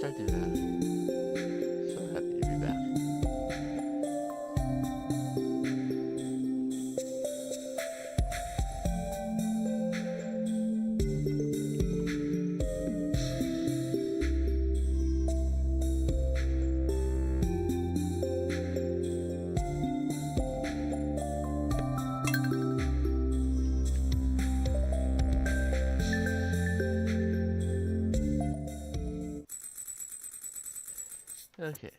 Stardew. So happy to be back. Okay,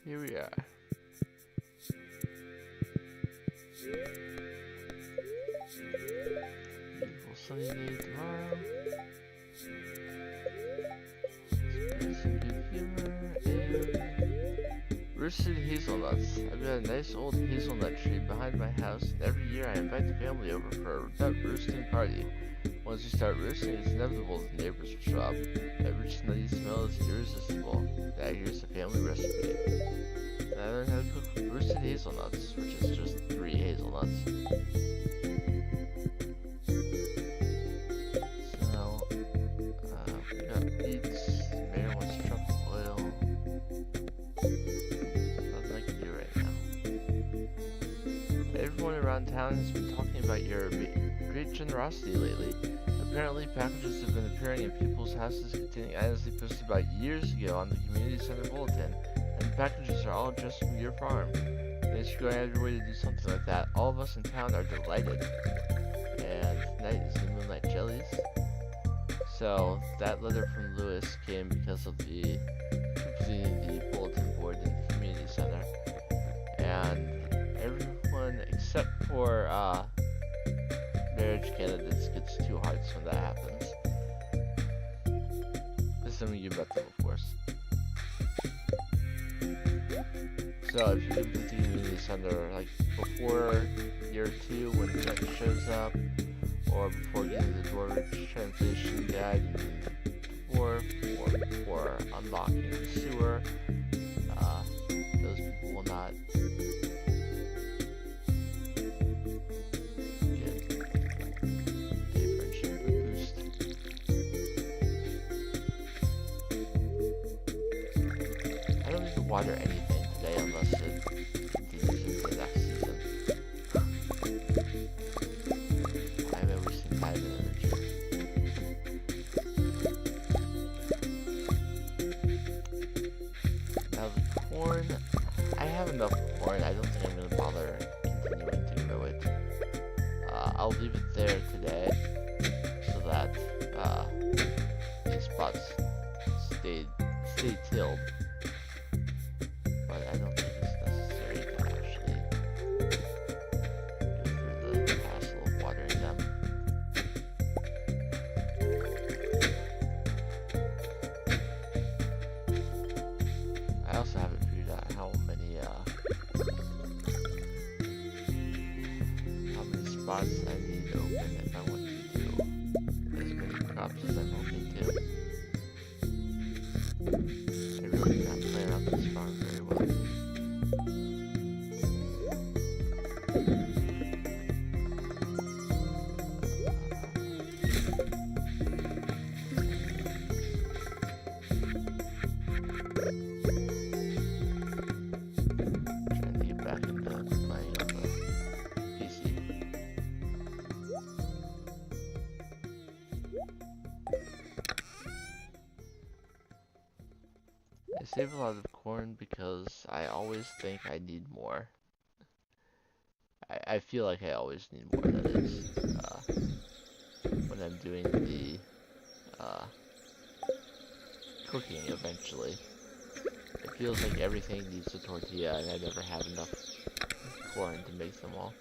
here we are. Beautiful sunny day tomorrow. Some good humor and roasted hazelnuts. I've got a nice old hazelnut tree behind my house, and every year I invite the family over for a nut roasting party. Once you start roasting, it's inevitable that the neighbors will show up. That rich nutty smell is irresistible. Now here's the family recipe. And I learned how to cook with roasted hazelnuts, which is just 3 hazelnuts. So, we got beets. Mayor wants truffle oil. Nothing I can do right now. Everyone around town has been talking about your great generosity lately. Apparently, packages have been appearing in people's houses containing items they posted about years ago on the community center bulletin, and the packages are all just from your farm. Thanks for going out of your way to do something like that. All of us in town are delighted. And tonight is the Moonlight Jellies. So that letter from Lewis came because of the completing the bulletin board in the community center, and everyone except for marriage candidates gets 2 hearts when that happens. Assuming you met them, of course. So if you complete the community center like before year 2 when Jet shows up, or before getting the Dwarf translation guide in Dwarf, or before unlocking the sewer, those people will not water anything today unless it continues into the next season. I'm wasting time and energy. Now the corn, I have enough corn. I don't think I'm going to bother continuing to grow it. I'll leave it there today so that these spots stay tilled. But I don't think it's necessary to actually go through the hassle of watering them. I also haven't figured out how many spots I need open if I want to do as many crops as I'm hoping to. I really did not plan out this farm very well. Trying to get back into playing on the PC. I save a lot of corn because I always think I need more. I feel like I always need more, that is, when I'm doing the cooking eventually. It feels like everything needs a tortilla and I never have enough corn to make them all.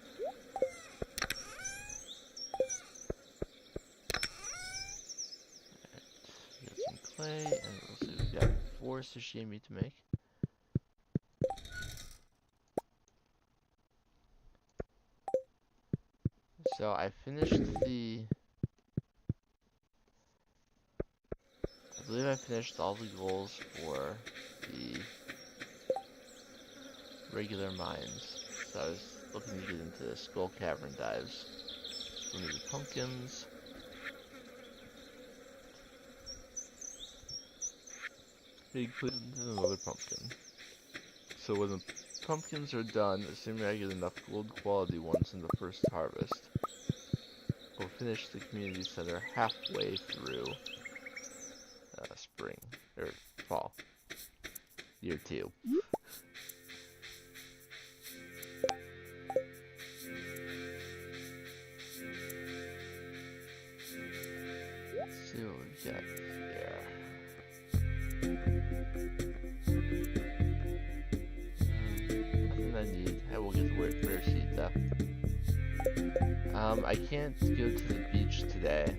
Alright, we got some clay, and we'll see, we've got 4 sashimi to make. So I finished the... I believe I finished all the goals for the regular mines. So I was looking to get into the skull cavern dives. So we need pumpkins. Big put in another pumpkin. So when the pumpkins are done, assuming I get enough gold quality ones in the first harvest, we'll finish the community center halfway through spring, or fall, year 2. Let's see what we got here. Nothing I need. I will get the word rare seed though. I can't go to the beach today,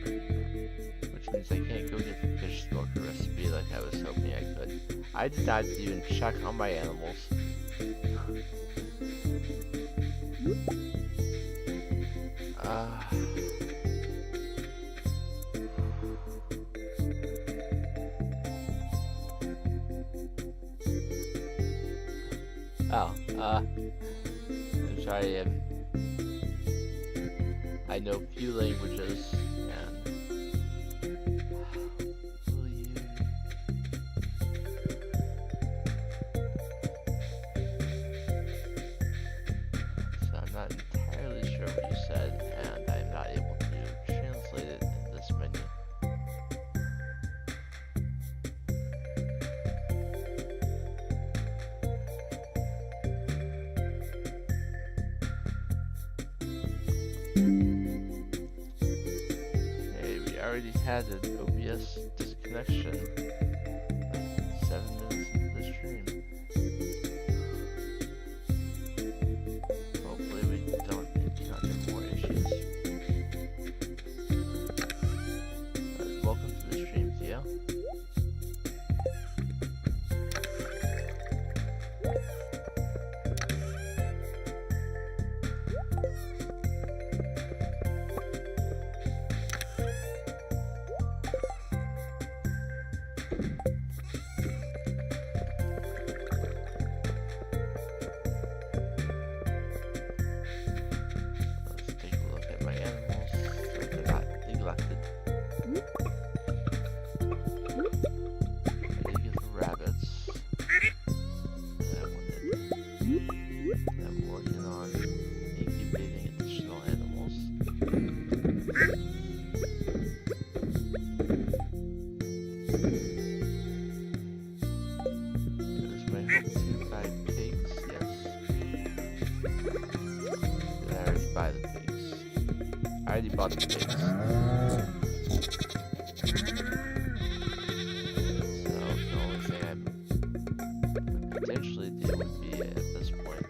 which means I can't go get the fish smoker recipe like I was hoping I could. I did not even check on my animals. I'm sorry, I know few languages, and will you... So I'm not entirely sure what you said, and I'm not able to translate it in this menu. Already had an OBS disconnection like 7 minutes into the stream. Hopefully we don't encounter more issues. But welcome to the stream, Theo. I already bought the pigs. So the only thing I could potentially do would be at this point.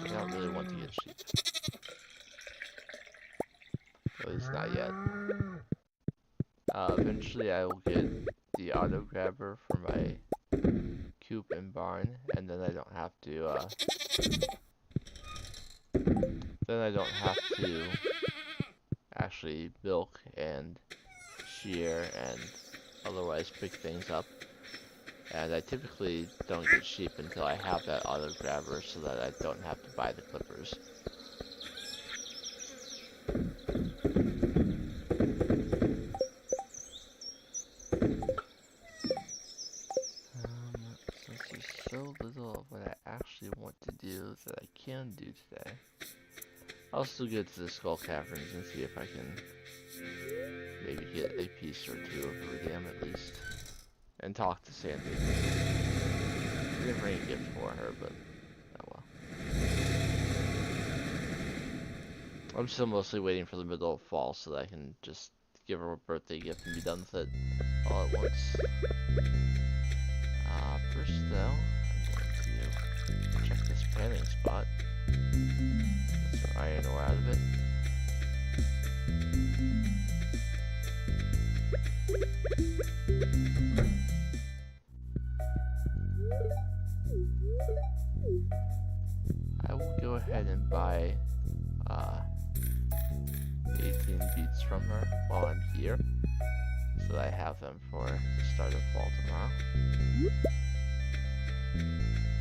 I don't really want to get sheep. At least not yet. Eventually I will get the auto grabber for my coop and barn, and then I don't have to actually milk and shear and otherwise pick things up. And I typically don't get sheep until I have that auto grabber so that I don't have to buy the clippers. Since there's so little of what I actually want to do that I can do today, I'll still get to the skull caverns and see if I can maybe get a piece or two of iridium at least. And talk to Sandy. I didn't bring a gift for her, but oh well. I'm still mostly waiting for the middle of fall so that I can just give her a birthday gift and be done with it all at once. First though, I'm going to check this panning spot. Get some iron ore out of it. I will go ahead and buy 18 beets from her while I'm here, so that I have them for the start of fall tomorrow.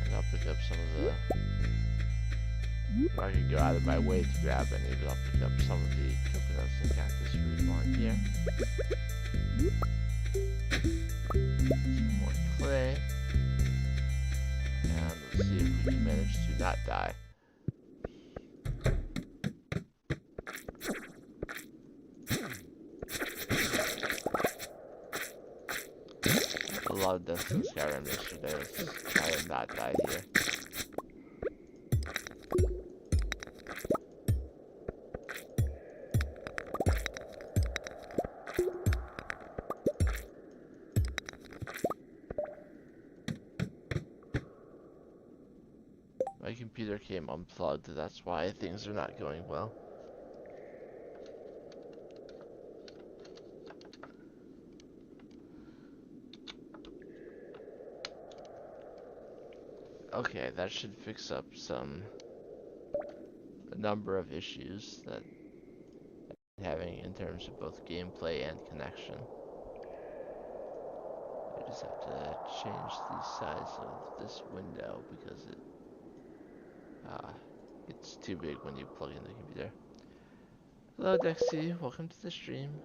And I'll pick up some of the... I'm not gonna go out of my way to grab any, but I'll pick up some of the coconuts and cactus fruit while I'm here. Some more clay. And let's see if we can manage to not die. A lot of deaths in Skyrim yesterday. Let's try and not die here. My computer came unplugged, that's why things are not going well. Okay, that should fix up a number of issues that I'm having in terms of both gameplay and connection. I just have to change the size of this window because it's too big when you plug in the computer. Hello Dexy, welcome to the stream.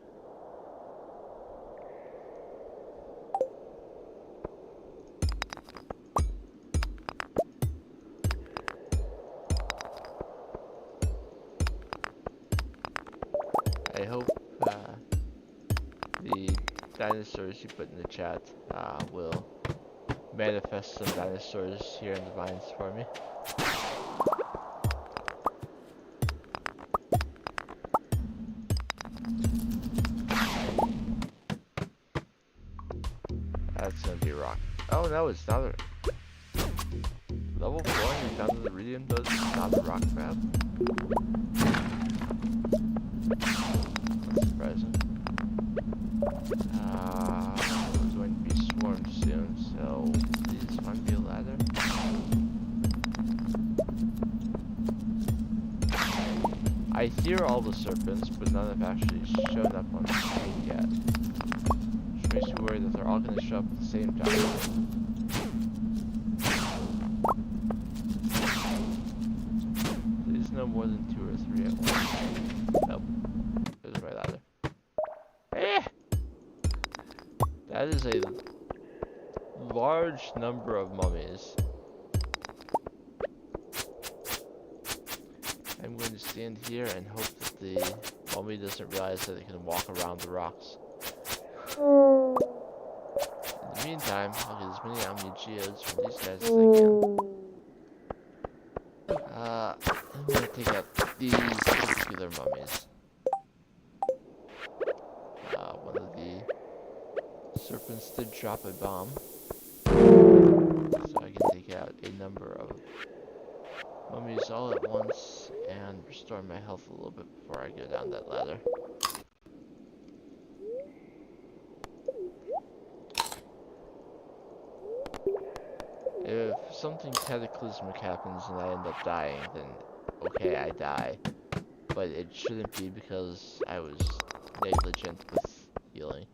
I hope the dinosaurs you put in the chat will manifest some dinosaurs here in the vines for me. That's gonna be rock. Oh no, it's not a... Level 4 and you found the iridium does not a rock crab. That's surprising. We're going to be swarmed soon, so please find me a ladder. I hear all the serpents, but none have actually shown up on the screen yet. Which makes me worry that they're all going to show up at the same time. Please no more than 2 or 3 at once. Nope. There's my ladder. Eh! That is a large number of mummies. I'm going to stand here and hope that the mummy doesn't realize that it can walk around the rocks. In the meantime, I'll get as many Omni Geodes from these guys as I can. I'm going to take out these particular mummies. One of the serpents did drop a bomb, so I can take out a number of mummies all at once and restore my health a little bit before I go down that ladder. If something cataclysmic happens and I end up dying, then okay, I die. But it shouldn't be because I was negligent with healing.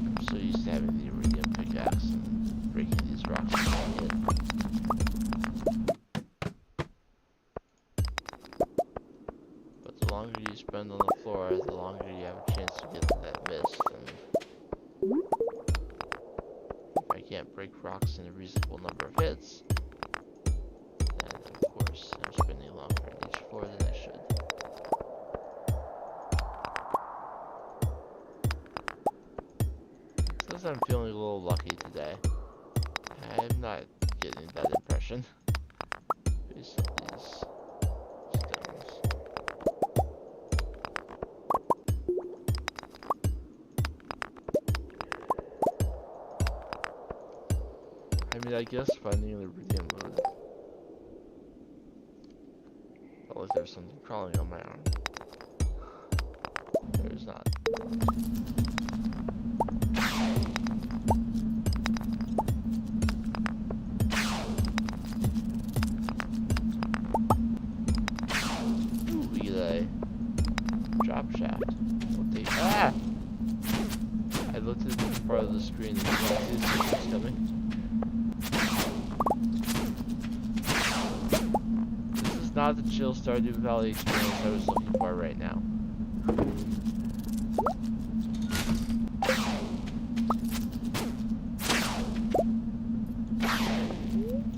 I'm so used to having the iridium pickaxe and breaking these rocks in one hit. But the longer you spend on the floor, the longer you have a chance to get to that mist. And if I can't break rocks in a reasonable number of hits, then of course I'm spending longer on each floor than I should. Says I'm feeling a little lucky today. I'm not getting that impression. Based on these stones. mean, I guess finding an iridium would. Felt like there's something crawling on my arm. There's not. Ooh, we get a drop shaft. Ah! I looked at this part of the screen and didn't see something coming. This is not the chill Stardew Valley experience I was looking for right now.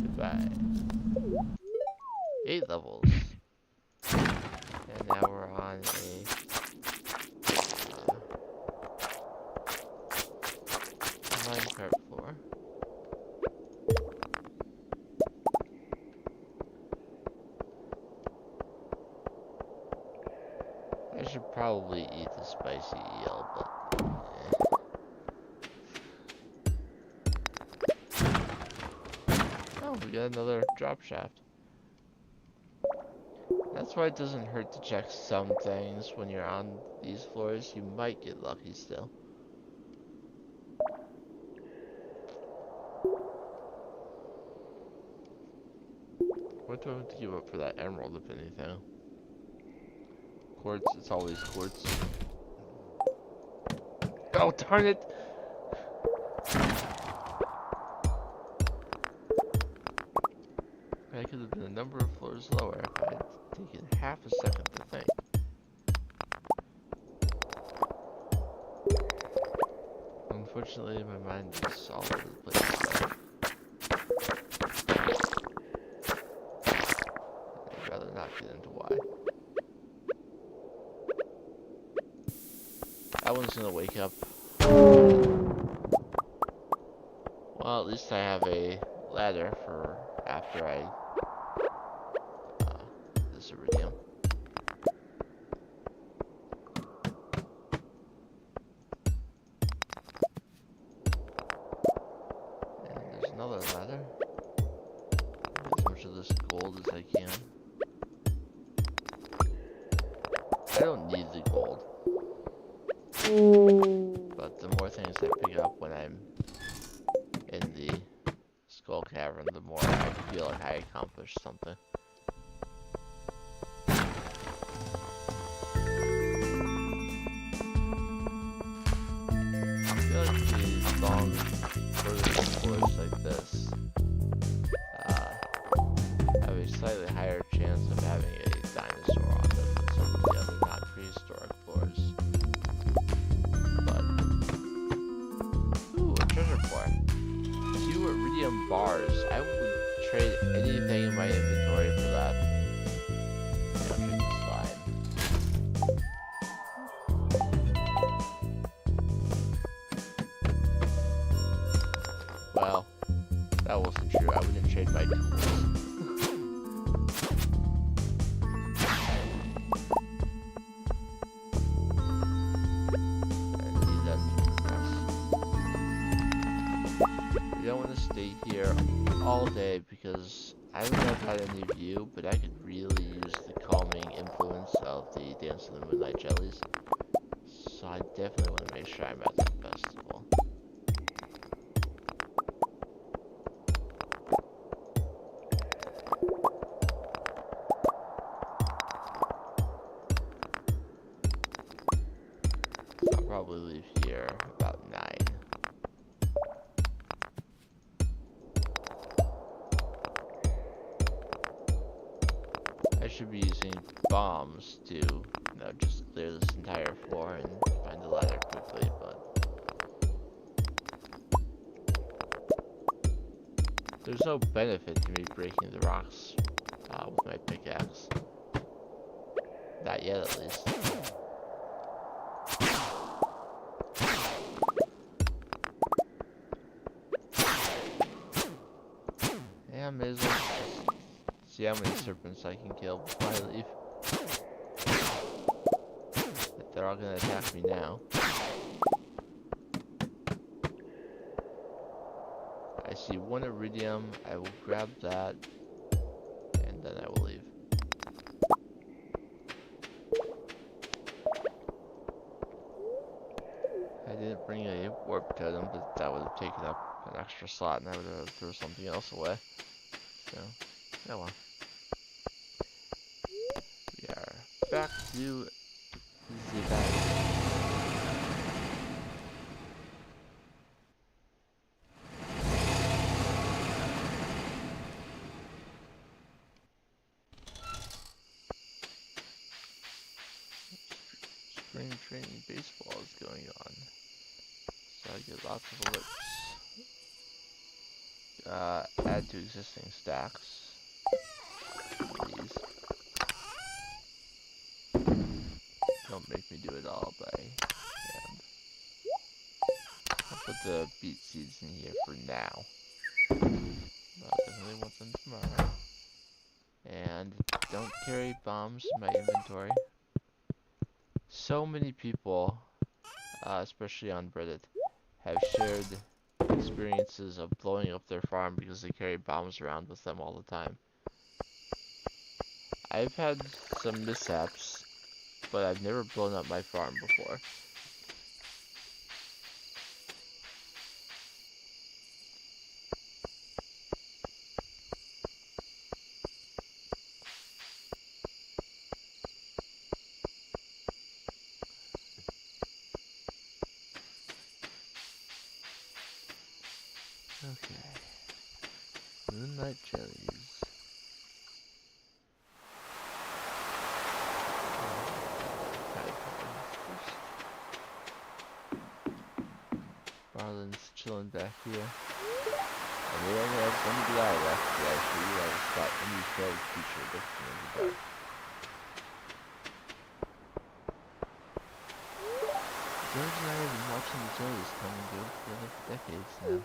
Goodbye. 8 levels. And now we're on a minecart floor. I should probably eat the spicy eel, but oh, we got another drop shaft. That's why it doesn't hurt to check some things when you're on these floors. You might get lucky still. What do I have to give up for that emerald, if anything? Quartz, it's always quartz. Oh, darn it! I could have been a number of floors lower if I had taken half a second to think. Unfortunately, my mind is all over the place. I'd rather not get into why. That one's gonna wake up. Well, at least I have a ladder for after I this iridium. And there's another ladder. Get as much of this gold as I can. I don't need the gold. But the more things I pick up when I'm in the skull cavern, the more I feel like I accomplished something. I feel like these long vertical floors like this have a slightly higher chance of having a dinosaur on them than some of the other non-prehistoric floors. But, ooh, a treasure core. 2 iridium bars. I would trade anything in my inventory for that. I'll trade the slime. Well, that wasn't true. I wouldn't trade my tools. Here all day because I don't know about any of you, but I could really use the calming influence of the Dance of the Moonlight Jellies. So I definitely want to make sure I'm at that festival. So I'll probably leave here about 9. I should be using bombs to, just clear this entire floor and find the ladder quickly, but there's no benefit to me breaking the rocks with my pickaxe. Not yet, at least. Yeah, I may as well see how many serpents I can kill before I leave. If they're all gonna attack me now. I see one iridium. I will grab that, and then I will leave. I didn't bring a warp totem, but that would have taken up an extra slot, and I would have thrown something else away. So, oh well. We are back to the valley. Spring training baseball is going on, so I get lots of alerts. Add to existing stacks. Please. Don't make me do it all by hand. I'll put the beet seeds in here for now. I'll definitely want them tomorrow. And don't carry bombs in my inventory. So many people, especially on Reddit, have shared experiences of blowing up their farm because they carry bombs around with them all the time. I've had some mishaps, but I've never blown up my farm before. Okay. Moonlight jellies. Marlin's chilling back here. And we only have one guy left to actually spot any failed creature lurking in the dark. George and I have been watching the jellies come and go together for decades now.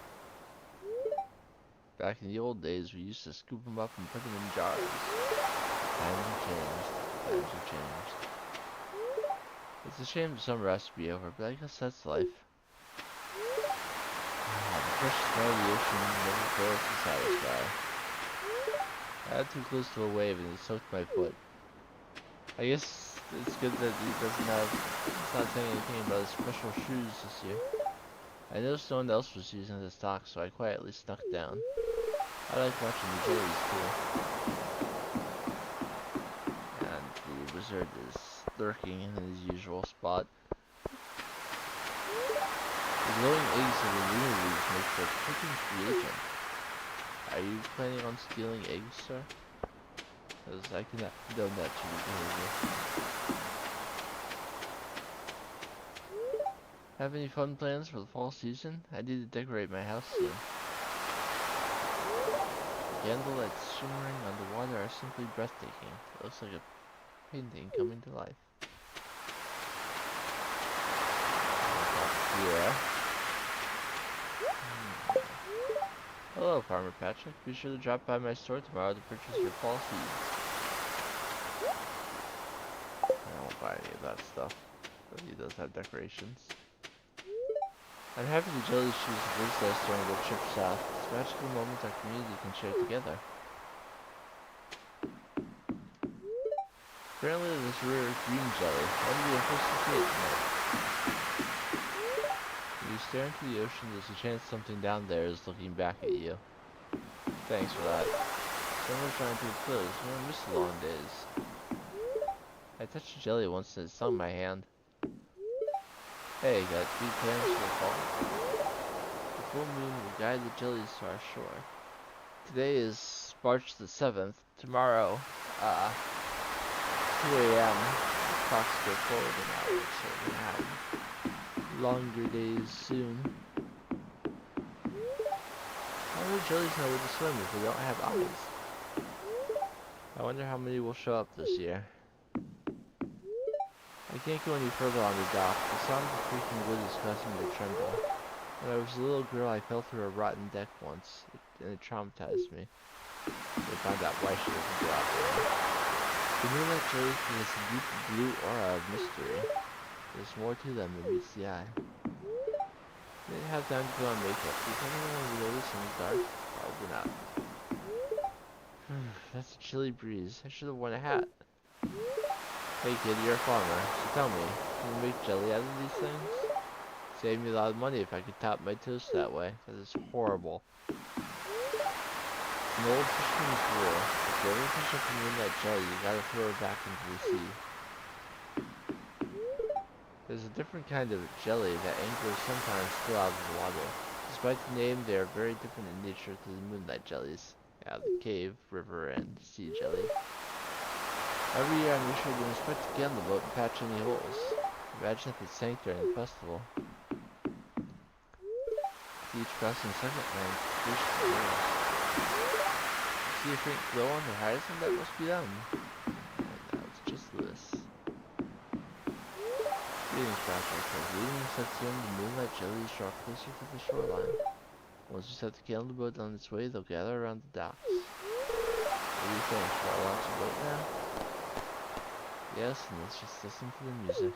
Back in the old days, we used to scoop them up and put them in jars. Times have changed. Times have changed. It's a shame some rest be over, but I guess that's life. The fresh smell of the ocean never fails to satisfy. I got too close to a wave and it soaked my foot. I guess it's good that it's not saying anything about his special shoes this year. I noticed no one else was using the stock, so I quietly snuck down. I like watching the jellies too. And the wizard is lurking in his usual spot. The glowing eggs of the lunar leaves make for a cooking creation. Are you planning on stealing eggs, sir? Because I cannot condone that to your behavior. Have any fun plans for the fall season? I need to decorate my house soon. The candlelights shimmering on the water are simply breathtaking. It looks like a painting coming to life. Yeah. Hello, Farmer Patrick. Be sure to drop by my store tomorrow to purchase your fall seeds. I won't buy any of that stuff, but he does have decorations. I'm happy the jellies choose to visit us during their trip south. It's a magical moment our community can share together. Apparently there's a rare green jelly. I'll be the first to see it tonight. When you stare into the ocean, there's a chance something down there is looking back at you. Thanks for that. Summer's trying to close. I'm gonna miss the long days. I touched a jelly once and it stung my hand. Hey, got big plans for the fall? The full moon will guide the jellies to our shore. Today is March the 7th. Tomorrow, 2 a.m. The clocks go forward an hour, so we're gonna have longer days soon. How do jellies know where to swim if they don't have eyes? I wonder how many will show up this year. I can't go any further on the dock. The sound of the creaking wood is causing me to tremble. When I was a little girl, I fell through a rotten deck once, and it traumatized me. I found out why she doesn't go out there. The moonlight jellies has a deep blue aura of mystery. There's more to them than meets the eye. Didn't have time to put on makeup. Do you think anyone will notice in the dark? Probably not. That's a chilly breeze. I should have worn a hat. Hey kid, you're a farmer, so tell me, can you make jelly out of these things? Save me a lot of money if I could top my toast that way. That is horrible. It's an old fisherman's rule. If you ever fish up a moonlight jelly, you gotta throw it back into the sea. There's a different kind of jelly that anglers sometimes pull out of the water. Despite the name, they are very different in nature to the moonlight jellies. Yeah, the cave, river, and sea jelly. Every year I make sure to inspect the candle boat and patch any holes. Imagine if it sank during the festival. Each crossing second man, fish the girls. See a faint glow on the horizon? That must be them. And now it's just Lewis. Greetings, Patrick. As evening sets in, the moonlight jellies draw closer to the shoreline. Once you set the candle boat on its way, they'll gather around the docks. What do you think? Shall I launch the boat now? Yes, and let's just listen to the music.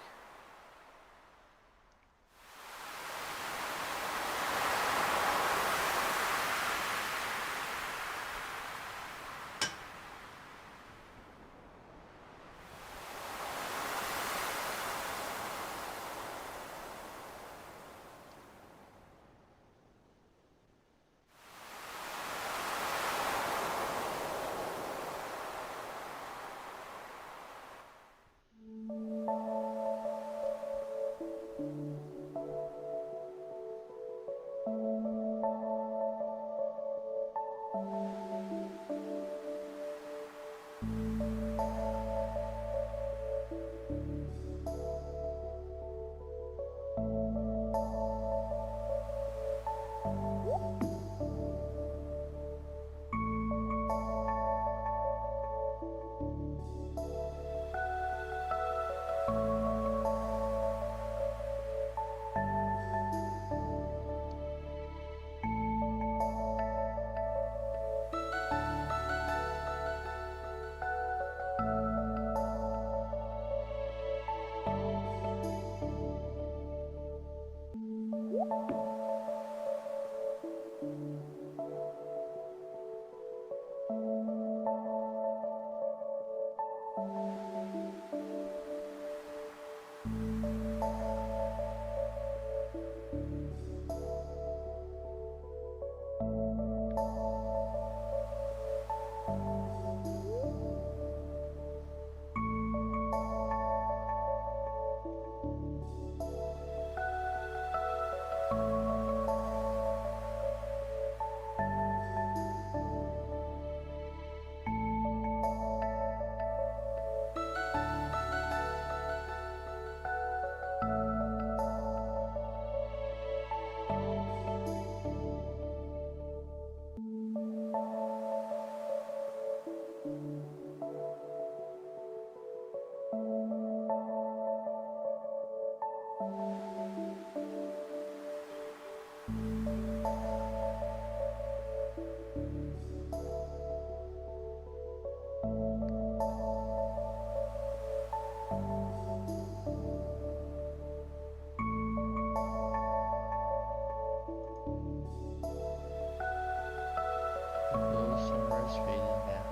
Though summer is fading now,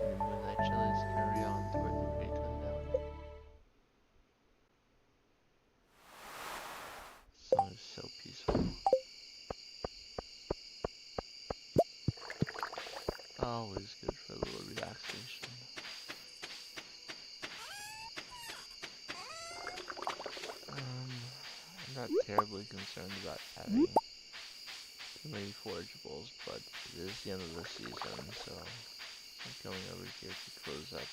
and the moonlight jellies carry on toward the great unknown. This song is so peaceful. Always good for a little relaxation. I'm not terribly concerned about having too many forageables, but it is the end of the season, so I'm going over here to close up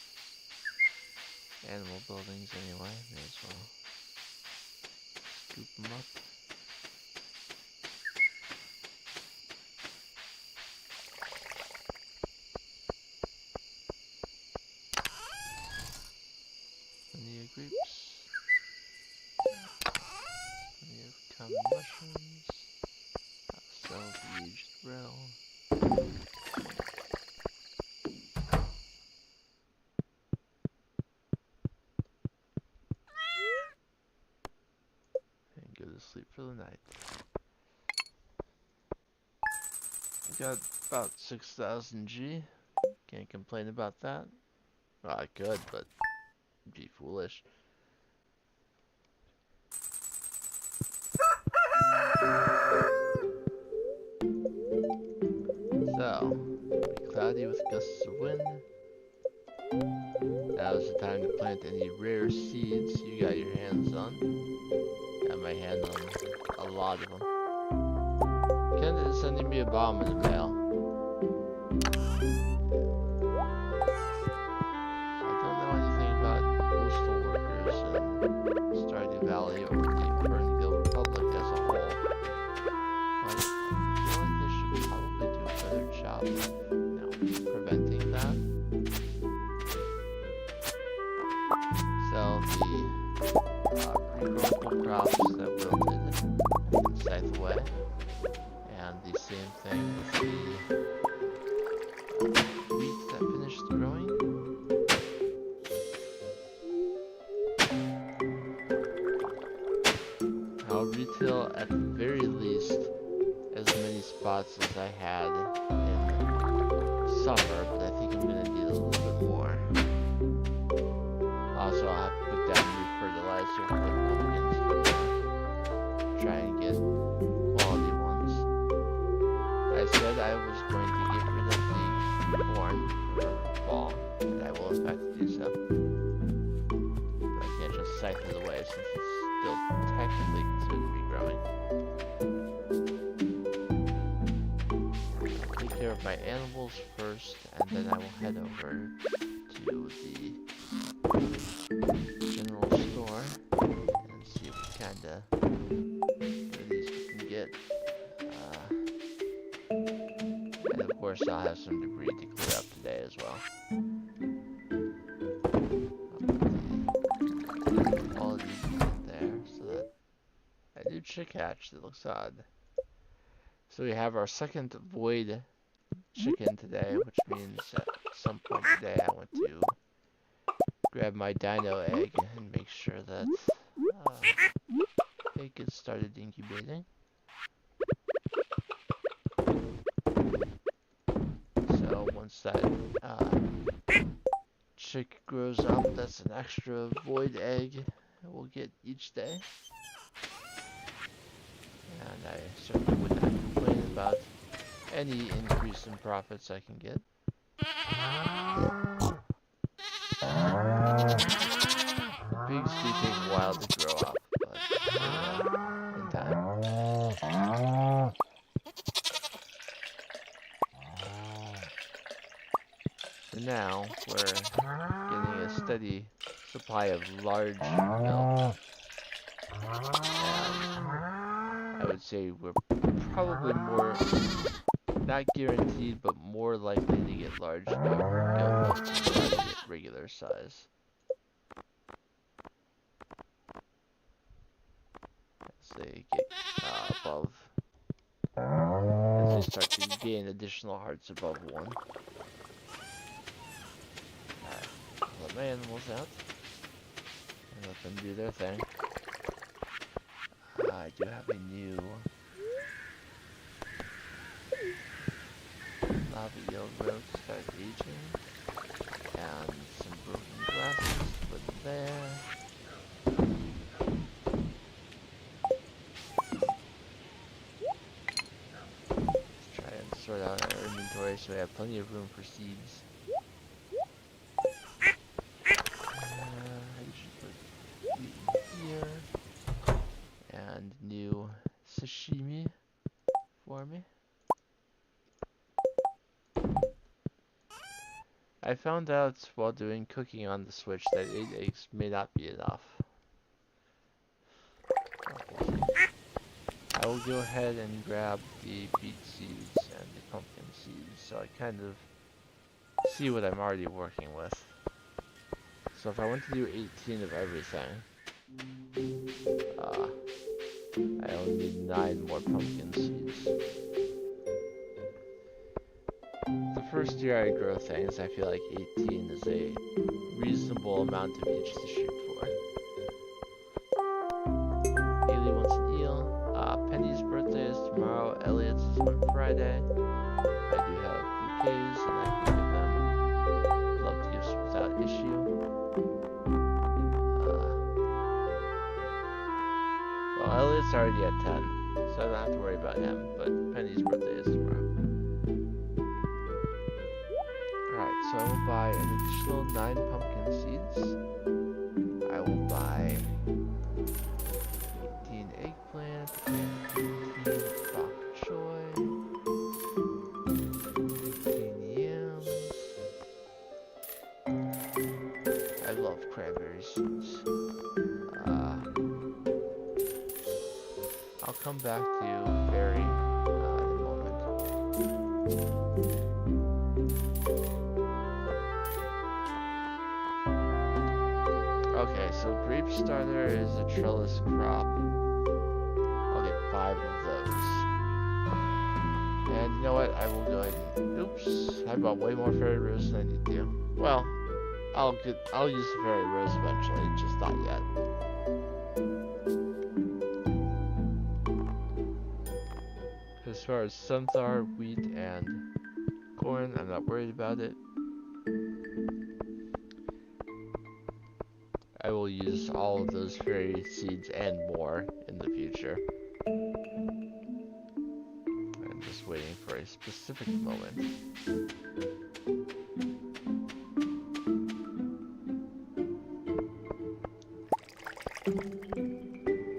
animal buildings anyway. May as well scoop them up. Plenty of grapes. Plenty of common mushrooms. Salvaged row. And go to sleep for the night. got about 6,000 G. Can't complain about that. Well, I could, but it'd be foolish. So, it'll be cloudy with gusts of wind. That was the time to plant any rare seeds you got your hands on. Got my hands on a lot of them. Kent is sending me a bomb in the mail. I don't know anything about postal workers in Stardew Valley or the Ferngale Republic as a whole. But I feel like they should probably do a better job of, preventing that. So the pre-growable crops that wilted have been scythed away. And the same thing with the wheat that finished growing. I'll retail at the very least as many spots as I had in summer, but I think I'm going to need a little bit more. Also, I'll have to put down new fertilizer for the pumpkins, try and get quality ones. I said I was going to get rid of the corn for fall, and I will in fact do so. But I can't just scythe it away since it's still technically considered to be growing. I'll take care of my animals first, and then I will head over to the general store and see what kind of goodies we can get. And of course I'll have some debris to clear up today as well. All of these in there so that I do chick hatch. That looks odd. So we have our second void chicken today, which means at some point today I want to grab my dino egg and make sure that it gets started incubating. So once that chick grows up, that's an extra void egg we'll get each day. And I certainly would not complain about any increase in profits I can get. The pigs do take a while to grow up, but in time. So now we're getting a steady supply of large milk. And I would say we're probably more, not guaranteed, but more likely to get large goat milk than we are to get regular size. As they get above, as they start to gain additional hearts above 1. Alright, let my animals out and let them do their thing. I do have a new lava yield road to start aging, and some broken glasses to put there. Let's try and sort out our inventory so we have plenty of room for seeds. I should put wheat in here, and new sashimi for me. I found out while doing cooking on the Switch that 8 eggs may not be enough. I will go ahead and grab the beet seeds and the pumpkin seeds so I kind of see what I'm already working with. So if I want to do 18 of everything, I only need 9 more pumpkin seeds. The first year I grow things, I feel like 18 is a reasonable amount of each to shoot for. Haley wants an eel. Penny's birthday is tomorrow. Elliot's is on Friday. and I can give them love gifts without issue. Well, Elliot's already at 10, so I don't have to worry about him, but Penny's birthday is tomorrow. Alright, so I will buy an additional 9 pumpkin seeds. I will buy 18 eggplant, 18 bok choy, 18 yams. I love cranberry seeds. I'll come back to berry in a moment. Okay, so grape starter is a trellis crop. I'll get 5 of those. And you know what? I will go ahead and... Oops! I bought way more fairy rose than I need to. Well, I'll use the fairy rose eventually, just not yet. As far as sunflower, wheat, and corn, I'm not worried about it. I will use all of those fairy seeds and more in the future. I'm just waiting for a specific moment.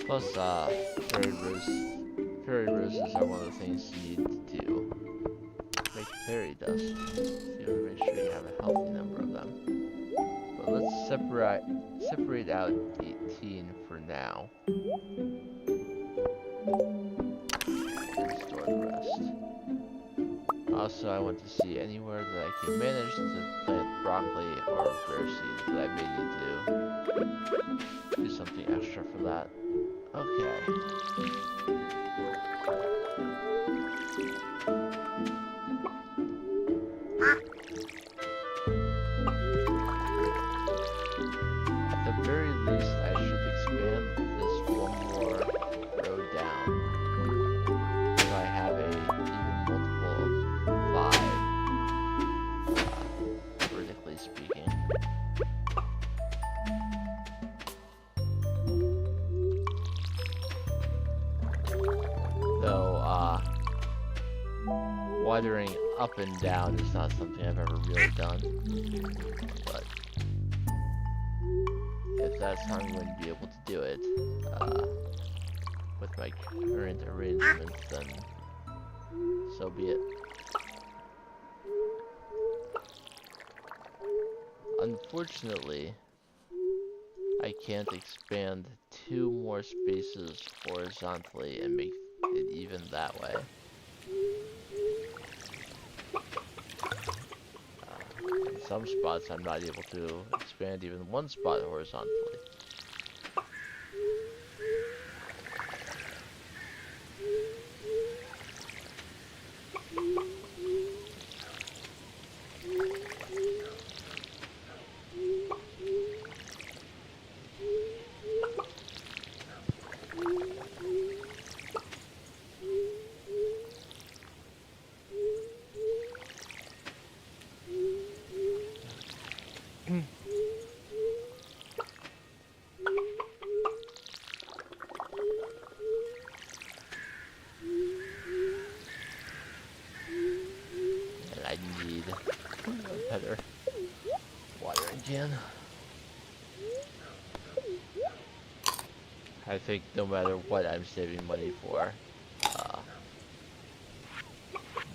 Plus, fairy roses are one of the things you need to make fairy dust. So you want to make sure you have a healthy number of them. But let's separate out 18 for now. And store the rest. Also, I want to see anywhere that I can manage to plant broccoli or rare seeds, but I may need to do something extra for that. Okay. At the very least, I should expand this one more row down. So I have a even multiple of 5, vertically speaking. Watering up and down is not something I've ever really done, but if that's how I'm going to be able to do it with my current arrangements, then so be it. Unfortunately, I can't expand 2 more spaces horizontally and make it even that way. In some spots, I'm not able to expand even 1 spot horizontally. Better watering can. I think no matter what I'm saving money for,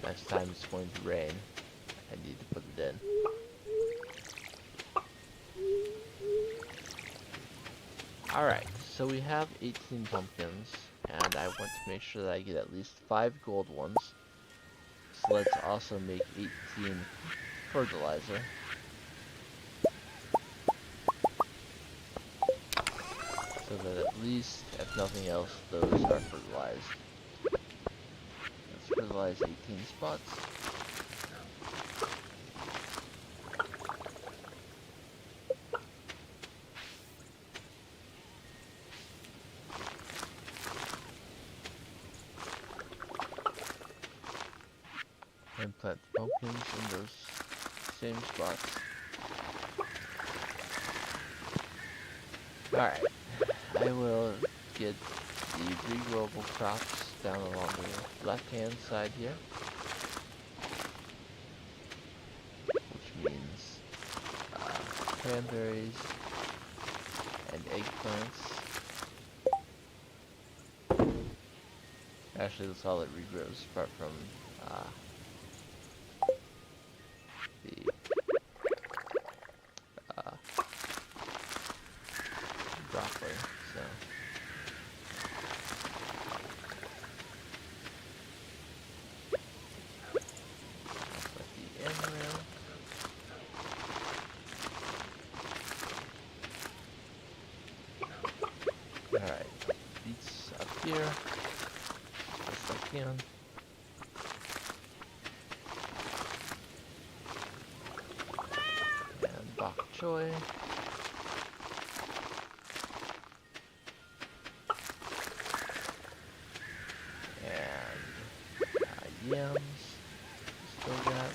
next time it's going to rain, I need to put it in. Alright, so we have 18 pumpkins, and I want to make sure that I get at least 5 gold ones. So let's also make 18 fertilizer. So that at least, if nothing else, those are fertilized. Let's fertilize 18 spots. And plant pumpkins in those same spots. Alright, I will get the regrowable crops down along the left-hand side here, which means cranberries and eggplants. Actually, that's all it regrows, apart from the broccoli. So, I'll put the in there. Alright, beets up here, best I can. And bok choy. And yams. Still got.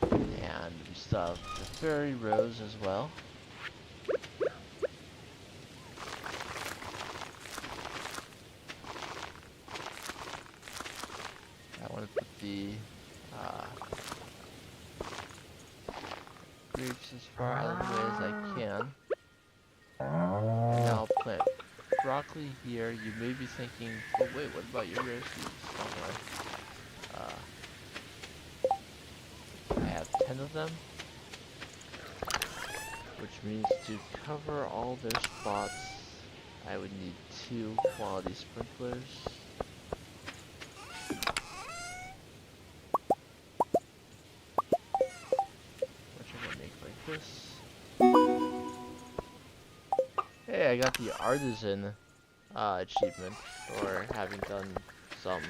And we still have the fairy rose as well. I want to put the grapes as far out of the way as I can. And now I'll plant broccoli here. You may be thinking, oh wait, what about your rare seeds? Don't worry. I have 10 of them, which means to cover all their spots, I would need 2 quality sprinklers. Which I'm gonna make like this. Hey, I got the artisan achievement for having done some.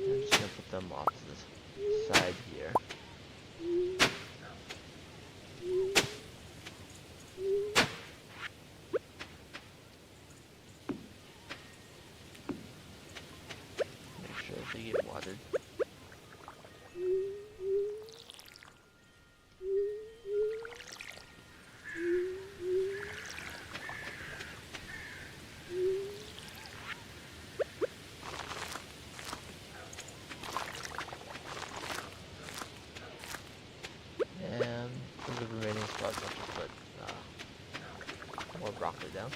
I'm just gonna put them off to the side here. Make sure that they get watered. And for the remaining spots, I'll just put more broccoli down.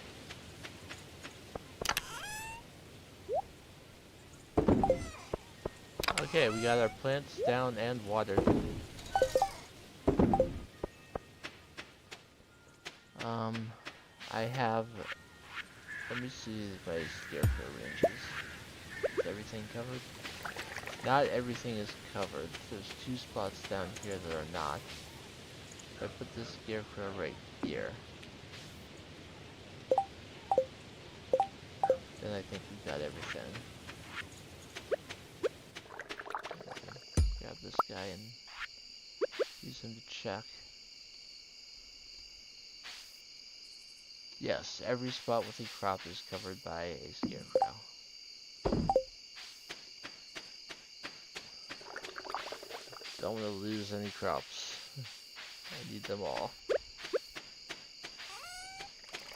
Okay, we got our plants down and watered. I have, let me see my scarecrow ranges. Is everything covered? Not everything is covered. There's 2 spots down here that are not. If I put this scarecrow right here, then I think we've got everything. Grab this guy and use him to check. Yes, every spot with a crop is covered by a scarecrow. Don't want to lose any crops. I need them all.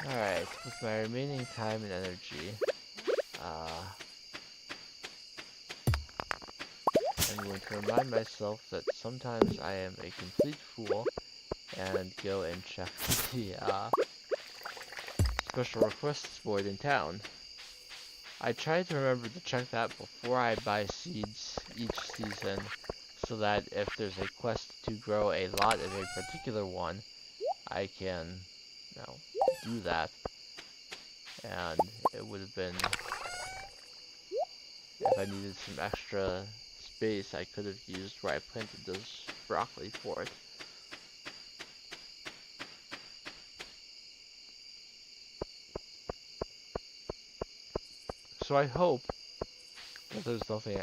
Alright, with my remaining time and energy, I'm going to remind myself that sometimes I am a complete fool and go and check the special requests board in town. I try to remember to check that before I buy seeds each season, so that if there's a quest to grow a lot of a particular one, I can, you know, do that. And it would have been, if I needed some extra space, I could have used where I planted those broccoli for it. So I hope that there's nothing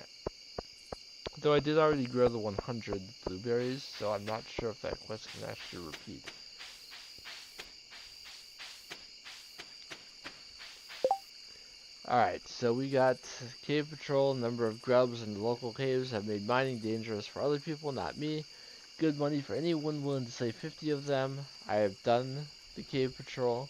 Though I did already grow the 100 blueberries, so I'm not sure if that quest can actually repeat. Alright, so we got cave patrol, number of grubs in the local caves have made mining dangerous for other people, not me. Good money for anyone willing to slay 50 of them. I have done the cave patrol.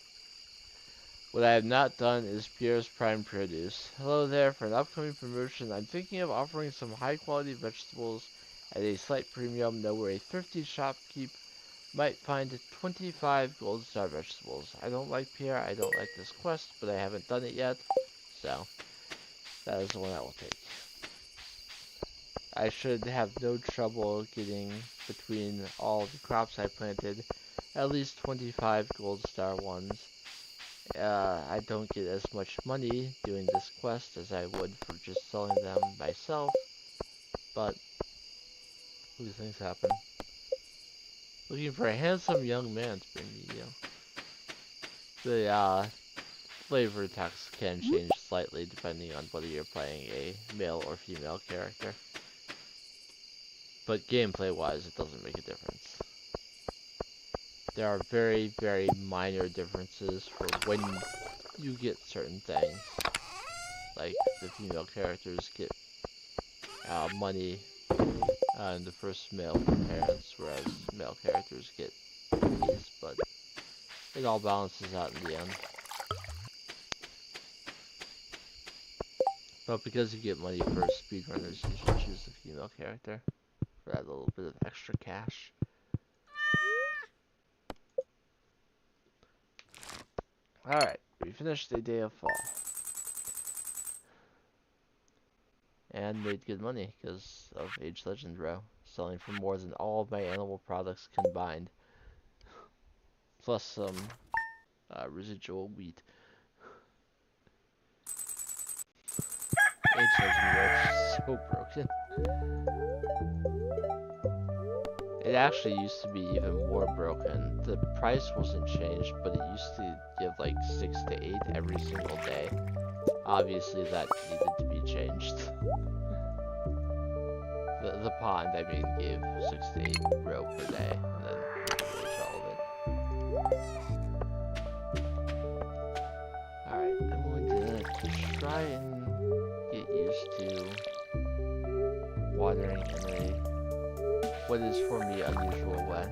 What I have not done is Pierre's Prime Produce. Hello there, for an upcoming promotion, I'm thinking of offering some high quality vegetables at a slight premium, though where a thrifty shopkeep might find 25 gold star vegetables. I don't like Pierre, I don't like this quest, but I haven't done it yet, so that is the one I will take. I should have no trouble getting between all the crops I planted at least 25 gold star ones. I don't get as much money doing this quest as I would for just selling them myself, but who things happen. Looking for a handsome young man to bring me you. The flavor text can change slightly depending on whether you're playing a male or female character. But gameplay wise, it doesn't make a difference. There are very, very minor differences for when you get certain things. Like the female characters get money and the first male parents, whereas male characters get these, but it all balances out in the end. But because you get money for speedrunners, you should choose the female character for that little bit of extra cash. Alright, we finished a day of fall. And made good money because of Age Legend Row, selling for more than all of my animal products combined. Plus some residual wheat. Age Legend Row is so broken. It actually used to be even more broken. The price wasn't changed, but it used to give like 6 to 8 every single day. Obviously that needed to be changed. The pond, I mean, gave 6 to 8 row per day, and then age all of it. Alright, I'm going to try and get used to watering in a what is for me unusual way.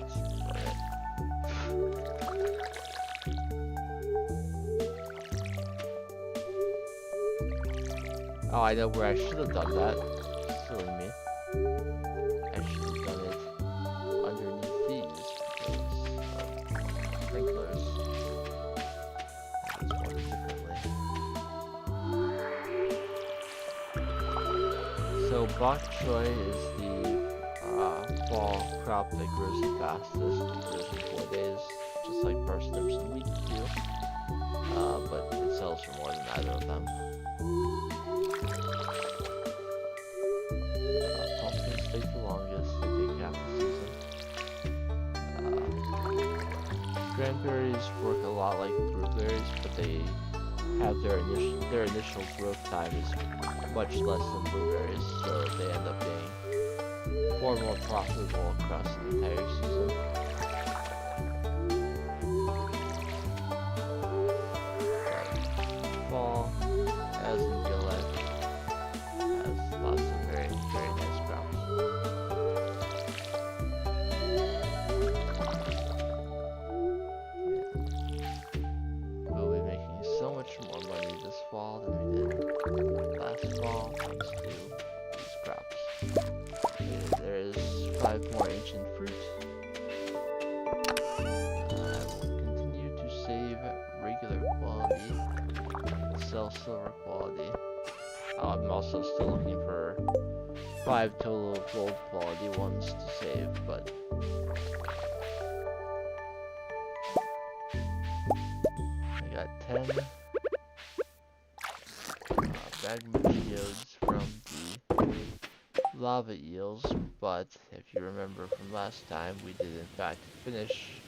Just play it. Oh, I know where I should have done that. Silly me. I should have done it underneath these because of sprinklers. I just water differently. So bok choy is the fall crop that grows the fastest. It grows in 4 days, just like parsnips and wheat do. But it sells for more than either of them. Pumpkins take the longest. They take half the season. Cranberries work a lot like blueberries, but they have their initial growth time is much less than blueberries, so they end up being far more profitable across the entire season. But fall, as in real life, has lots of very, very nice crops. We'll be making so much more money this fall than we did last fall thanks to these crops. Okay, there is 5 more ancient fruit. I will continue to save regular quality, sell silver quality. I'm also still looking for 5 total gold quality ones to save, but I got 10 magma geodes from the lava eels, but if you remember from last time, we did in fact finish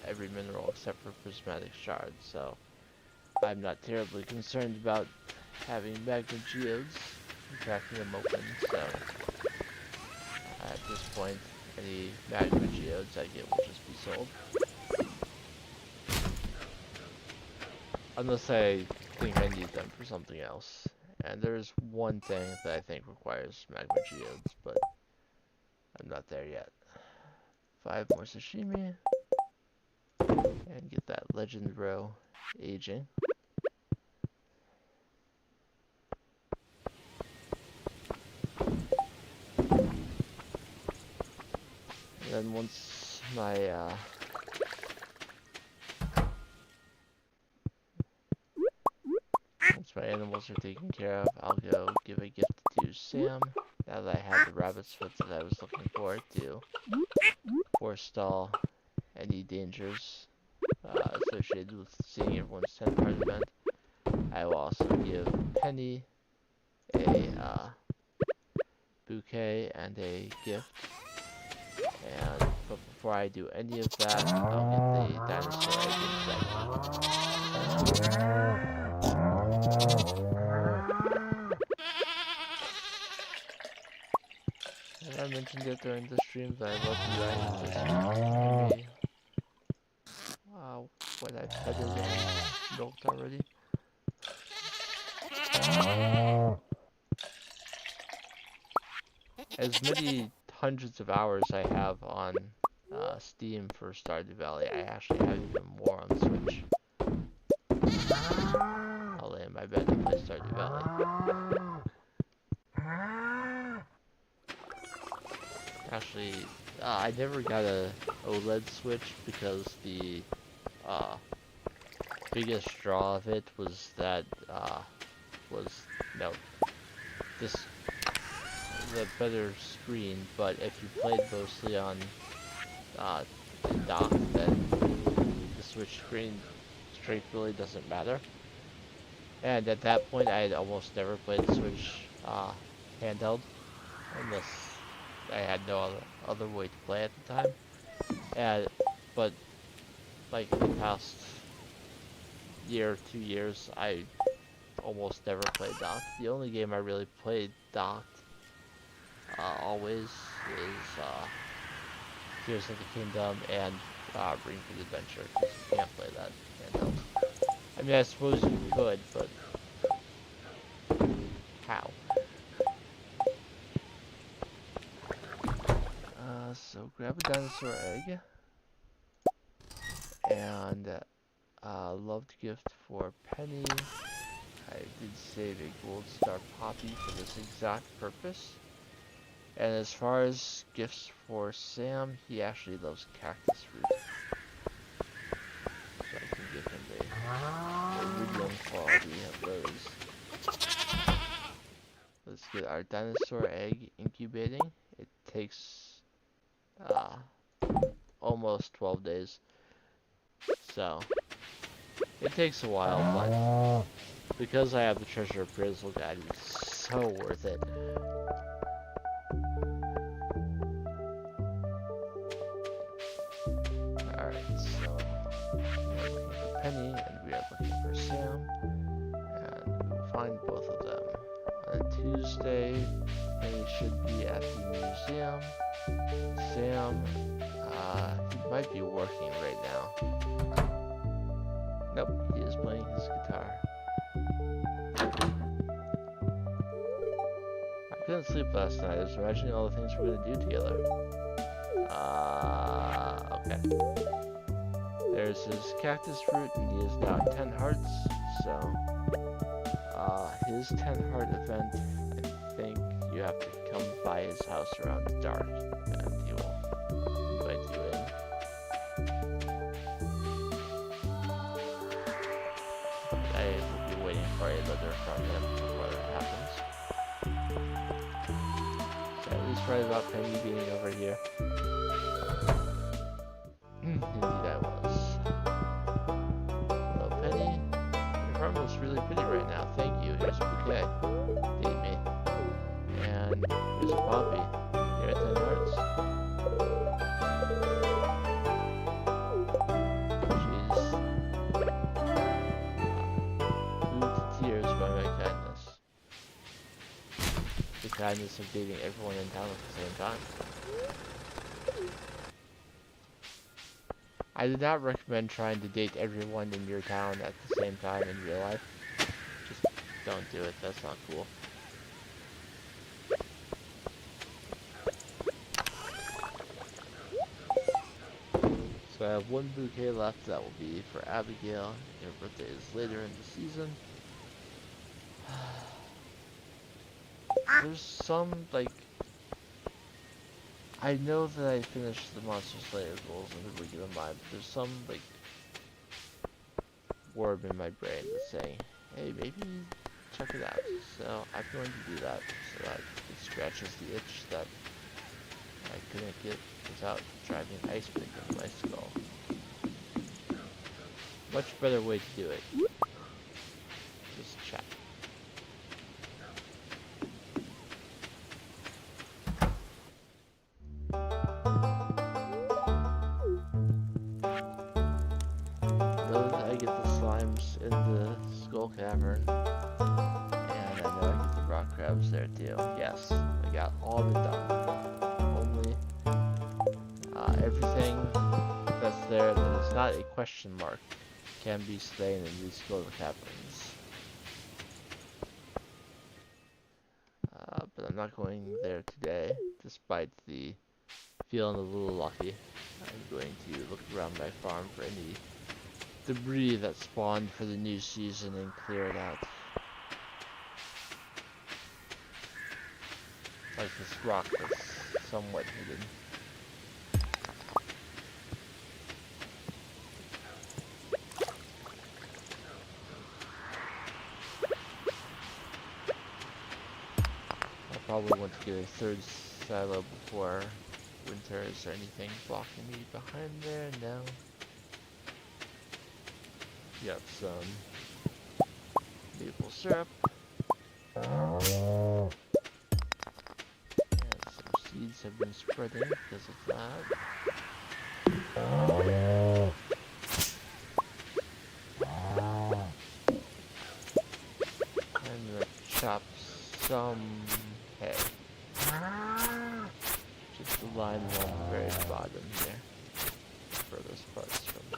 every mineral except for prismatic shards, so I'm not terribly concerned about having magma geodes and cracking them open, so at this point, any magma geodes I get will just be sold. Unless I think I need them for something else. And there's one thing that I think requires magma geodes, but I'm not there yet. 5 more sashimi, and get that legend row aging. And then once my animals are taken care of, I'll go give a gift to Sam. Now that I have the rabbit's foot that I was looking for to forestall any dangers associated with seeing everyone's 10th part event. I will also give Penny a bouquet and a gift. But before I do any of that, I'll get the dinosaur egg and I mentioned it during the stream that I love you guys to speak to me. Wow, when I petted and milked already. As many hundreds of hours I have on Steam for Stardew Valley, I actually have even more on Switch. I'll lay in my bed and play Stardew Valley. Actually, I never got a OLED Switch because the biggest draw of it was that this the better screen, but if you played mostly on the dock, then the Switch screen strength really doesn't matter. And at that point, I had almost never played the Switch handheld, unless I had no other way to play at the time. But like in the past year, 2 years, I almost never played docked. The only game I really played docked always is Tears of the Kingdom and Ring Fit Adventure, because you can't play that handheld. I mean, I suppose you could, but how? So grab a dinosaur egg and loved gift for Penny. I did save a gold star poppy for this exact purpose. And as far as gifts for Sam, he actually loves cactus fruit. So I can give him a medium quality of those. Let's get our dinosaur egg incubating. It takes almost 12 days. So it takes a while, but because I have the treasure appraisal guide, it's so worth it. Alright, so we are looking for Penny and we are looking for Sam, and we will find both of them. On Tuesday, Penny should be at the museum. Sam, he might be working right now. Nope, he is playing his guitar. I couldn't sleep last night. I was imagining all the things we're gonna do together. Okay. There's his cactus fruit, and he is now at 10 hearts. So, his 10 heart event, I think you have to come by his house around dark, and he will invite you in. I will be waiting for a letter from him before that happens. So at least right about Penny being over here. Indeed I was. Hello Penny. Your farm looks really pretty right now. Thank you. Here's a bouquet. Date me. And here's a poppy. Here at 10 hearts. Jeez. madness of dating everyone in town at the same time. I do not recommend trying to date everyone in your town at the same time in real life. Just don't do it, that's not cool. So I have one bouquet left, that will be for Abigail. Her birthday is later in the season. There's some, like, I know that I finished the Monster Slayer goals in the regular mind, but there's some, like, worm in my brain that's saying, hey, maybe check it out. So I'm going to do that so that it scratches the itch that I couldn't get without driving an ice pick into my skull. Much better way to do it. Just chat. Know that I get the slimes in the skull cavern, and I know I get the rock crabs there too. Yes, I got all of it done. Only everything that's there that is not a question mark can be slain in these skull caverns. But I'm not going there today, despite the feeling a little lucky. I'm going to look around my farm for any debris that spawned for the new season and clear it out. Like this rock that's somewhat hidden. I probably want to get a third silo before winter. Is there anything blocking me behind there? No. Got some maple syrup. And some seeds have been spreading because of that. I'm gonna chop some hay. Just to line along the very bottom here. Furthest parts from the...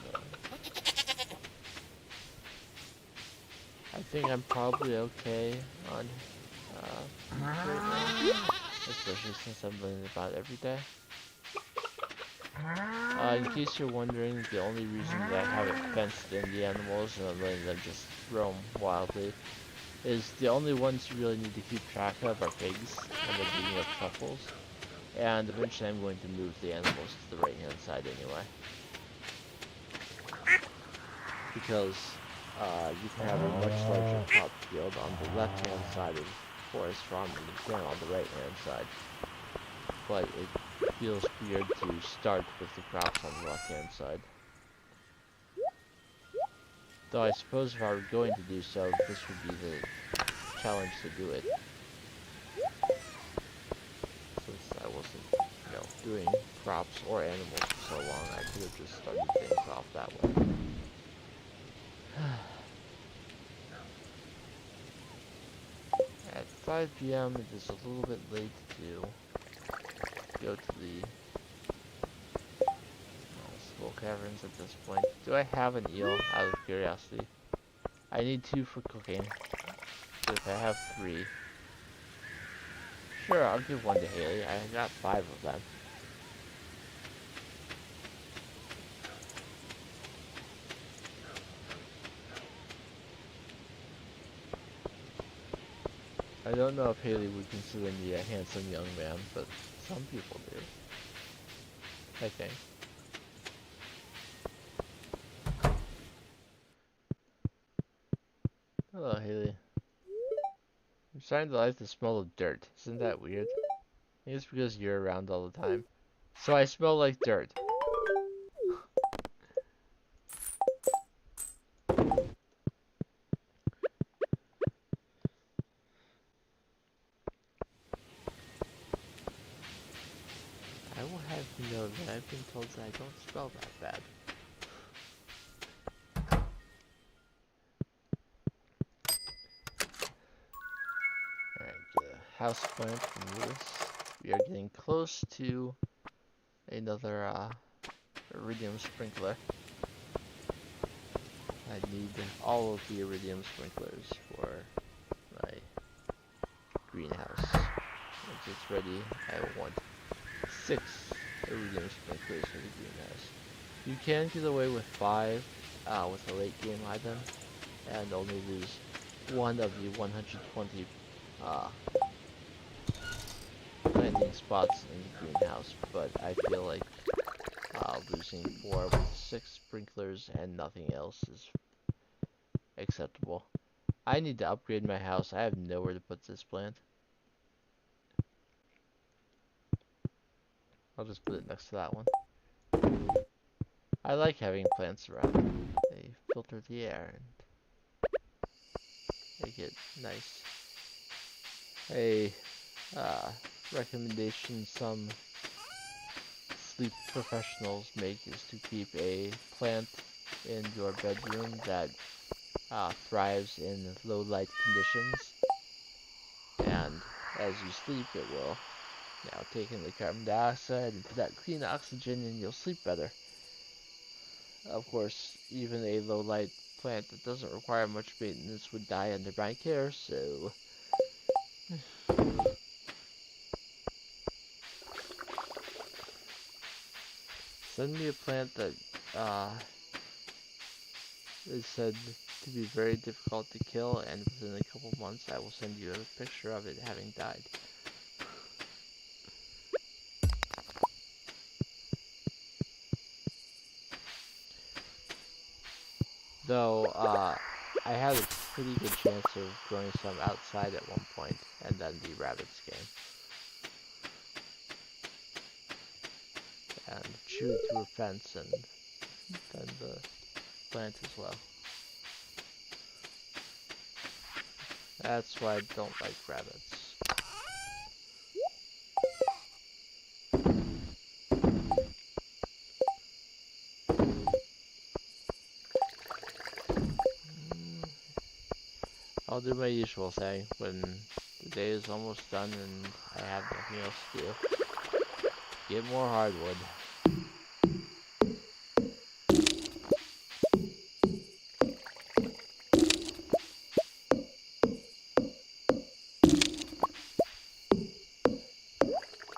I think I'm probably okay on right now, especially since I'm learning about it every day. In case you're wondering, the only reason that I haven't fenced in the animals and I'm letting them just roam wildly is the only ones you really need to keep track of are pigs when they're digging up truffles. And eventually I'm going to move the animals to the right hand side anyway. Because you can have a much larger crop field on the left hand side of the forest farm than you can on the right hand side. But it feels weird to start with the crops on the left hand side. Though I suppose if I were going to do so, this would be the challenge to do it. Since I wasn't, doing crops or animals for so long, I could have just started things off that way. At 5 p.m. it is a little bit late to go to the skull caverns at this point. Do I have an eel, out of curiosity? I need 2 for cooking. So if I have 3... Sure, I'll give 1 to Haley. I got 5 of them. I don't know if Haley would consider me a handsome young man, but some people do. I think. Hello, Haley. I'm starting to like the smell of dirt. Isn't that weird? I think it's because you're around all the time. So I smell like dirt. I will have you know that I've been told that I don't smell that bad. Alright, get a house plant from Lewis. We are getting close to another iridium sprinkler. I need all of the iridium sprinklers for my greenhouse. Once it's ready, I want 6 iridium sprinklers for the greenhouse. You can get away with 5 with a late game item and only lose 1 of the 120 planting spots in the greenhouse, but I feel like losing 4 with 6 sprinklers and nothing else is acceptable. I need to upgrade my house. I have nowhere to put this plant. I'll just put it next to that one. I like having plants around. They filter the air and make it nice. A recommendation some sleep professionals make is to keep a plant in your bedroom that thrives in low light conditions, and as you sleep it will take in the carbon dioxide and put that clean oxygen and you'll sleep better. Of course, even a low light plant that doesn't require much maintenance would die under my care, so send me a plant that is said to be very difficult to kill, and within a couple months I will send you a picture of it having died. Though, I had a pretty good chance of growing some outside at one point, and then the rabbits came and chewed through a fence and then the plant as well. That's why I don't like rabbits. I'll do my usual thing when the day is almost done and I have nothing else to do. Get more hardwood.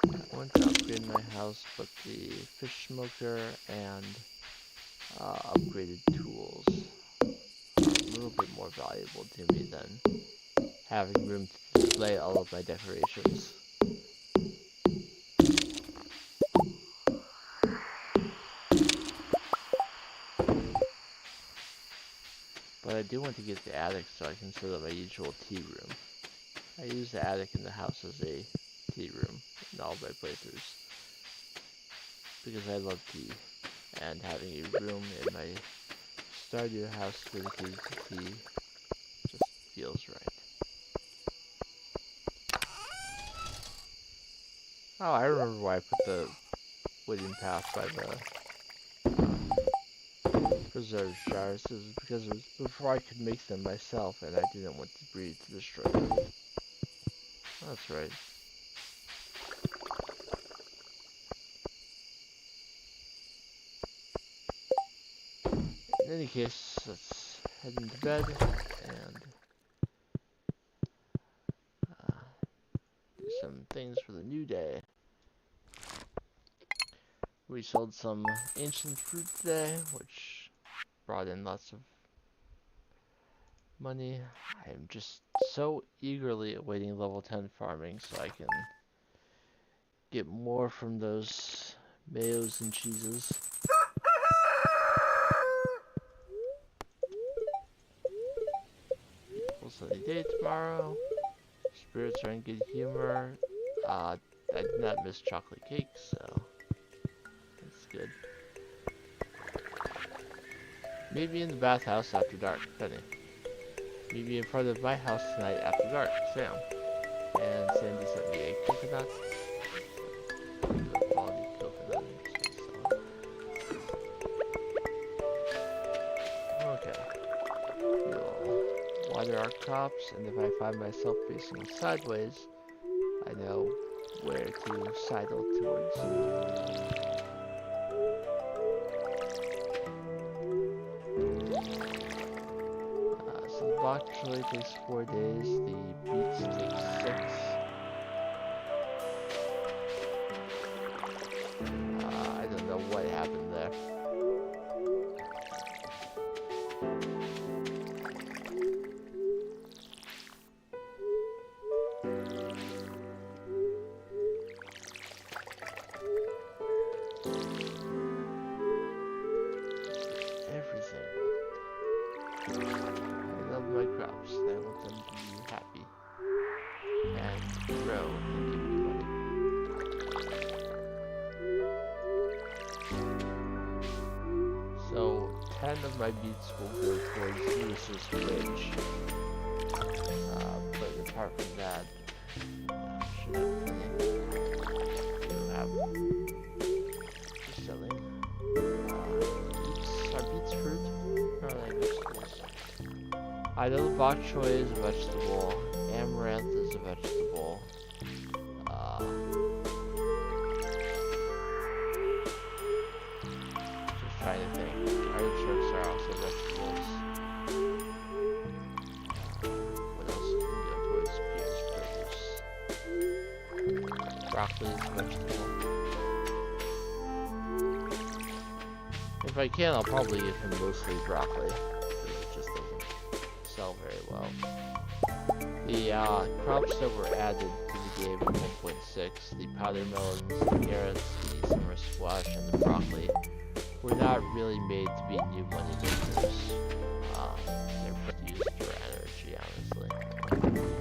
I want to upgrade my house, but the fish smoker and upgraded tools are a little bit more valuable to me than having room to display all of my decorations. But I do want to get the attic so I can set up my usual tea room. I use the attic in the house as a tea room in all my playthroughs because I love tea, and having a room in my Stardew house dedicated to tea just feels right. Oh, I remember why I put the wooden path by the preserved jars. It was because it was before I could make them myself, and I didn't want debris to destroy them. That's right. In any case, let's head into bed and do some things for the new day. We sold some ancient fruit today, which brought in lots of money. I am just so eagerly awaiting level 10 farming so I can get more from those mayos and cheeses. Full sunny day tomorrow. Spirits are in good humor. I did not miss chocolate cake, so that's good. Meet me in the bathhouse after dark, Penny. Meet me in front of my house tonight after dark, Sam. And Sandy sent me a coconut. Good quality coconut. Okay. We'll water our crops, and if I find myself facing sideways, I know where to sidle towards. So the bok choy takes 4 days, the beets take 6. I don't know what happened there. Everything. I love my crops. I want them to be happy and grow and give me money. So 10 of my beets will go towards Lewis's fridge. But apart from that, should have plenty to have for selling. Are beets fruit? Or are they vegetables? I know the bok choy is a vegetable. Amaranth is a vegetable. Just trying to think. Artichokes are also vegetables. What else can go towards Pierre's produce? Broccoli is a vegetable. If I can, I'll probably give him mostly broccoli, because it just doesn't sell very well. The crops that were added to the game in 1.6, the powder melons, the carrots, the summer squash, and the broccoli, were not really made to be new money makers. They're used for energy, honestly.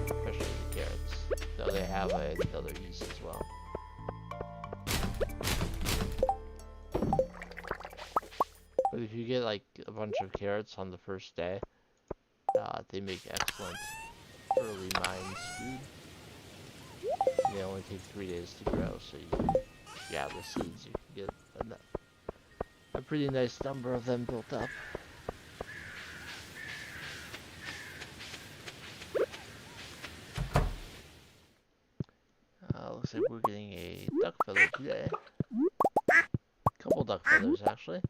Especially the carrots, though they have another use as well. But if you get like a bunch of carrots on the first day, they make excellent early mines food. They only take 3 days to grow, so if you have the seeds, you can get a pretty nice number of them built up. Looks like we're getting a duck feather today. Couple duck feathers, actually.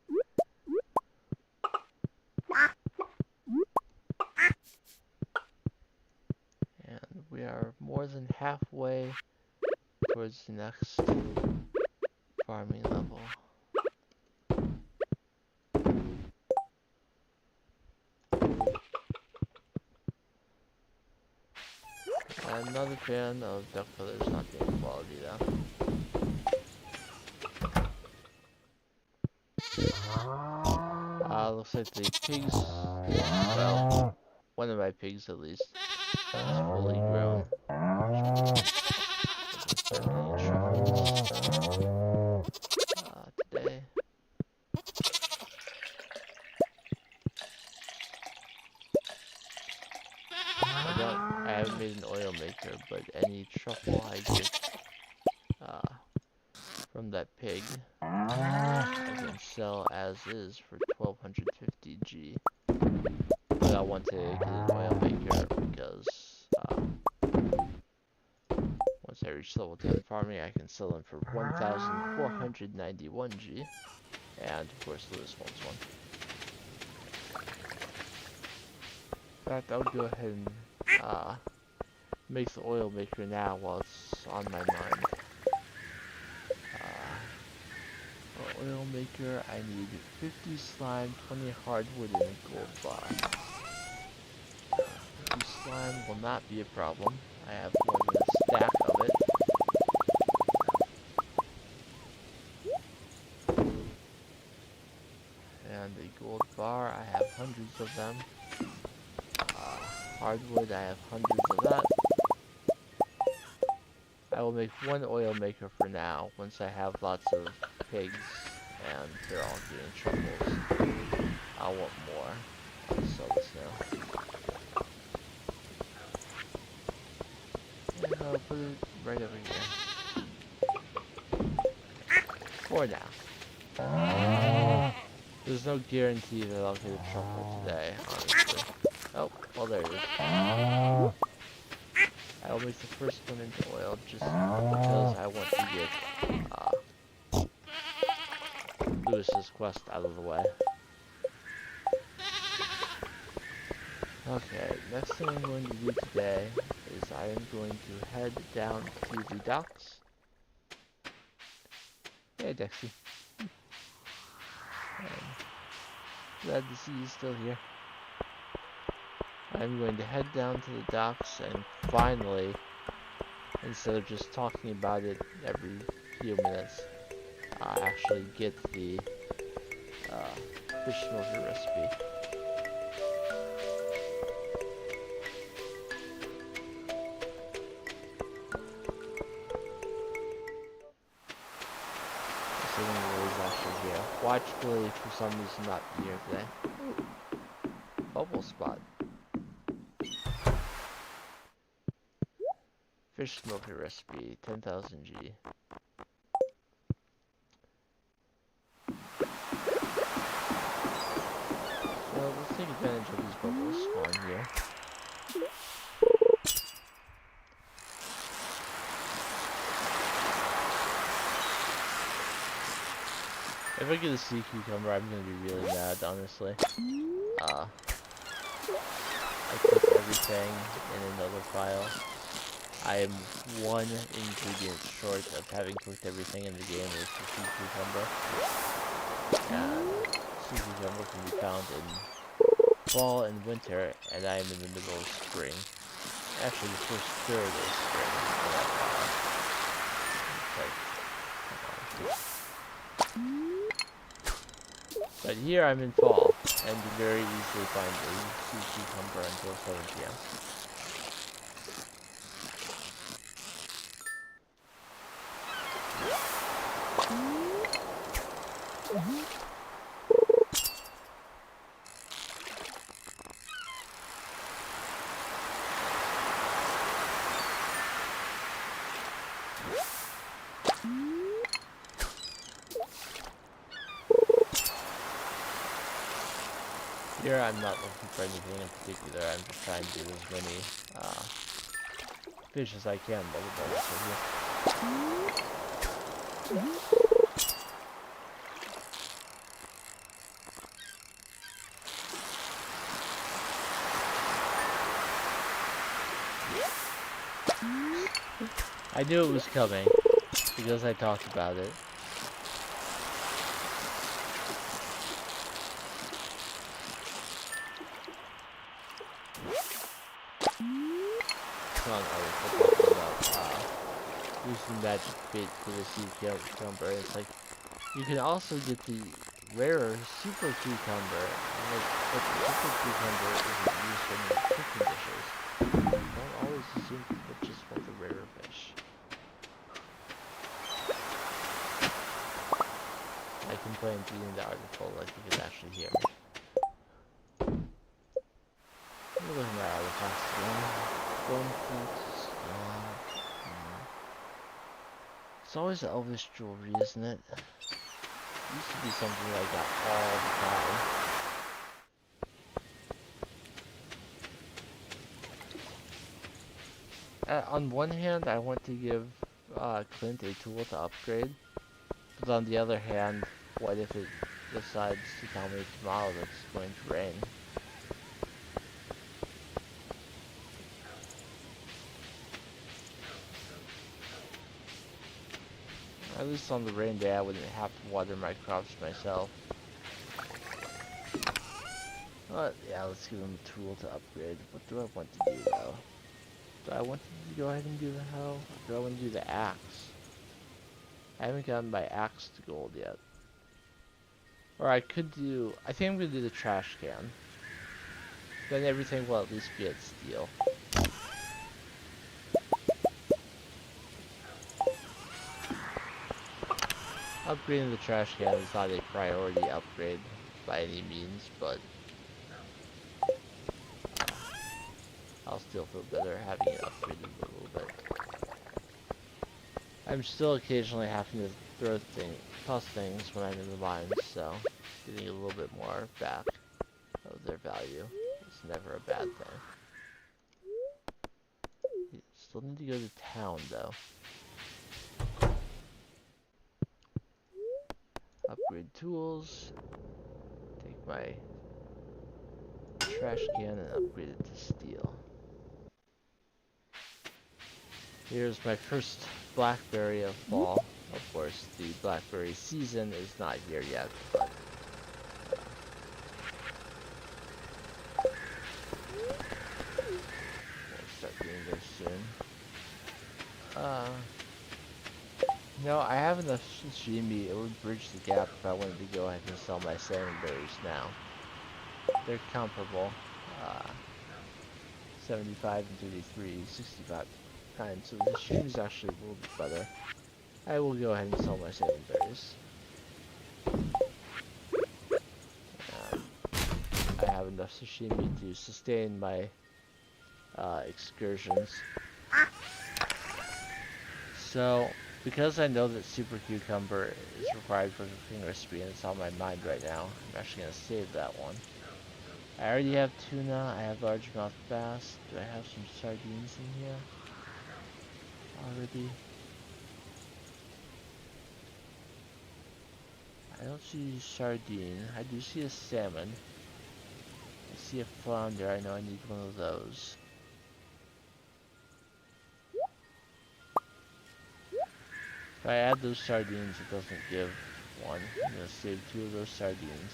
And we are more than halfway towards the next farming level. I'm not a fan of duck feathers not being quality though. Looks like the pigs, well, one of my pigs at least, is fully grown. Today. I haven't made an oil maker, but any truffle I get from that pig, I can sell as is for 1250 G. But I want to get an oil maker because once I reach level 10 farming, I can sell them for 1491 G. And of course, Lewis wants one. In fact, I'll go ahead and make the oil maker now while it's on my mind. For oil maker, I need 50 slime, 20 hardwood, and a gold bar. 50 slime will not be a problem. I have more than a stack of it. And a gold bar, I have hundreds of them. Hardwood, I have hundreds of that. I will make one oil maker for now, once I have lots of pigs and they're all getting truffles. I'll want more. I'll sell this now. And I'll put it right over here. For now. There's no guarantee that I'll get a truffle today, honestly. Oh, well there it is. I I'll make the first one into oil just because I want to get Lewis's quest out of the way. Okay, next thing I'm going to do today is I am going to head down to the docks. Hey, Dexy. Glad to see you still here. I'm going to head down to the docks and finally, instead of just talking about it every few minutes, actually get the fish smoker recipe. Is actually here. Watch Billy for some reason not be here today. Ooh, bubble spot. Fish smoker recipe, 10,000 G. Well, let's take advantage of these bubbles spawn here. If I get a sea cucumber, I'm gonna be really mad, honestly. I put everything in another file. I am one ingredient short of having cooked everything in the game with the sea cucumber. And sea cucumber can be found in fall and winter, and I am in the middle of spring. Actually, the first third is spring. But here I'm in fall, and you very easily find a sea cucumber until 7 p.m. Here I'm not looking for anything in particular, I'm just trying to do as many fish as I can while the bubbles are here. I knew it was coming, because I talked about it. About using magic bait for the sea cucumber. It's like you can also get the rarer super cucumber, but the super cucumber isn't used in the cooking dishes. Don't always assume people just want the rarer fish. I complained reading the article like you could actually hear me. We're looking at artifacts again. Bone flutes. It's always elvish jewelry, isn't it? It used to be something I got all the time. On one hand, I want to give Clint a tool to upgrade, but on the other hand, what if it decides to tell me tomorrow that it's going to rain? At least on the rain day, I wouldn't have to water my crops myself. But yeah, let's give him a tool to upgrade. What do I want to do though? Do I want to go ahead and do the hoe? Or do I want to do the axe? I haven't gotten my axe to gold yet. Or I could do... I think I'm going to do the trash can. Then everything will at least be at steel. Upgrading the trash can is not a priority upgrade by any means, but I'll still feel better having it upgraded a little bit. I'm still occasionally having to toss things when I'm in the mines, so getting a little bit more back of their value is never a bad thing. still need to go to town though. Upgrade tools. Take my trash can and upgrade it to steel. Here's my first blackberry of fall. Of course, the blackberry season is not here yet, but we'll start doing this soon. No, I have enough sashimi. It would bridge the gap if I wanted to go ahead and sell my salmon berries now. They're comparable. 75 and 33, 65 times. So the sashimi is actually a little bit better. I will go ahead and sell my salmon berries. I have enough sashimi to sustain my excursions. So, because I know that super cucumber is required for the cooking recipe and it's on my mind right now, I'm actually going to save that one. I already have tuna, I have largemouth bass. Do I have some sardines in here already? I don't see sardine. I do see a salmon. I see a flounder. I know I need one of those. If I add those sardines, it doesn't give one. I'm going to save 2 of those sardines.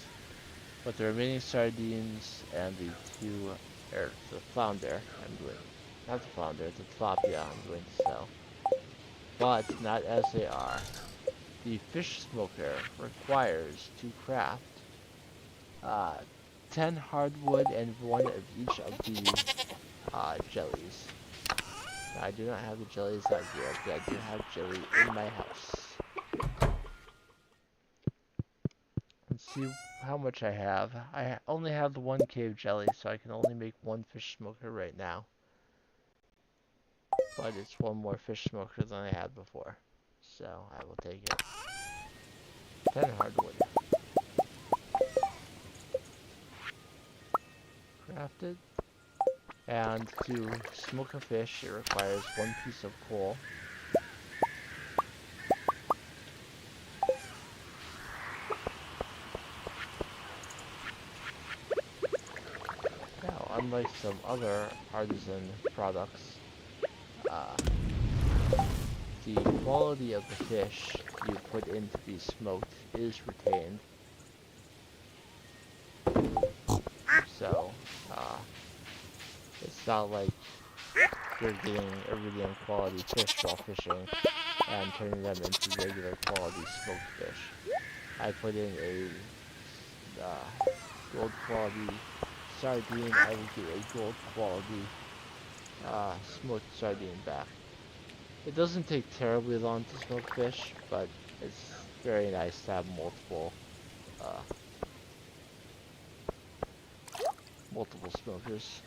But the remaining sardines and the flounder, I'm going, not the flounder, the tilapia I'm going to sell. But not as they are. The fish smoker requires to craft 10 hardwood and 1 of each of the jellies. Now, I do not have the jellies out here, but I do have jelly in my house. Let's see how much I have. I only have the 1 cave jelly, so I can only make 1 fish smoker right now. But it's 1 more fish smoker than I had before. So I will take it. 10 hardwood. Crafted. And to smoke a fish, it requires 1 piece of coal. Now, unlike some other artisan products, the quality of the fish you put in to be smoked is retained. So, it's not like you're getting a really quality fish while fishing and turning them into regular quality smoked fish. I put in a gold quality sardine, I will get a gold quality smoked sardine back. It doesn't take terribly long to smoke fish, but it's very nice to have multiple smokers.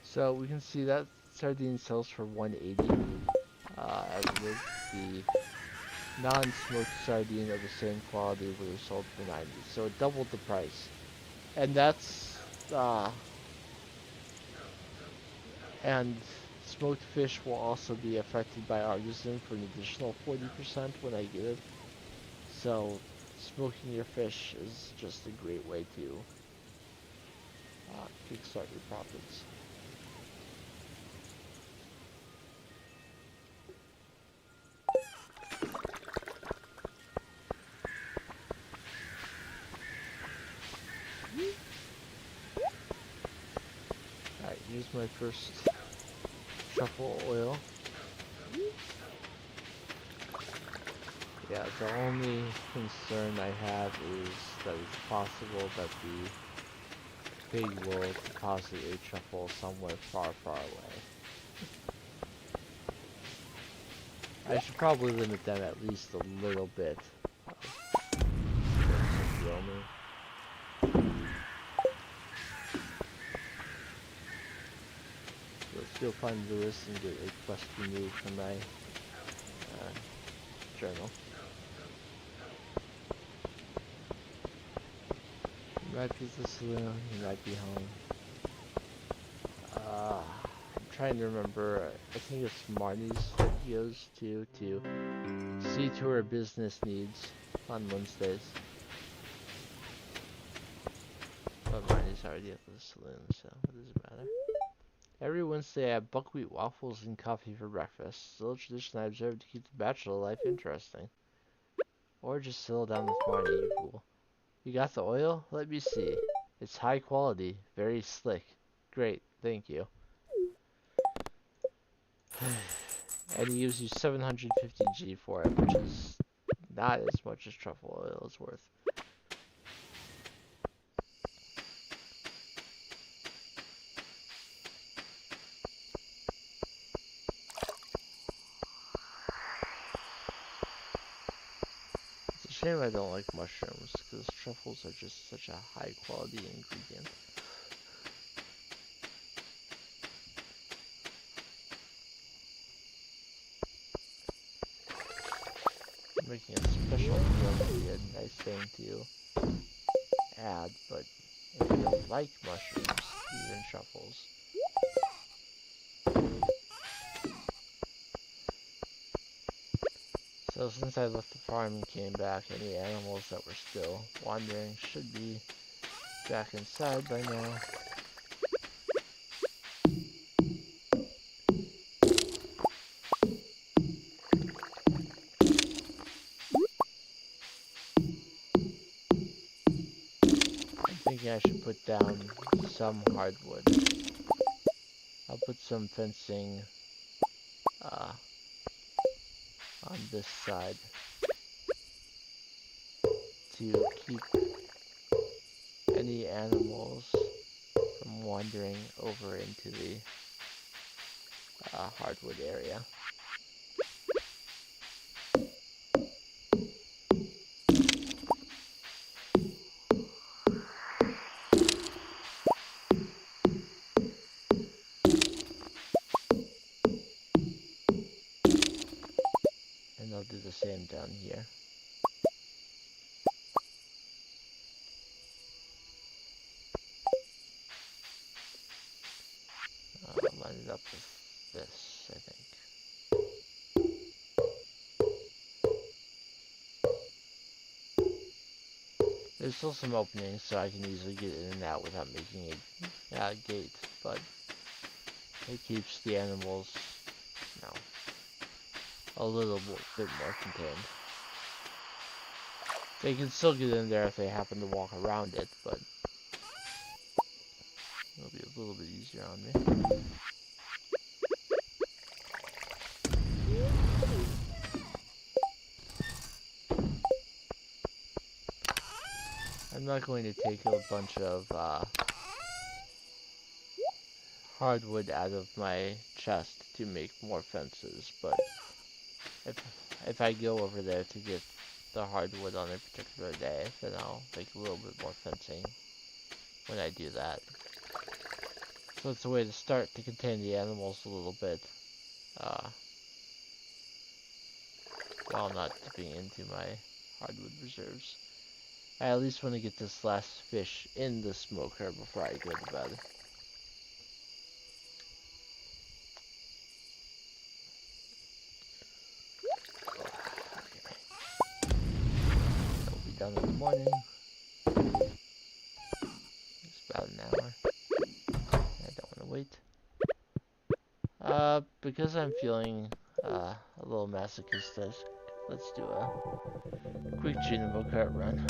So we can see that sardine sells for 180, as with the non-smoked sardine of the same quality would have sold for 90. So it doubled the price, and that's and smoked fish will also be affected by artisan for an additional 40% when I get it. So smoking your fish is just a great way to kickstart your profits. Alright, here's my first truffle oil. Yeah, the only concern I have is that it's possible that the pig will deposit a truffle somewhere far, far away. I should probably limit them at least a little bit. Let's go find Lewis and get a quest removed from my journal. Back to the saloon. He might be home. I'm trying to remember. I think it's Marnie's that he goes to see to her business needs on Wednesdays. But Marnie's already at the saloon, so what does it matter? Every Wednesday I have buckwheat waffles and coffee for breakfast. Still a tradition I observe to keep the bachelor life interesting. Or just settle down with Marnie, you fool. You got the oil? Let me see. It's high quality, very slick. Great, thank you. And he gives you 750G for it, which is not as much as truffle oil is worth. It's a shame I don't like mushrooms, because truffles are just such a high quality ingredient. Making a special meal would be a nice thing to add, but if you don't like mushrooms, even truffles. So since I left the farm and came back, any animals that were still wandering should be back inside by now. I'm thinking I should put down some hardwood. I'll put some fencing on this side to keep any animals from wandering over into the hardwood area. And I'll do the same down here. I'll line it up with this, I think. There's still some openings, so I can easily get in and out without making a gate, but it keeps the animals, you know, a little bit more contained. They can still get in there if they happen to walk around it, but it'll be a little bit easier on me. I'm not going to take a bunch of hardwood out of my chest to make more fences, but if I go over there to get the hardwood on a particular day, then I'll make a little bit more fencing when I do that. So it's a way to start to contain the animals a little bit, while not dipping into my hardwood reserves. I at least want to get this last fish in the smoker before I go to bed. It'll be done in the morning. It's about an hour. I don't want to wait. Because I'm feeling a little masochistic, let's do a quick Junimo cart run.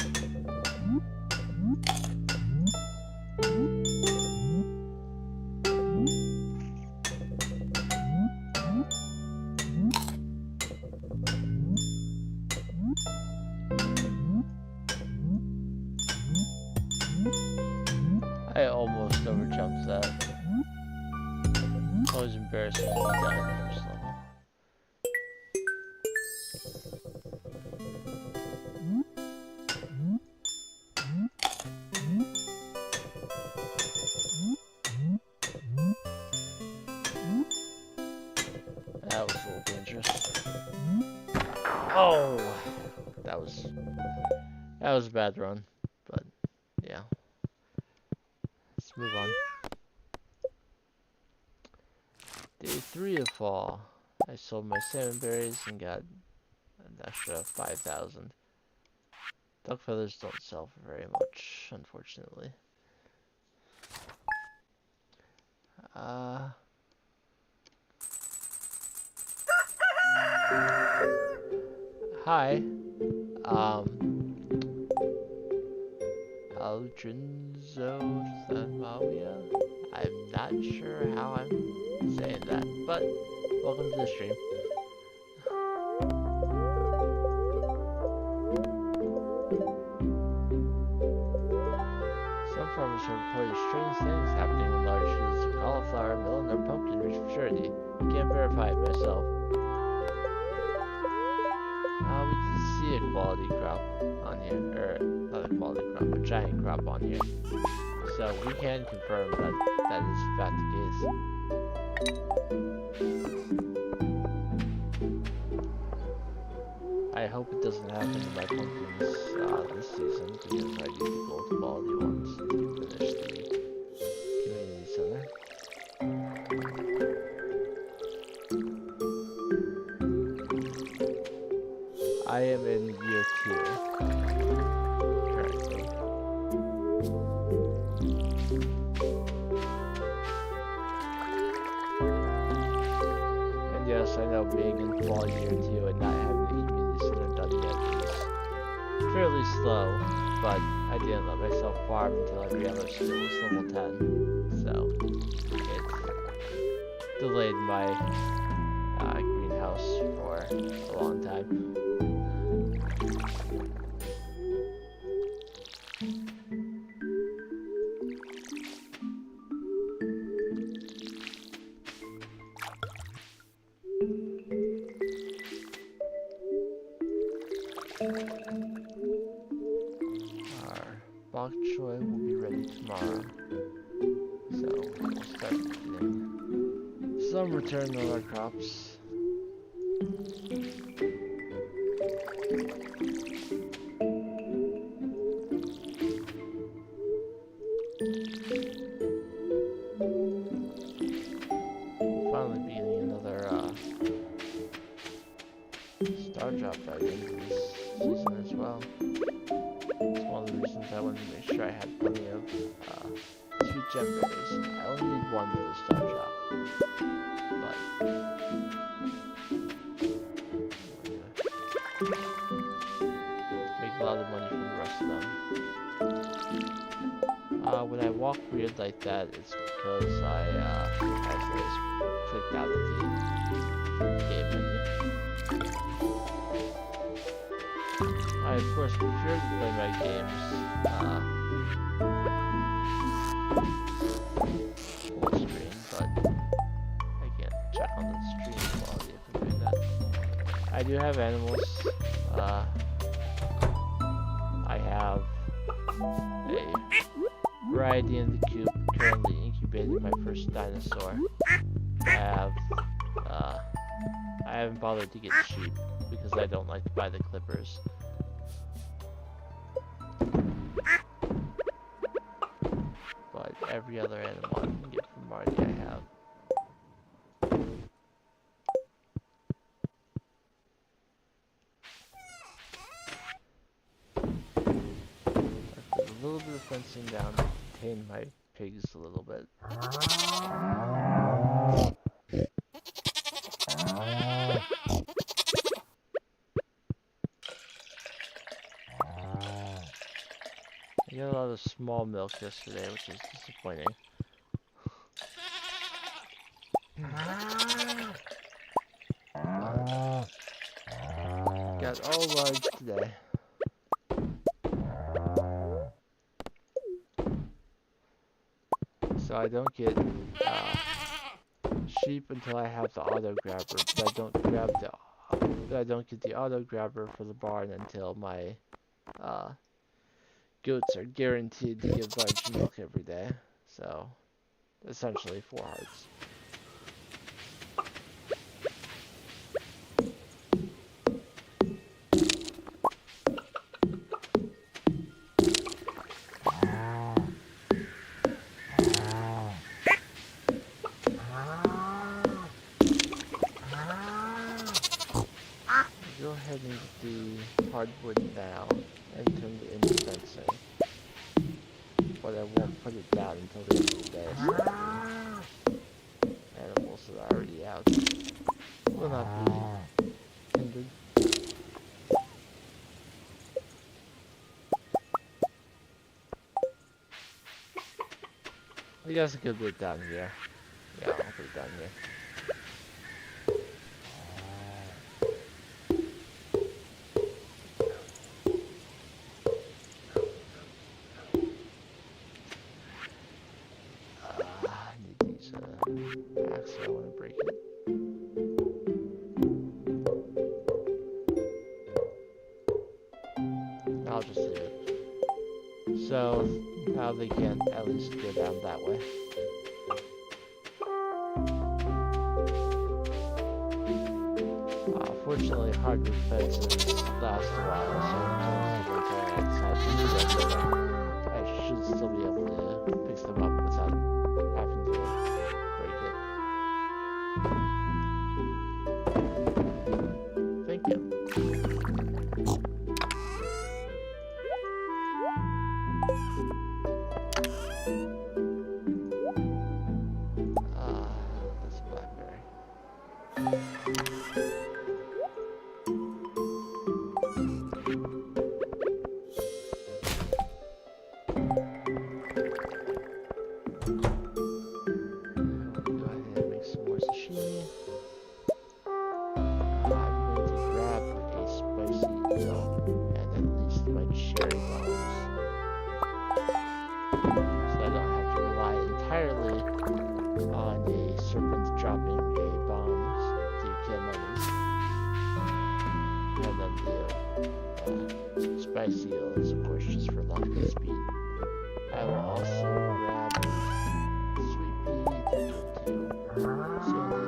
I almost overjumped that. It's always embarrassing when you die in the first level. That was a little dangerous. Oh! That was a bad run, but yeah. move on. Day 3 of fall. I sold my salmon berries and got an extra 5,000. Duck feathers don't sell for very much, unfortunately. Hi. Aldrinzothermia? I'm not sure how I'm saying that, but welcome to the stream. Some farmers have reported strange things happening when large fields of cauliflower, melon, or pumpkin reach maturity. Can't verify it myself. We did see a quality crop on here, or not a quality crop, a giant crop on here. So we can confirm that that is in fact the case. I hope it doesn't happen to my pumpkins this season, because I need the gold quality ones to finish the community center. I am in year 2 currently. And yes, I know being in fall year 2 and not having the community center done yet is fairly slow, but I didn't let myself farm until every other skill was level 10, so it delayed my greenhouse for a long time. Our bok choy will be ready tomorrow, so we'll start getting some return on our crops. We'll finally be getting another star drop by the end of this season as well. It's one of the reasons I wanted to make sure I had plenty of sweet gem berries. I only need one for the star drop, but make a lot of money from the rest of them. When I walk weird like that, it's because I accidentally clicked out of the game menu. I of course prefer to play my games full screen, but I can't check on the stream quality if I'm doing that. I do have animals. I have a variety in the coop, currently incubating my first dinosaur. I haven't bothered to get sheep because I don't like to buy the clippers. But every other animal I can get from Marty I have. I put a little bit of fencing down to contain my pigs a little bit. I got a lot of small milk yesterday, which is disappointing. Got all large today. So I don't get sheep until I have the auto grabber, but I don't get the auto grabber for the barn until my goats are guaranteed to give large milk every day. So essentially 4 hearts. go ahead and get the hardwood now and turn it into fencing. But I won't put it down until the end of the day. So animals that are already out will not be hindered. I guess I could put it down here. Yeah, I'll put it down here. I need to use an axe, so I want to break it. I'll just leave it. So now they can't at least go down that way. Fortunately, hardwood fences last a while, so in terms of outside, I should still be able to fix them up without having to break it. Thank you. That's blackberry. Spicy is, of course, just for luck and speed. I will also grab sweet pea to give to Sandy.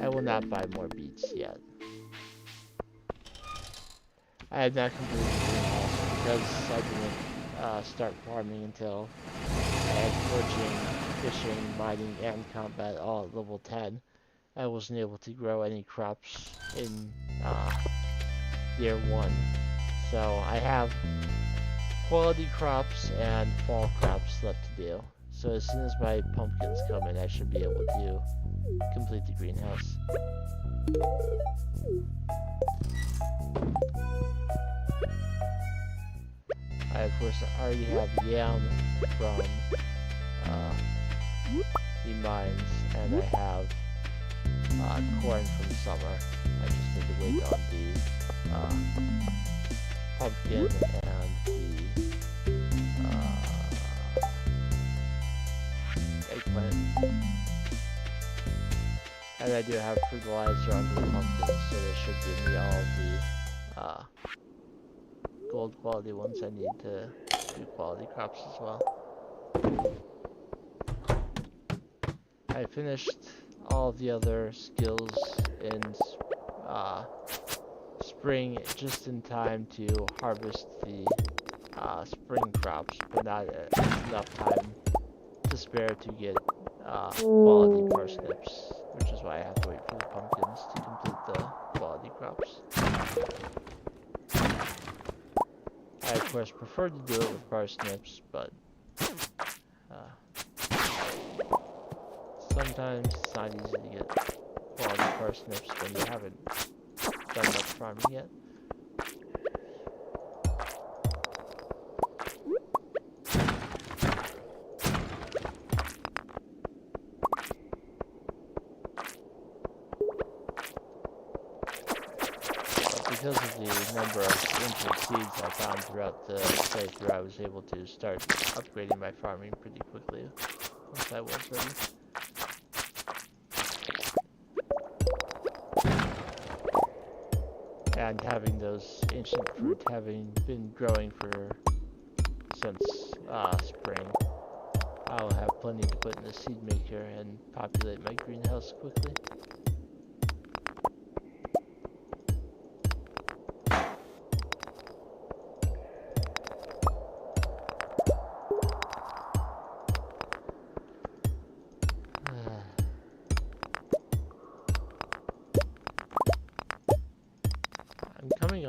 I will not buy more beets yet. I have not completed the greenhouse because I didn't start farming until I had foraging, fishing, mining, and combat all at level 10. I wasn't able to grow any crops in year 1. So I have quality crops and fall crops left to do. So as soon as my pumpkins come in, I should be able to complete the greenhouse. I, of course, already have yam from the mines, and I have corn from summer. I just need to wait on the pumpkin and the eggplant. And I do have fertilizer on the pumpkins, so they should give me all the gold quality ones I need to do quality crops as well. I finished all the other skills in spring just in time to harvest the spring crops, but not enough time to spare to get quality parsnips, which is why I have to wait for the pumpkins to complete the quality crops. I, of course, prefer to do it with parsnips, but sometimes it's not easy to get quality parsnips when you haven't done much farming yet. Because of the number of ancient seeds I found throughout the playthrough, I was able to start upgrading my farming pretty quickly once I was ready. And having those ancient fruit having been growing since spring, I'll have plenty to put in the seed maker and populate my greenhouse quickly.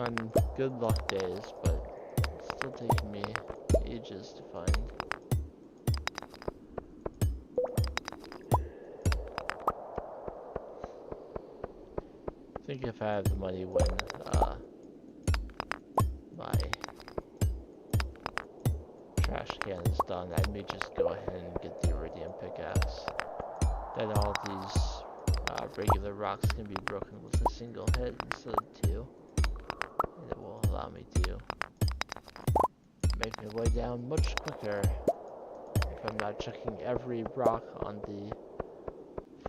on good luck days, but it's still taking me ages to find. I think if I have the money when my trash can is done, I may just go ahead and get the iridium pickaxe. Then all these regular rocks can be broken with a single hit instead of two, and it will allow me to make my way down much quicker if I'm not chucking every rock on the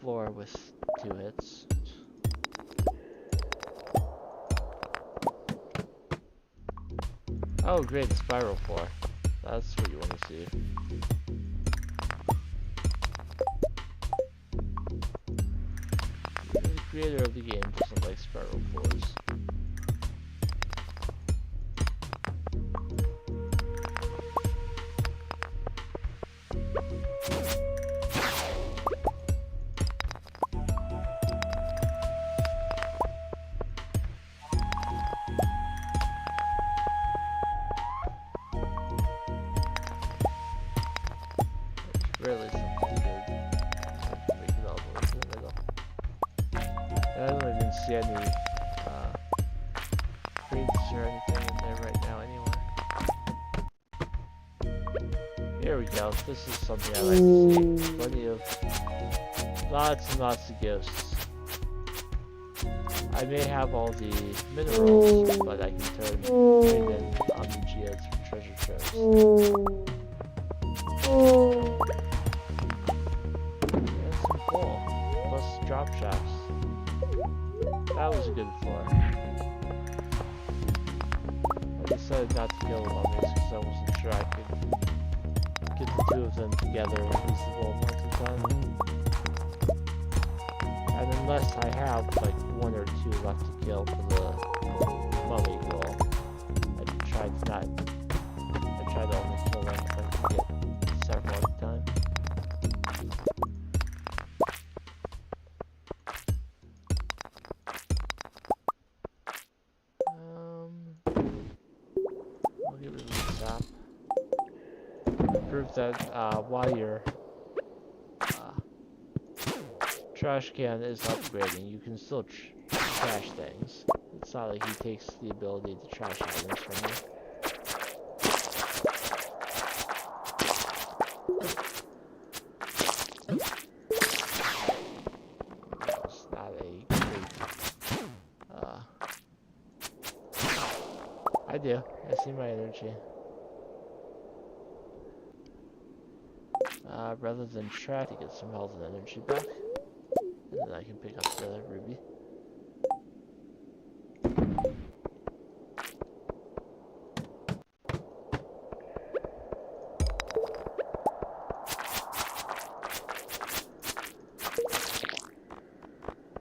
floor with 2 hits. Oh great, the spiral floor. That's what you want to see. The creator of the game doesn't like spiral floors. Really something good. Make it all the way to the middle. I don't even see any crates or anything in there right now anywhere. Here we go. This is something I like to see. Plenty of lots and lots of ghosts. I may have all the minerals, but I can trade in geodes for treasure troves. Some coal, plus drop shafts. That was a good floor. I decided not to kill them because I wasn't sure I could get the 2 of them together in a reasonable amount of time. And unless I have like 1 or 2 left to kill for the mummy goal, I try to only kill them if I can get several at a time. I'll get rid of the sap. Prove that while your trash can is upgrading, you can still trash things. It's not like he takes the ability to trash items from you. It's not a great... I do. I see my energy. Rather than try to get some health and energy back, and then I can pick up the ruby.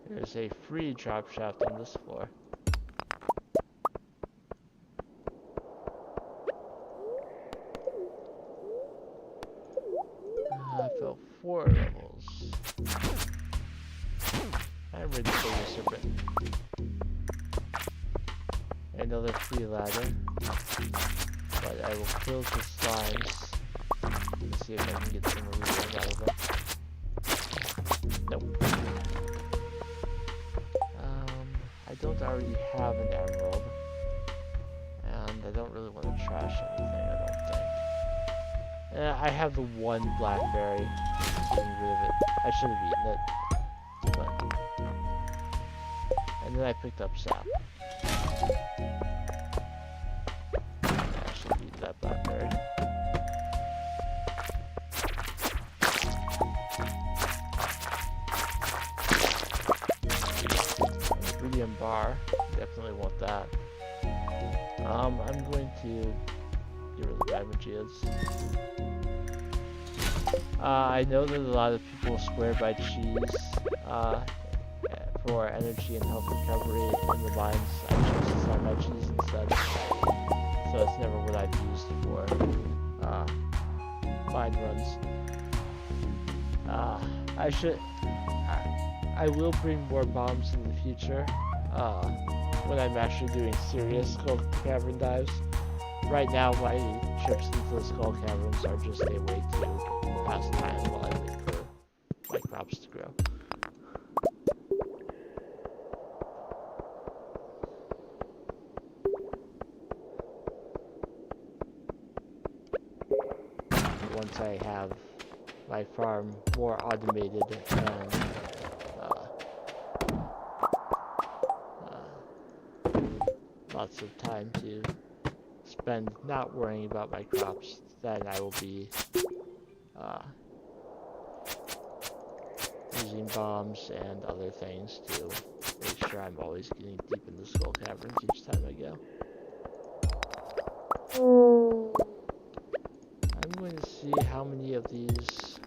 There's a free drop shaft on this floor. I fell 4 levels. I'm ready for the serpent. Another free ladder. But I will kill the slimes and see if I can get some iridium out of them. Nope. I don't already have an emerald. And I don't really want to trash anything, I don't think. I have the 1 blackberry. Just getting rid of it. I should have eaten it. But... And then I picked up sap. I should have eaten that blackberry. Iridium bar. Definitely want that. I'm going to get rid of the diamond geodes. I know that a lot of people swear by cheese for energy and health recovery in the mines. I choose to sell my cheese instead. So it's never what I've used for mine runs. I will bring more bombs in the future. when I'm actually doing serious skull cavern dives. Right now, my trips into the skull caverns are just a way to pass time while I wait for my crops to grow. Once I have my farm more automated and lots of time to spend not worrying about my crops, then I will be using bombs and other things to make sure I'm always getting deep in the skull caverns each time I go. I'm going to see how many of these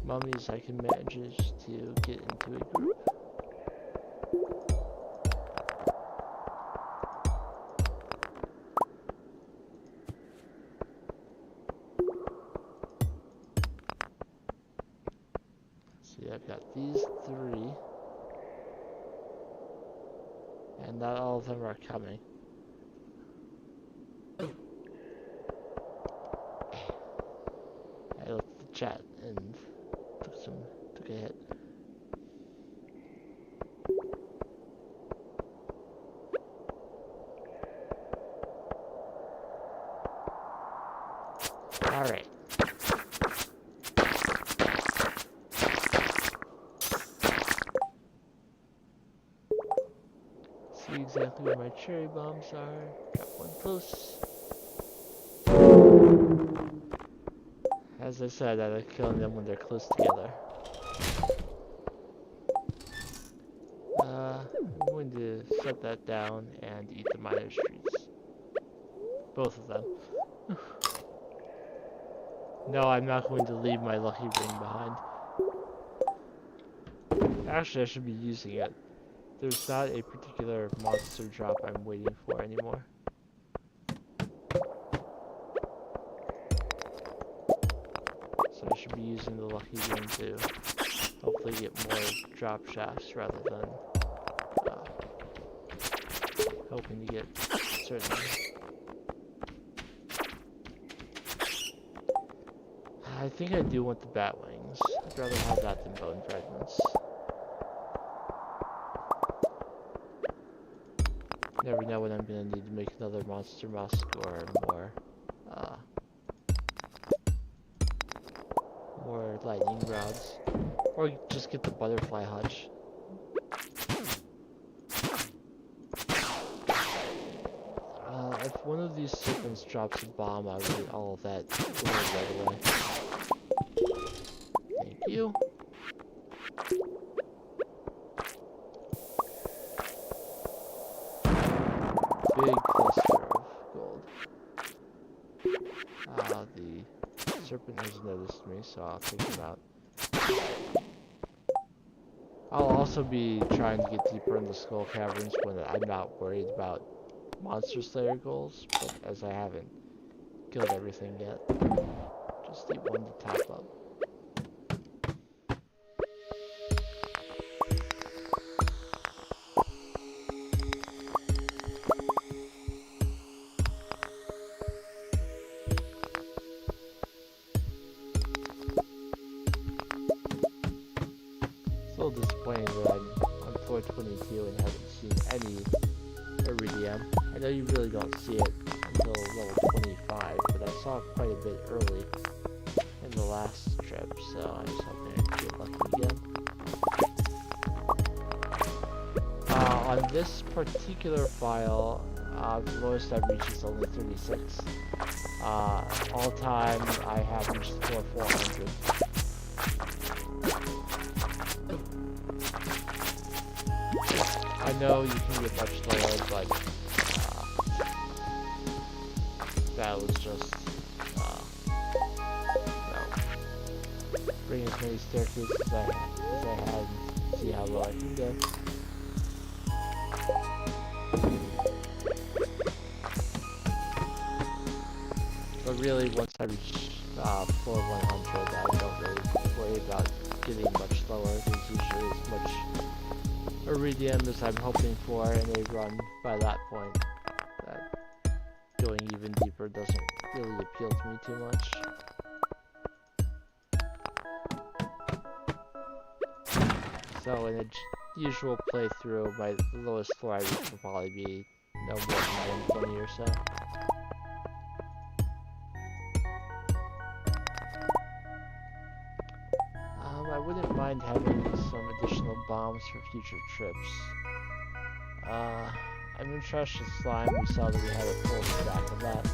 mummies I can manage to get into a group. See, I've got these 3, and not all of them are coming. I looked at the chat and took a hit. Alright. See exactly where my cherry bombs are. Got one close. As I said, I like killing them when they're close together. I'm going to set that down and eat the miner streets. Both of them. No, I'm not going to leave my lucky ring behind. Actually, I should be using it. There's not a particular monster drop I'm waiting for anymore. So I should be using the lucky ring to hopefully get more drop shafts rather than hoping to get certain. I think I do want the bat wings. I'd rather have that than bone fragments. Never know when I'm gonna need to make another monster musk or more lightning rods, or just get the butterfly hutch. If one of these serpents drops a bomb, I will get all of that right away. Thank you. Big cluster of gold. The serpent has noticed me, so I'll take him out. I'll also be trying to get deeper in the skull caverns when I'm not worried about monster slayer goals, but as I haven't killed everything yet, just need one to top up. It's a little disappointing that I'm on floor 22 and haven't seen any iridium. I know you really don't see it until level 25, but I saw it quite a bit early in the last trip, so I'm just hoping I can get lucky again. On this particular file, the lowest I've reached is only 36. All time, I have reached floor 400. I know you can get much lower, but that was just, bring as many staircases as I had and see how low I can go. But really, once I reach floor 100, I don't really worry about getting much lower. There's usually as much iridium as I'm hoping for in a run by that point. That going even deeper doesn't really appeal to me too much. So in a usual playthrough, my lowest floor I reach will probably be no more than 120 or so. I wouldn't mind having some additional bombs for future trips. I'm interested in slime. We saw that we had a full stack of that.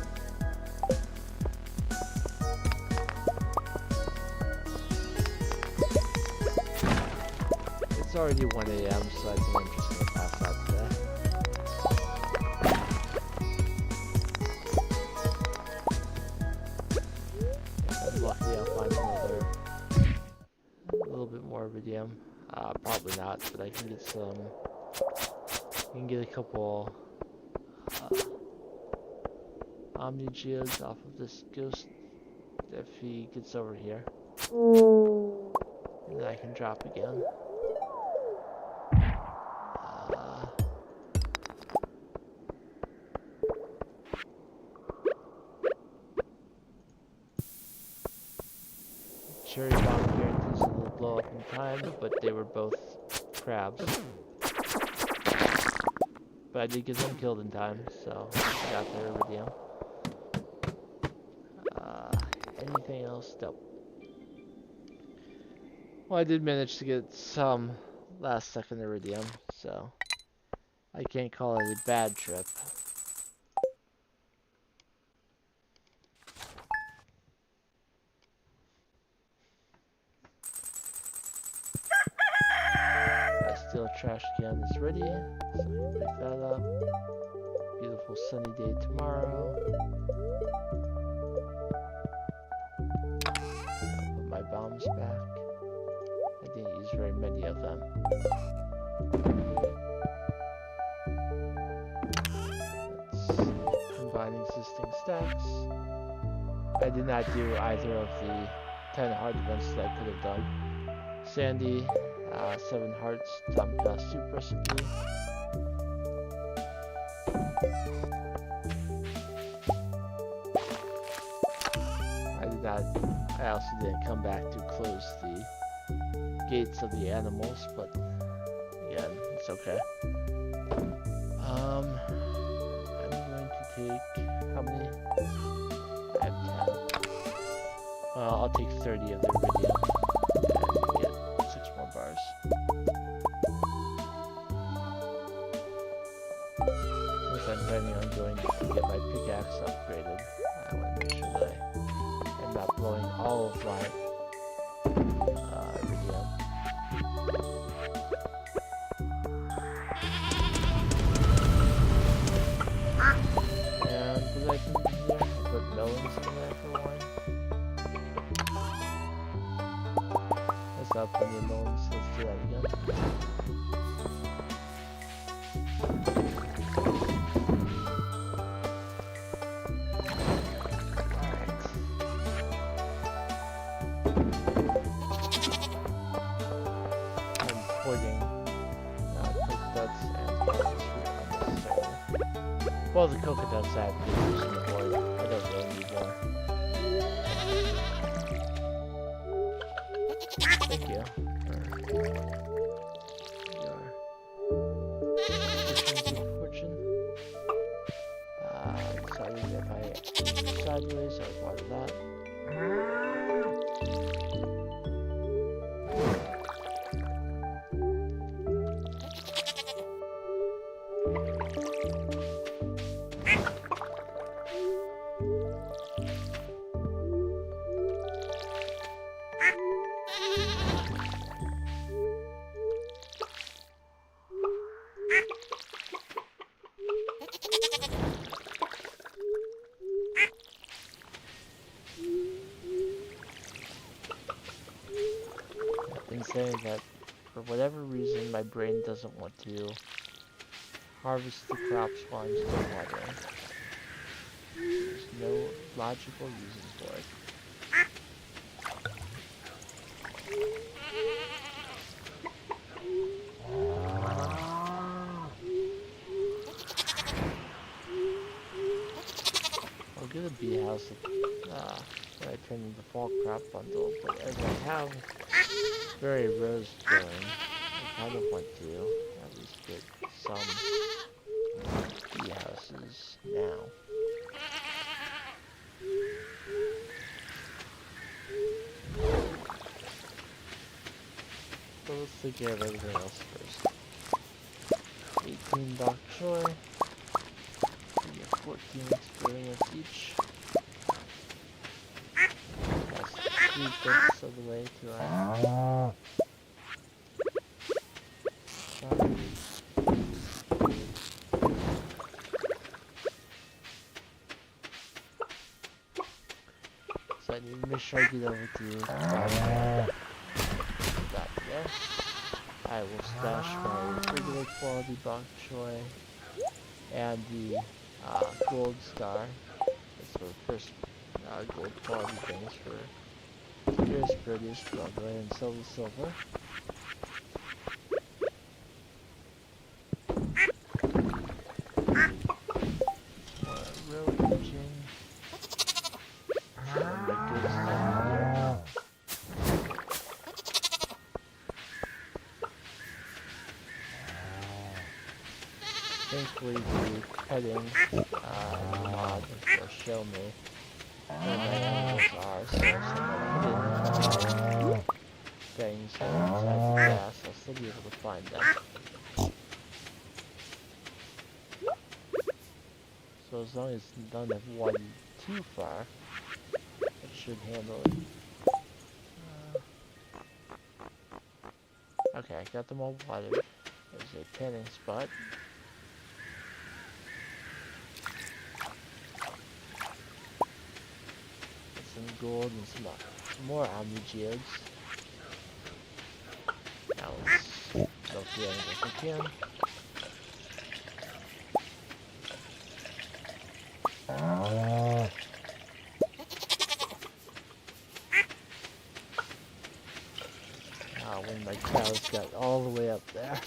It's already 1 AM, so I think I'm just gonna pass out today. If I'm lucky, I'll find another a little bit more iridium. Probably not, but I can get some. I can get a couple Omni Geodes off of this ghost if he gets over here. And then I can drop again. Cherry bomb guarantees it will blow up in time, but they were both crabs. But I did get them killed in time, so I got their iridium. Anything else? Nope. Well, I did manage to get some last second iridium, so I can't call it a bad trip. My steel trash can is ready, so I can pick that up. Beautiful sunny day tomorrow. I'll put my bombs back. I didn't use very many of them. Let's combine existing stacks. I did not do either of the 10 hard events that I could have done. Sandy, 7 hearts, Tomka soup recipe. I also didn't come back to close the gates of the animals, but again, it's okay. I'm going to take, how many? I have 10. Well, I'll take 30 of the iridium and get 6 more bars. Since I'm planning on going to get my pickaxe upgraded, I want to make sure that I'm not blowing all of my iridium. And what did I put in here? I put melons in there for wine. That's not plenty of melons, let's do that again. Well, the coconuts I have used on the board. I don't really need more. Thank you for your additions of fortune. Decided if I sideways, I water that. Saying that for whatever reason my brain doesn't want to harvest the crops while I'm still watering. There's no logical reason for it. cost when I turn in the fall crop bundle, but as I have very rose growing, I kind of want to at least get some bee houses now. So let's take care of everything else first. 18 bok choy. We get 14 experience each. That's 3/5 of the way to our farm. So I need to make sure I get over to that there. I will stash my regular quality bok choy and the gold star. That's the first gold quality things for purest produce. So I'll go ahead and sell the silver. Road engine. And the good stuff there. Thankfully the petting mod will show me where my animals are, so some hidden things inside the grass, I'll still be able to find them. So as long as none have wandered too far, it should handle it. Okay, I got them all watered. There's a panning spot. Get some gold and some more omni geodes. Now let's milk the animals if we can. When my cows got all the way up there.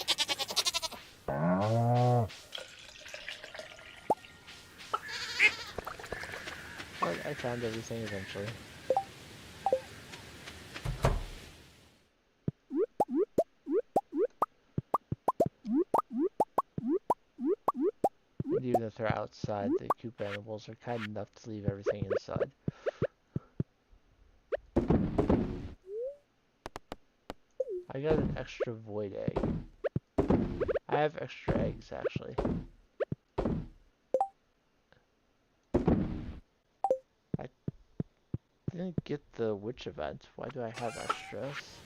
But I found everything eventually. And even if they're outside, the coop animals are kind enough to leave everything inside. I got an extra void egg. I have extra eggs, actually. I didn't get the witch event. Why do I have extras?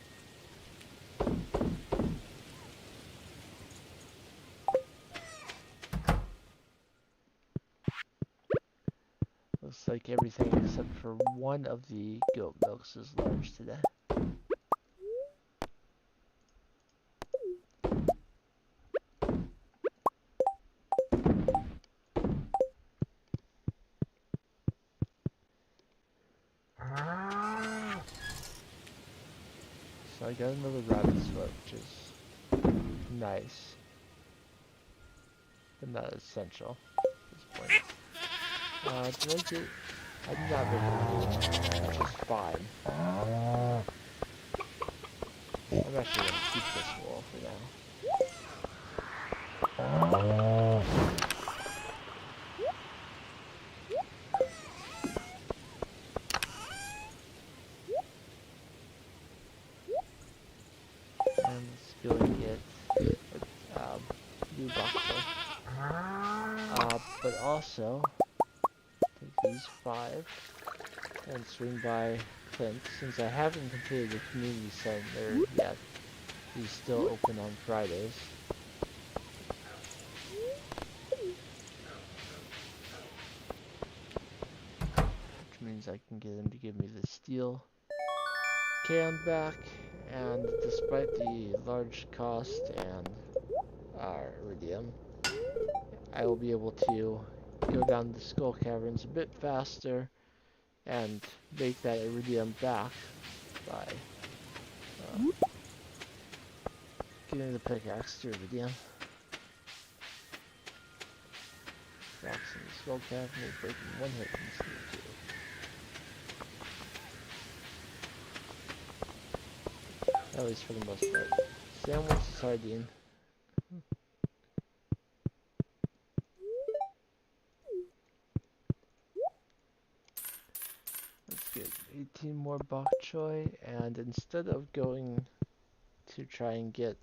Looks like everything except for one of the goat milks is large today. So I got another rabbit's foot, which is nice, but not essential at this point. Did I get... I did not make a move, which is fine. I'm actually going to keep this wall for now. And let's go and get new boxer. But also, take these 5 and swing by Clint, since I haven't completed the community center yet. He's still open on Fridays. Which means I can get him to give me the steel can back, and despite the large cost and iridium, I will be able to go down the skull caverns a bit faster and make that iridium back by getting the pickaxe to iridium. Rocks in the skull cavern, breaking 1 hit from steel 2. At least for the most part. Sam wants a sardine. Let's get 18 more bok choy, and instead of going to try and get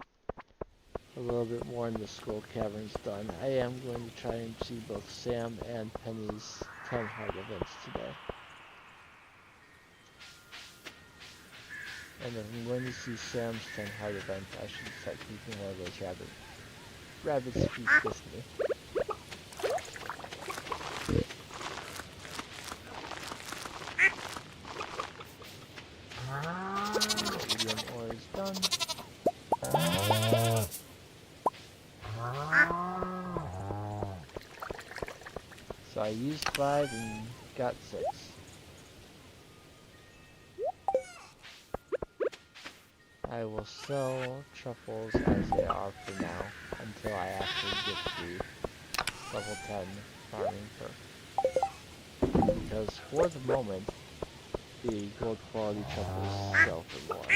a little bit more in the Skull Caverns done, I am going to try and see both Sam and Penny's 10 hard events today. And if I'm going to see Sam's 10 hard event, I should start keeping one of those rabbit's feet with me. Medium ore is done. So I used 5 and got 6. I will sell truffles as they are for now until I actually get the level 10 farming perk. Because for the moment, the gold quality truffles sell for more.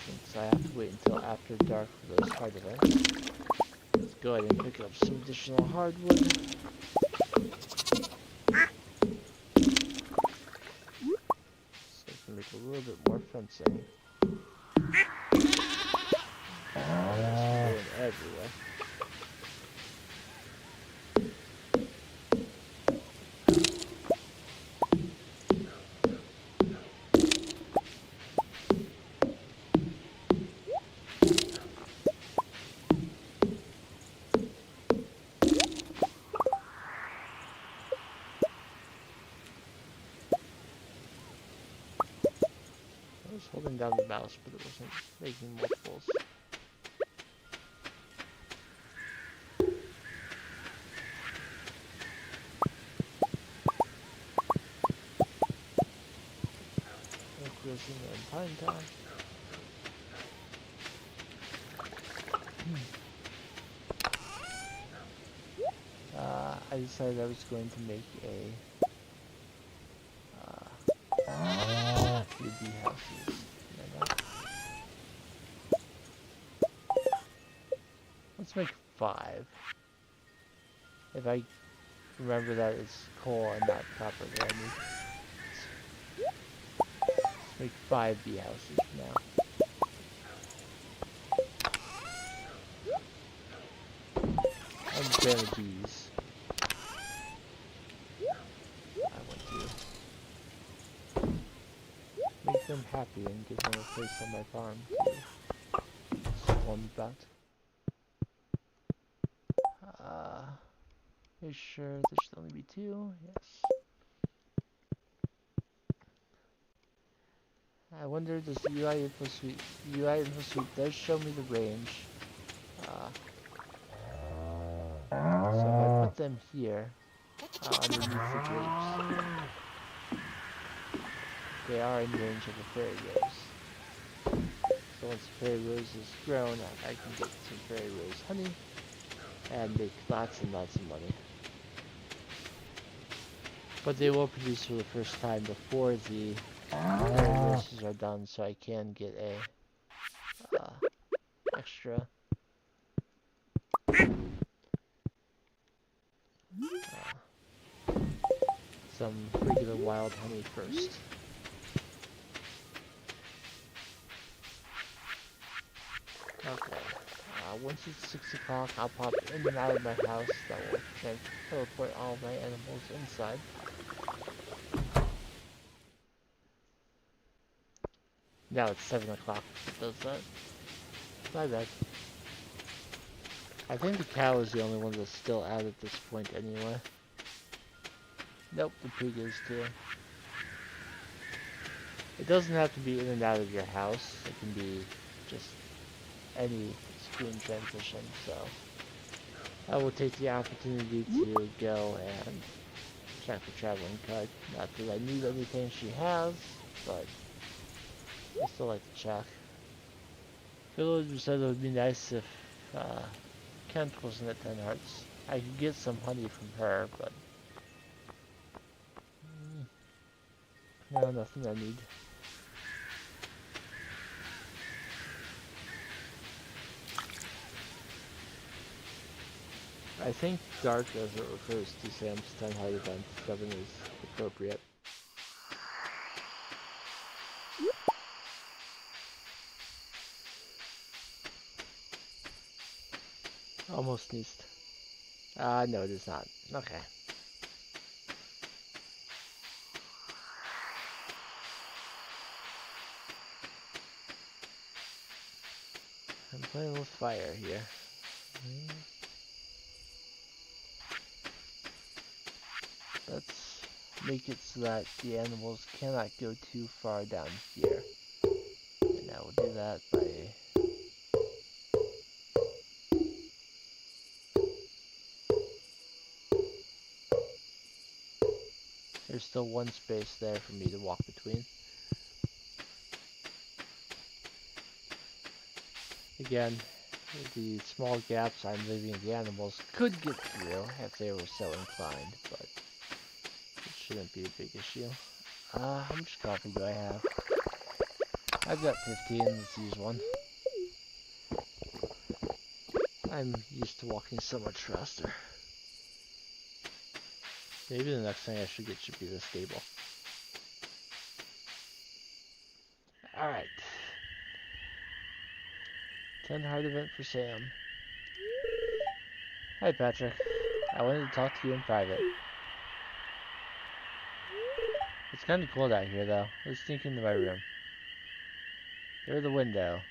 Since I have to wait until after dark for those hard events, let's go ahead and pick up some additional hardwood. So I can make a little bit more fencing. It's going everywhere. I was holding down the mouse, but it wasn't making multiples. Increasing in pine time. I decided I was going to make a few bee houses. Let's make 5. If I remember that it's coal and not copper that I need. Let's make 5 bee houses now. I'm a fan of bees. I want to make them happy and give them a place on my farm to swarm about. Make sure there should only be 2. Yes. I wonder, does the UI info suite does show me the range. So if I put them here, underneath the grapes, they are in range of a fairy rose. So once the fairy rose is grown, I can get some fairy rose honey and make lots and lots of money. But they will produce for the first time before the fairy roses are done, so I can get a extra some regular wild honey first. Okay. Once it's 6 o'clock, I'll pop in and out of my house. That will teleport all my animals inside. Now it's 7 o'clock. Does that? My bad. I think the cow is the only one that's still out at this point anyway. Nope, the pig is too. It doesn't have to be in and out of your house. It can be just any screen transition, so I will take the opportunity to go and check the traveling card. Not that I need anything she has, but I still like to check. Villager said it would be nice if Kent wasn't at 10 hearts. I could get some honey from her, but No, nothing I need. I think dark as it refers to Sam's 10 hard events, 7 is appropriate. Almost sneezed. No it is not. Okay. I'm playing with fire here. Let's make it so that the animals cannot go too far down here. And I will do that by... There's still one space there for me to walk between. Again, the small gaps I'm leaving the animals could get through if they were so inclined, but it shouldn't be a big issue. How much coffee do I have? I've got 15, let's use one. I'm used to walking so much faster. Maybe the next thing I should get should be the stable. Alright. 10 hard event for Sam. Hi Patrick. I wanted to talk to you in private. It's kind of cold out here though. Let's sneak into my room. Through the window.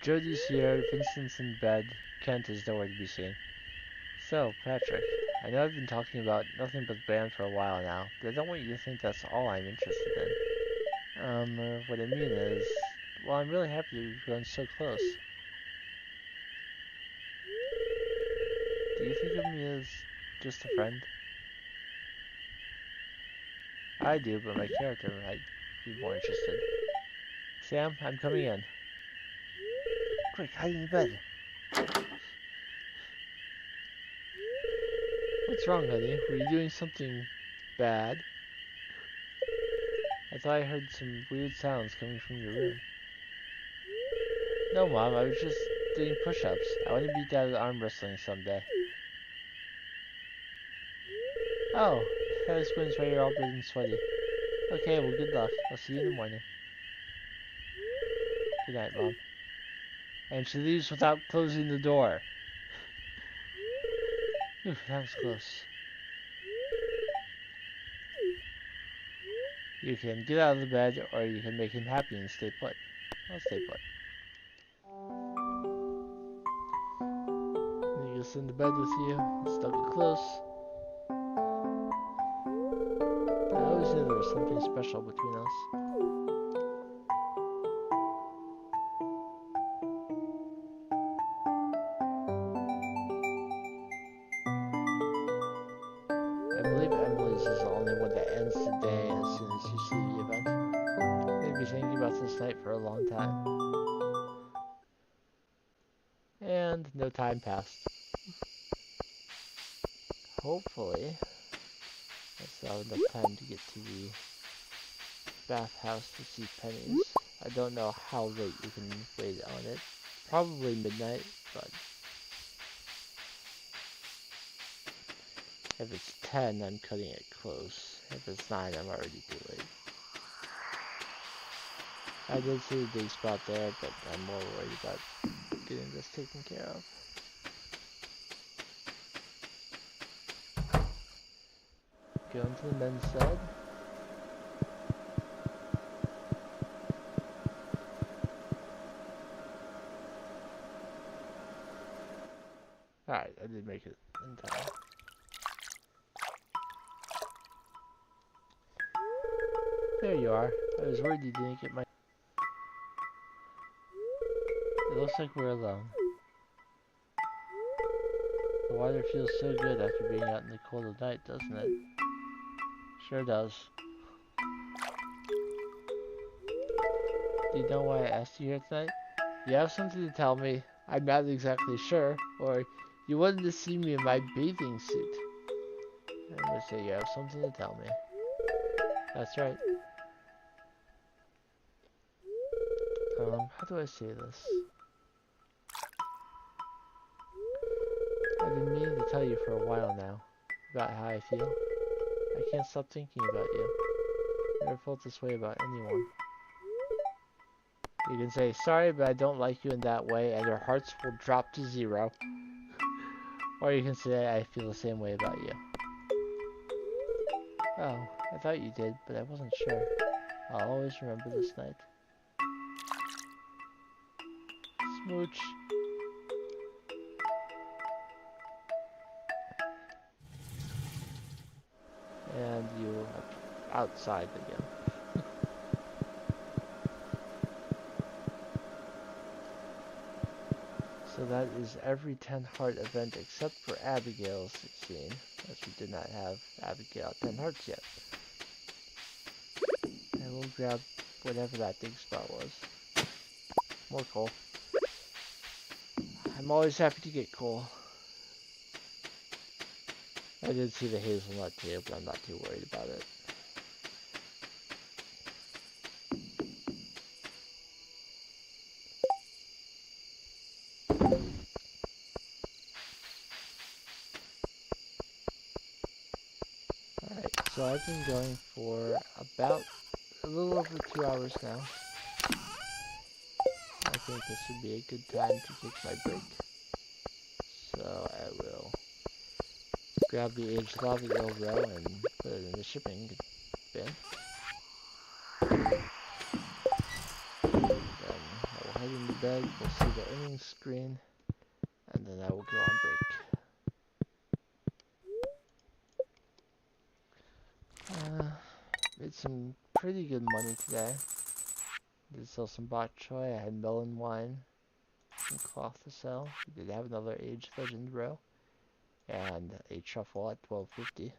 Jody's here, Vincent's in bed, Kent is nowhere to be seen. So, Patrick, I know I've been talking about nothing but the band for a while now, but I don't want you to think that's all I'm interested in. What I mean is, well, I'm really happy that we've grown so close. Do you think of me as just a friend? I do, but my character might be more interested. Sam, I'm coming in. Quick, hide in the bed. What's wrong, honey? Were you doing something bad? I thought I heard some weird sounds coming from your room. No, Mom, I was just doing push-ups. I want to be dad at arm wrestling someday. Oh, that explains why you're all big and sweaty. Okay, well, good luck. I'll see you in the morning. Good night, Mom. And she leaves without closing the door. Oof, that was close. You can get out of the bed, or you can make him happy and stay put. I'll stay put. You just in the bed with you, stuck it close. I always knew there was something special between us. I believe Emily's is the only one that ends the day as soon as you see the event. Made me thinking about this night for a long time. And no time passed. Hopefully, I still have enough time to get to the bathhouse to see pennies. I don't know how late you can wait on it. Probably midnight, but if it's 10, I'm cutting it close. If it's 9, I'm already too late. I did see a dig spot there, but I'm more worried about getting this taken care of. Going to the men's side. Alright, I did make it in time. There you are. I was worried you didn't get my... It looks like we're alone. The water feels so good after being out in the cold of night, doesn't it? Sure does. Do you know why I asked you here tonight? You have something to tell me. I'm not exactly sure, or You wanted to see me in my bathing suit. I'm gonna say you have something to tell me. That's right. How do I say this? I've been meaning to tell you for a while now about how I feel. I can't stop thinking about you. I never felt this way about anyone. You can say, sorry, but I don't like you in that way, and your hearts will drop to 0. Or you can say, I feel the same way about you. Oh, I thought you did, but I wasn't sure. I'll always remember this night. Smooch. And you are outside again. So that is every 10 heart event except for Abigail's 16, as we did not have Abigail at 10 hearts yet. And we'll grab whatever that big spot was. More coal. I'm always happy to get coal. I did see the hazelnut too, but I'm not too worried about it. Alright, so I've been going for about a little over 2 hours now. I think this would be a good time to take my break. So I will grab the aged lava eel row and put it in the shipping bin. Then I will head into bed, we'll see the earnings screen, and then I will go on break. Made some pretty good money today. Did sell some bok choy, I had melon wine, some cloth to sell. We did have another aged legend row, and a truffle at 12.50.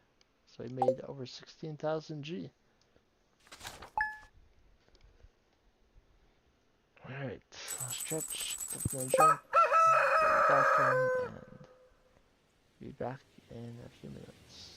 So we made over 16,000 G. Alright, I'll stretch, definitely drink, go to the bathroom, and be back in a few minutes.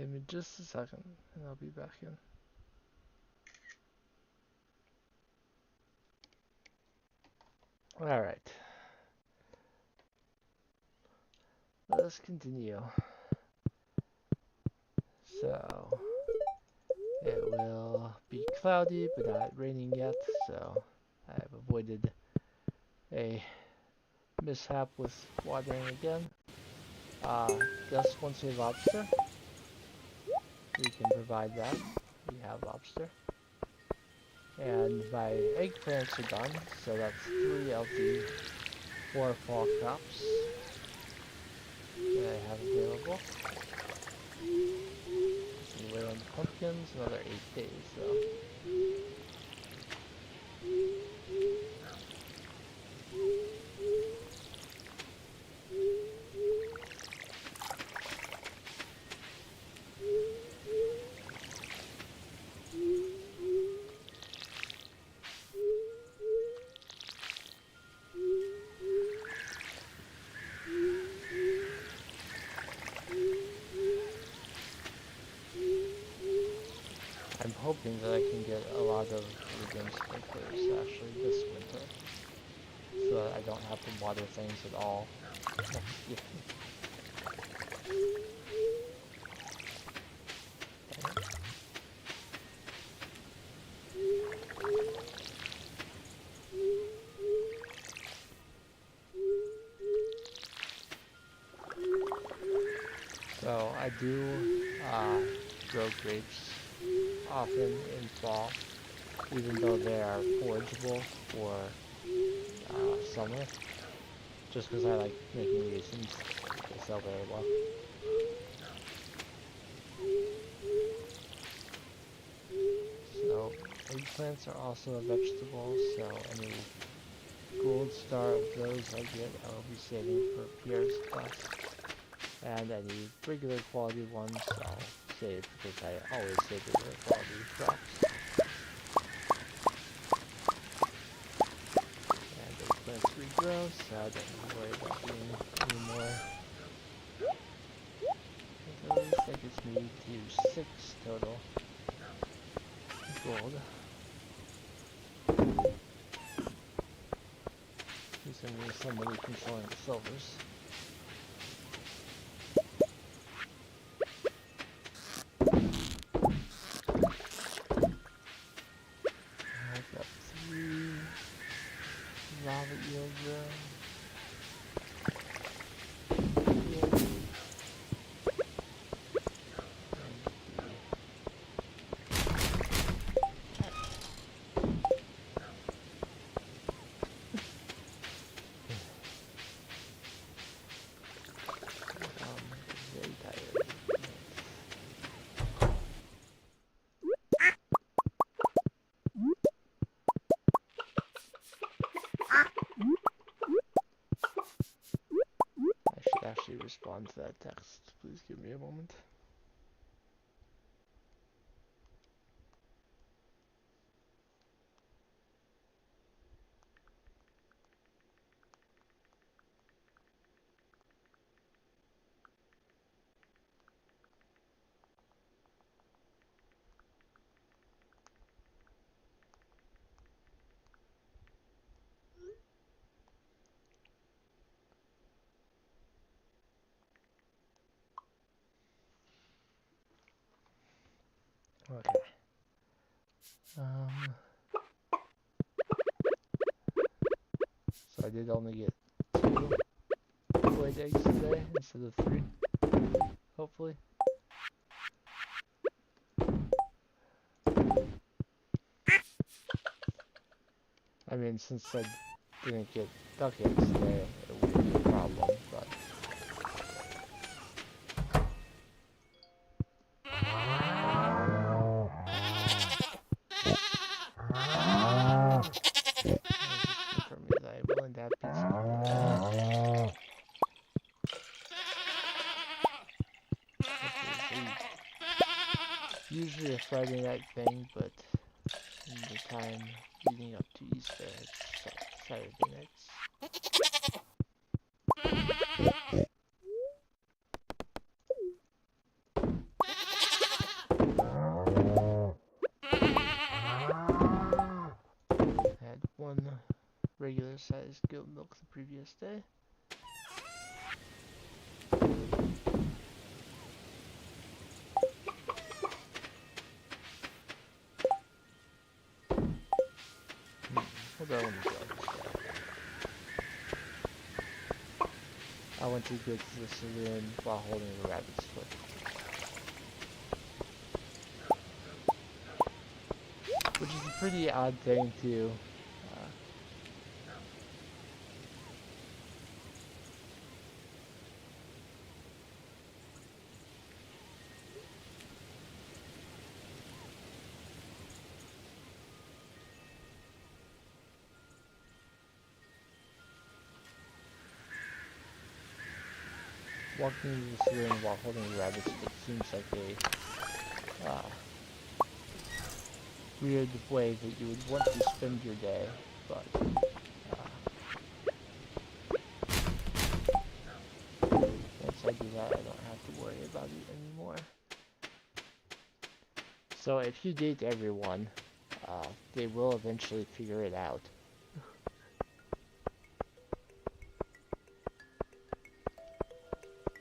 Give me just a second, and I'll be back in. Alright. Let's continue. So, it will be cloudy, but not raining yet, so I've avoided a mishap with watering again. Just once we have lobster, we can provide that. We have lobster. And my eggplants are done, so that's 3 of the 4 fall crops that I have available. And wait on the pumpkins, another 8 days, so. I'm hoping that I can get a lot of woodland sprinklers actually this winter, so that I don't have to water things at all next year. So I do grow grapes often in fall, even though they are forageable for summer, just because I like making raisins. They sell very well. So eggplants are also a vegetable, so any gold star of those I get I will be saving for Pierre's class. And any regular quality ones I'll save, because I always save regular quality crops. And eggplants regrow, so I don't have to worry about doing any more. And those, that gets me to 6 total gold. Because I'm going to somebody controlling the silvers. I've got 3 lava eels there. Very tired. I should actually respond to that text. Please give me a moment. Okay. So I did only get 2 void eggs today instead of 3. Hopefully. I mean, since I didn't get duck eggs today, it wouldn't be a problem, but... For me, that I'm willing to have pizza. It's usually a Friday night thing, but in the time leading up to Easter, it's Saturday nights. regular sized goat milk the previous day. Hold on, let me go this way. I went to go to the saloon while holding a rabbit's foot. Which is a pretty odd thing to walking into the saloon while holding a rabbit's foot seems like a weird way that you would want to spend your day, but once I do that, I don't have to worry about it anymore. So if you date everyone, they will eventually figure it out.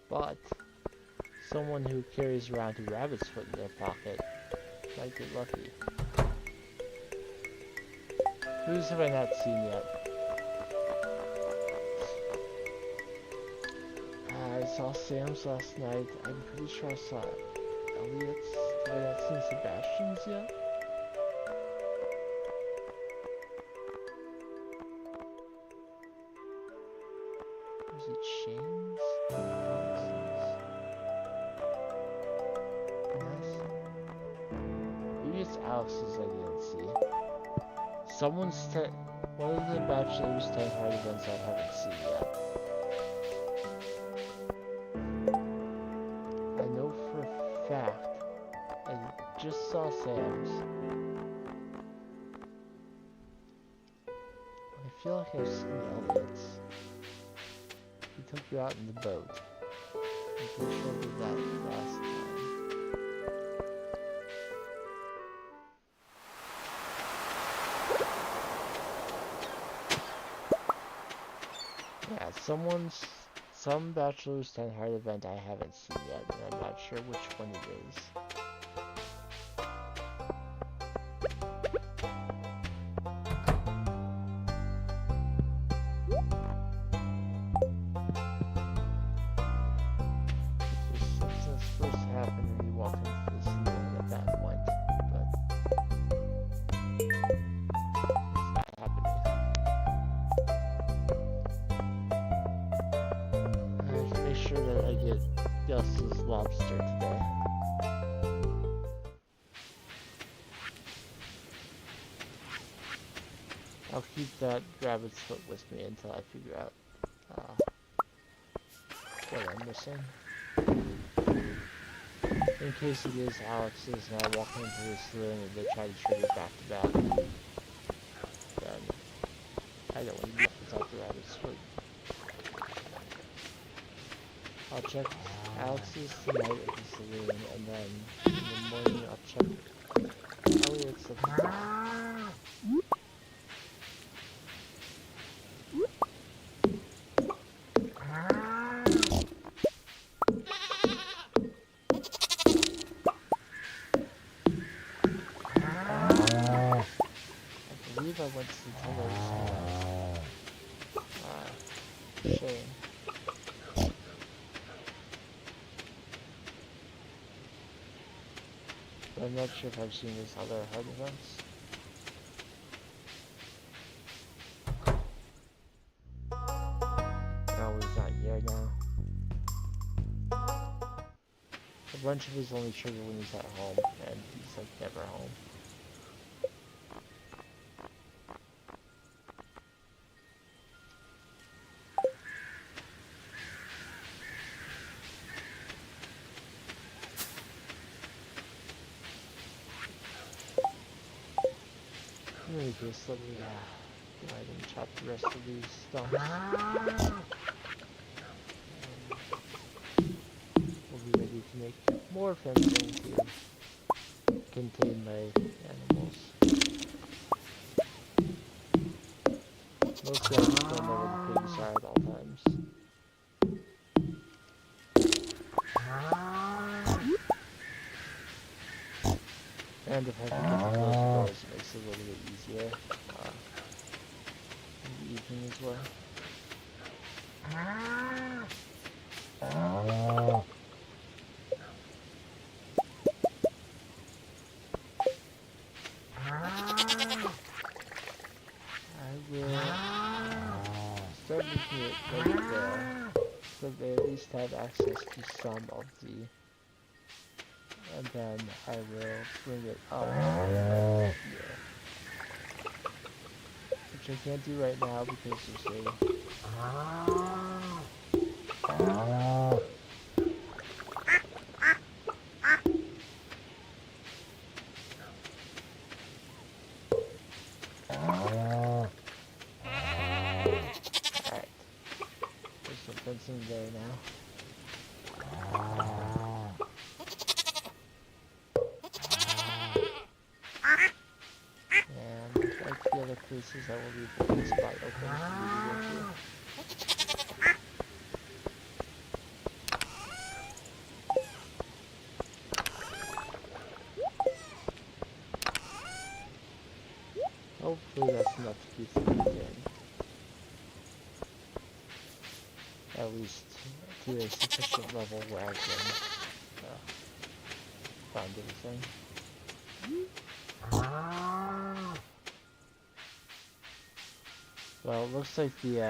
But someone who carries around a rabbit's foot in their pocket might get lucky. Whose have I not seen yet? I saw Sam's last night. I'm pretty sure I saw Elliot's. Have I not seen Sebastian's yet? Was it Shane's? Maybe it's Alex's I didn't see. One of the Bachelor's 10 hard events I haven't seen yet. I know for a fact I just saw Sam's. I feel like I've seen Elliot's. He took you out in the boat. I'm pretty sure I did that last time. Yeah, some Bachelor's 10 hard event I haven't seen yet, and I'm not sure which one it is. Something's supposed to happen when you walk into the saloon at that point, but it's not happening. I have to make sure that I get Gus's lobster today. I'll keep that rabbit's foot with me until I figure out what I'm missing. In case it is Alex's and I walk into the saloon and they try to trade it back to back, then I don't want to be without the rabbit's foot. I'll check Alex's tonight at the saloon, and then in the morning I'll check Elliot's at the bar. I believe I went to the teller's Shane. But I'm not sure if I've seen his other hard events. No, he's not here now. A bunch of his only trigger when he's at home, and he's like never home. In any case, let me go ahead and chop the rest of these stumps. We'll be ready to make more fencing to contain my animals. Mostly I just don't know where the pigs are at all times. And if I forget to close the doors, it makes it a little bit easier in the evening as well. I will start making it right there, so they at least have access to some of the, and then I will bring it up here, which I can't do right now because there's alright, there's some fencing there now. And like the other places, I will leave the pit spot open for you to go to. Hopefully that's enough to keep the meat in. At least to a sufficient level where I can find everything. Well, it looks like the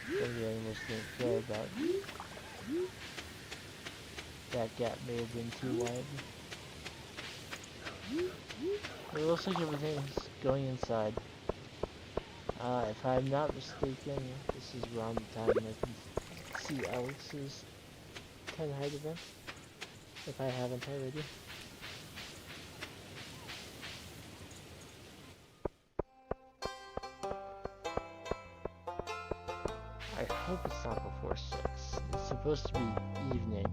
animals didn't care about that gap may have been too wide. But it looks like everything's going inside. If I'm not mistaken, this is around the time I can see Alex's 10 height event, if I haven't already. I hope it's not before 6. It's supposed to be evening.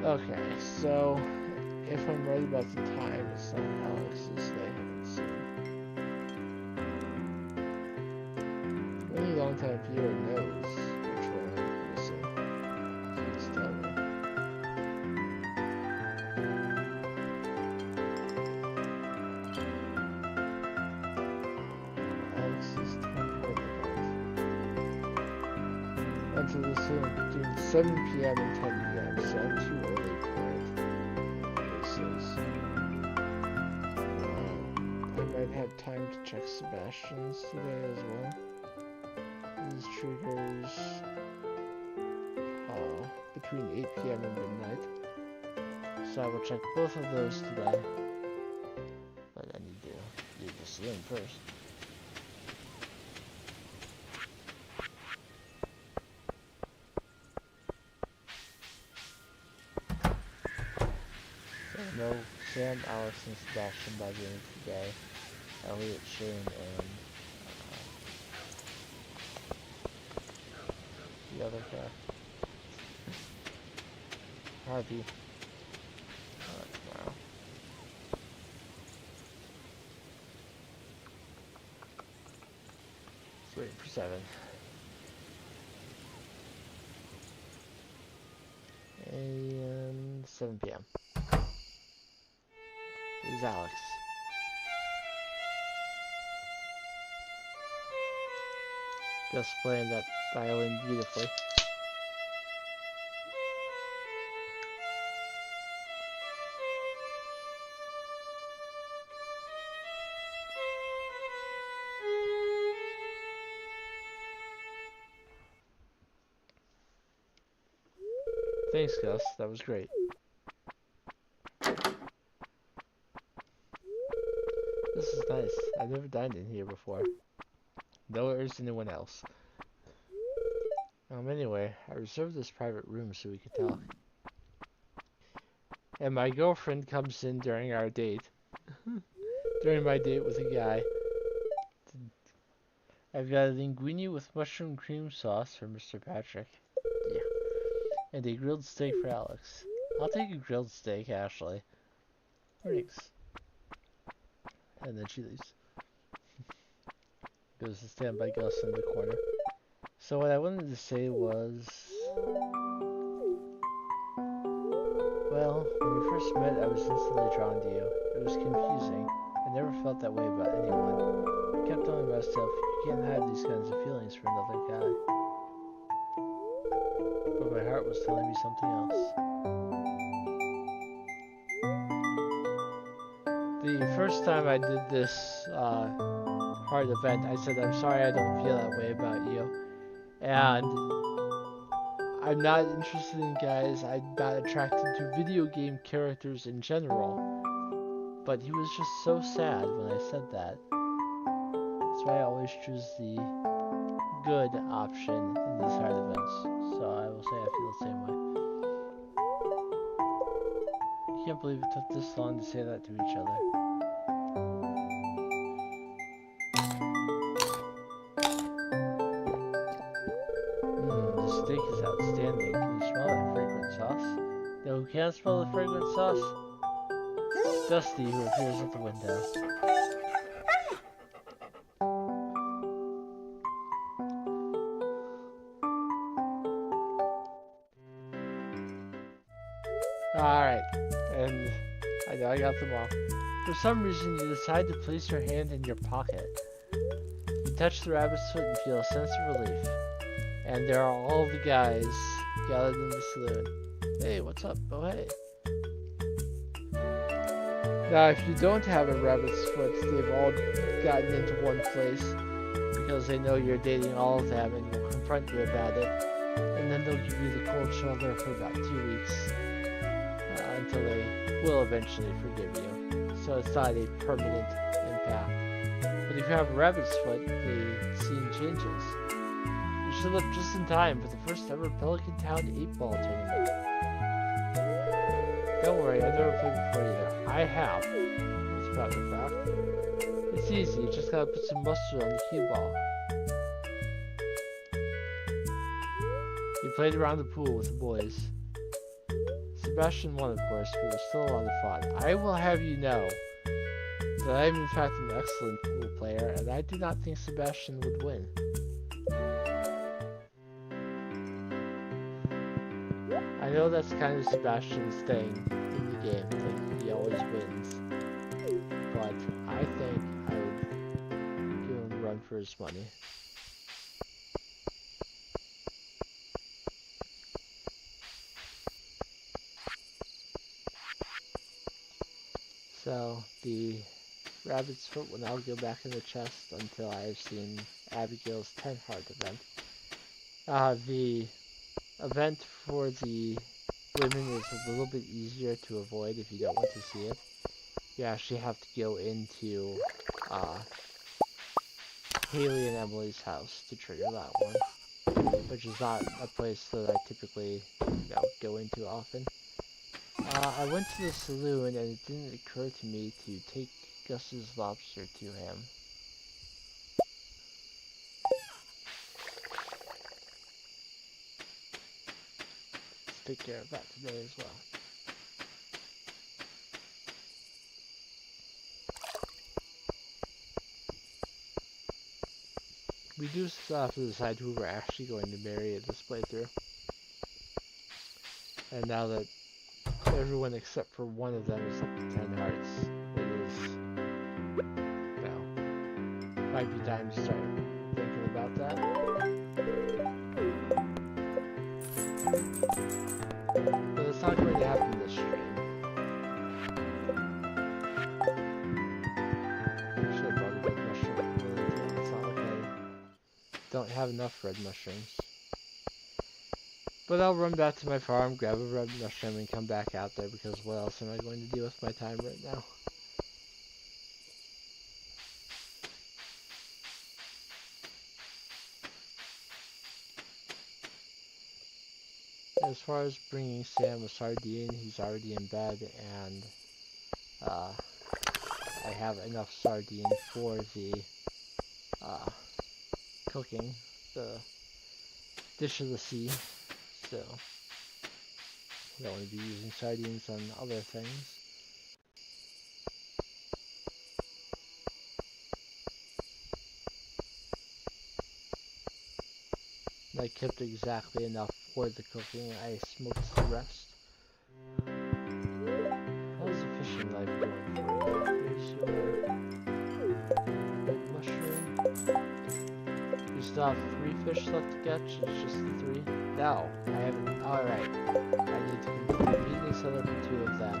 Okay, so if I'm right about the time, it's not Alex's they haven't seen. Only long-time viewer knows which one I'm missing. Please tell me. Alex's 10 height event. Enter this in between 7 p.m. and 10 p.m., so I'm too early for it. This is. I might have time to check Sebastian's today as well. These triggers between 8 p.m. and midnight. So I will check both of those today. But I need to leave the saloon first. So no Sam, Alex, and Sebastian by the end of the day. Elliot, Shane, and the other guy. Harvey. Tomorrow. Just waiting for 7. And 7 p.m. This is Alex. Just playing that violin beautifully. Thanks, Gus. That was great. This is nice. I've never dined in here before. Nor is anyone else. Anyway, I reserved this private room so we could talk. And my girlfriend comes in during our date. During my date with a guy. I've got a linguine with mushroom cream sauce for Mr. Patrick. Yeah. And a grilled steak for Alex. I'll take a grilled steak, Ashley. Thanks. And then she leaves. Goes to stand by Gus in the corner. So what I wanted to say was, well, when we first met, I was instantly drawn to you. It was confusing. I never felt that way about anyone. I kept telling myself, you can't have these kinds of feelings for another guy. But my heart was telling me something else. The first time I did this hard event, I said, I'm sorry I don't feel that way about you. And I'm not interested in guys. I'm not attracted to video game characters in general. But he was just so sad when I said that. That's why I always choose the good option in these hard events. So I will say I feel the same way. I can't believe it took this long to say that to each other. The steak is outstanding. Can you smell that fragrant sauce? No, who can't smell the fragrant sauce? Dusty, who appears at the window. Alright, and I know I got them all. For some reason, you decide to place your hand in your pocket. You touch the rabbit's foot and feel a sense of relief. And there are all the guys gathered in the saloon. Hey, what's up? Oh, hey. Now, if you don't have a rabbit's foot, they've all gotten into one place because they know you're dating all of them and will confront you about it. And then they'll give you the cold shoulder for about 2 weeks until they will eventually forgive you. So it's not a permanent impact. But if you have a rabbit's foot, the scene changes. You should look just in time for the first ever Pelican Town 8-ball tournament. Don't worry, I've never played before either. I have, as a matter of fact. It's easy, you just gotta put some mustard on the cue ball. You played around the pool with the boys. Sebastian won, of course, but it was still a lot of fun. I will have you know that I am in fact an excellent pool player, and I do not think Sebastian would win. I know that's kind of Sebastian's thing in the game, that he always wins. But I think I would give him a run for his money. So the rabbit's foot will now go back in the chest until I have seen Abigail's 10 heart event. The event for the women is a little bit easier to avoid if you don't want to see it. You actually have to go into Haley and Emily's house to trigger that one, which is not a place that I typically go into often. I went to the saloon and it didn't occur to me to take Gus's lobster to him. Let's take care of that today as well. We do still have to decide who we're actually going to marry at this playthrough. And now that everyone except for one of them is up to 10 hearts, it is, might be time to start thinking about that. But it's not going to happen this stream. Should have brought a red mushroom. It's not like I don't have enough red mushrooms. But I'll run back to my farm, grab a red mushroom, and come back out there because what else am I going to do with my time right now? As far as bringing Sam a sardine, he's already in bed, and I have enough sardine for the cooking, the dish of the sea. So, I don't want to be using sardines on other things. I kept exactly enough for the cooking. I smoked the rest. How's the fishing life going for you? Here's your red mushroom. You still have 3 fish left to catch? It's just the 3? No, I haven't. Alright. I need to complete the meeting center for 2 of them.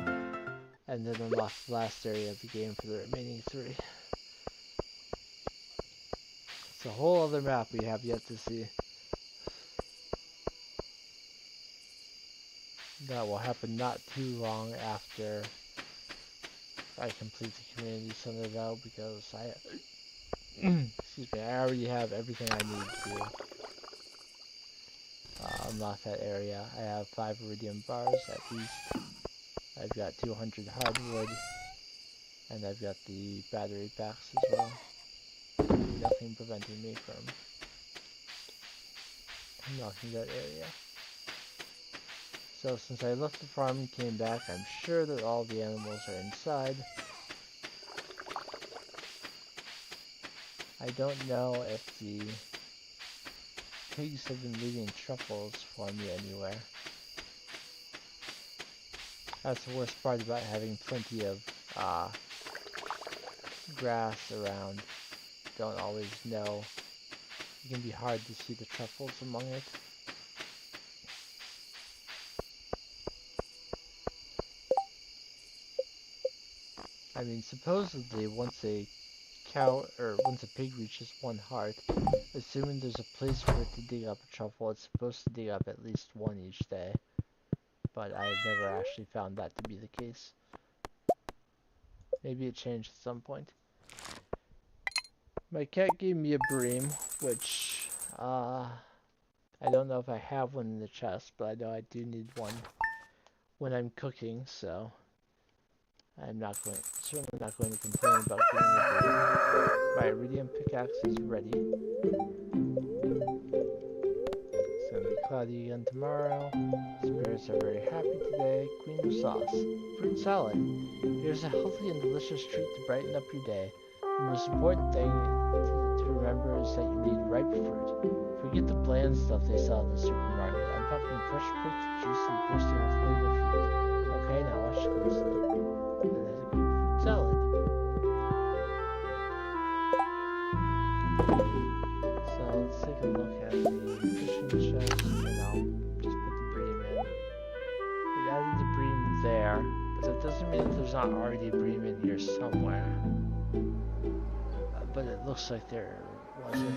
And then unlock the last area of the game for the remaining 3. It's a whole other map we have yet to see. That will happen not too long after I complete the community center though, because I excuse me, I already have everything I need to unlock that area. I have 5 iridium bars at least. I've got 200 hardwood, and I've got the battery packs as well. Nothing preventing me from unlocking that area. So since I left the farm and came back, I'm sure that all the animals are inside. I don't know if the pigs have been leaving truffles for me anywhere. That's the worst part about having plenty of grass around. Don't always know. It can be hard to see the truffles among it. I mean, supposedly once a pig reaches 1 heart, assuming there's a place for it to dig up a truffle, it's supposed to dig up at least 1 each day. But I've never actually found that to be the case. Maybe it changed at some point. My cat gave me a bream, which I don't know if I have one in the chest, but I know I do need one when I'm cooking, so certainly not going to complain about getting a bream. My iridium pickaxe is ready. It's gonna be cloudy again tomorrow. Spirits are very happy today. Queen of sauce. Fruit salad. Here's a healthy and delicious treat to brighten up your day. The most important thing to remember is that you need ripe fruit. Forget the bland stuff they sell at the supermarket. I'm talking fresh picked, juicy, bursting with flavor fruit. Okay, now watch closely. And there's a good fruit salad. So let's take a look at the fishing chest, and I'll just put the bream in. We added the bream there, but that doesn't mean that there's not already a bream in here somewhere. But it looks like there wasn't.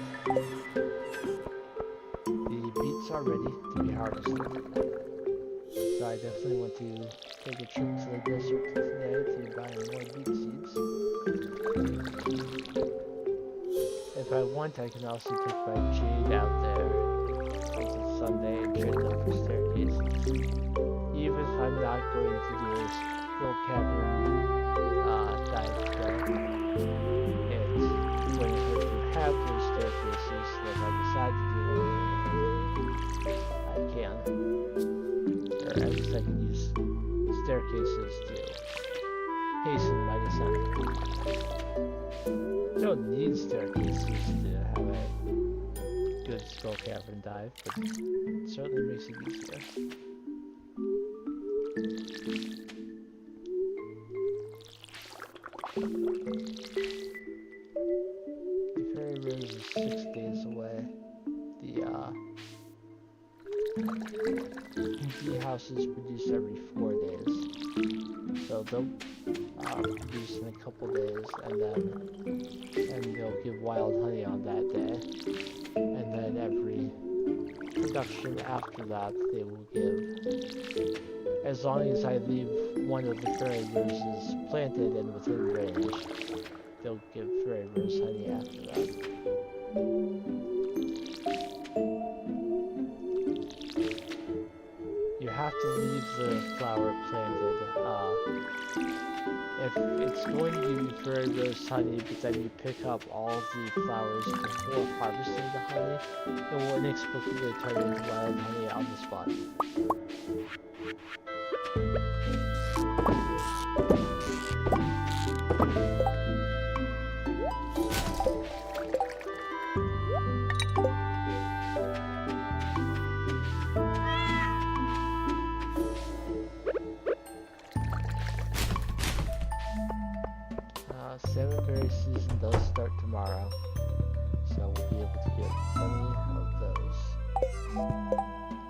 The beets are ready to be harvested. So I definitely want to take a trip to the desert today to buy more beet seeds. If I want, I can also take my jade out there since it's Sunday and trade them for staircases. Even if I'm not going to do a full cavern dive today, it's going to hurt to have those staircases so if I decide to do it, I can. Or at least I can use staircases to hasten my descent. You don't need staircases to have a good skull cavern dive, but it certainly makes it easier. The fairy rose is 6 days away. The houses produce every 4 days. So they'll produce in a couple days, and they'll give wild honey on that day. And then every production after that they will give. As long as I leave one of the fairy roses planted and within range, they'll give fairy rose honey after that. You have to leave the flower planted. If it's going to give you fairy rose honey, but then you pick up all of the flowers before harvesting the honey, it will inexplicably turn into wild honey on the spot. tomorrow. So we'll be able to get plenty of those.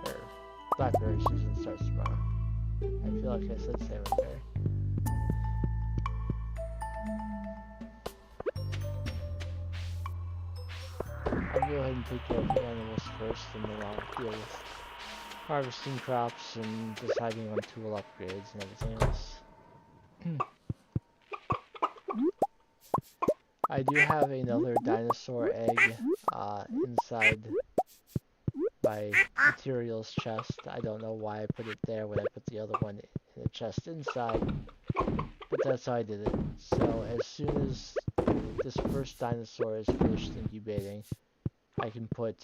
Or blackberry season starts tomorrow. I feel like I said salmonberry. I'll go ahead and take care of the animals first, and then I'll deal with harvesting crops and deciding on tool upgrades and everything else. I do have another dinosaur egg inside my materials chest. I don't know why I put it there when I put the other one in the chest inside, but that's how I did it. So as soon as this first dinosaur is finished incubating, I can put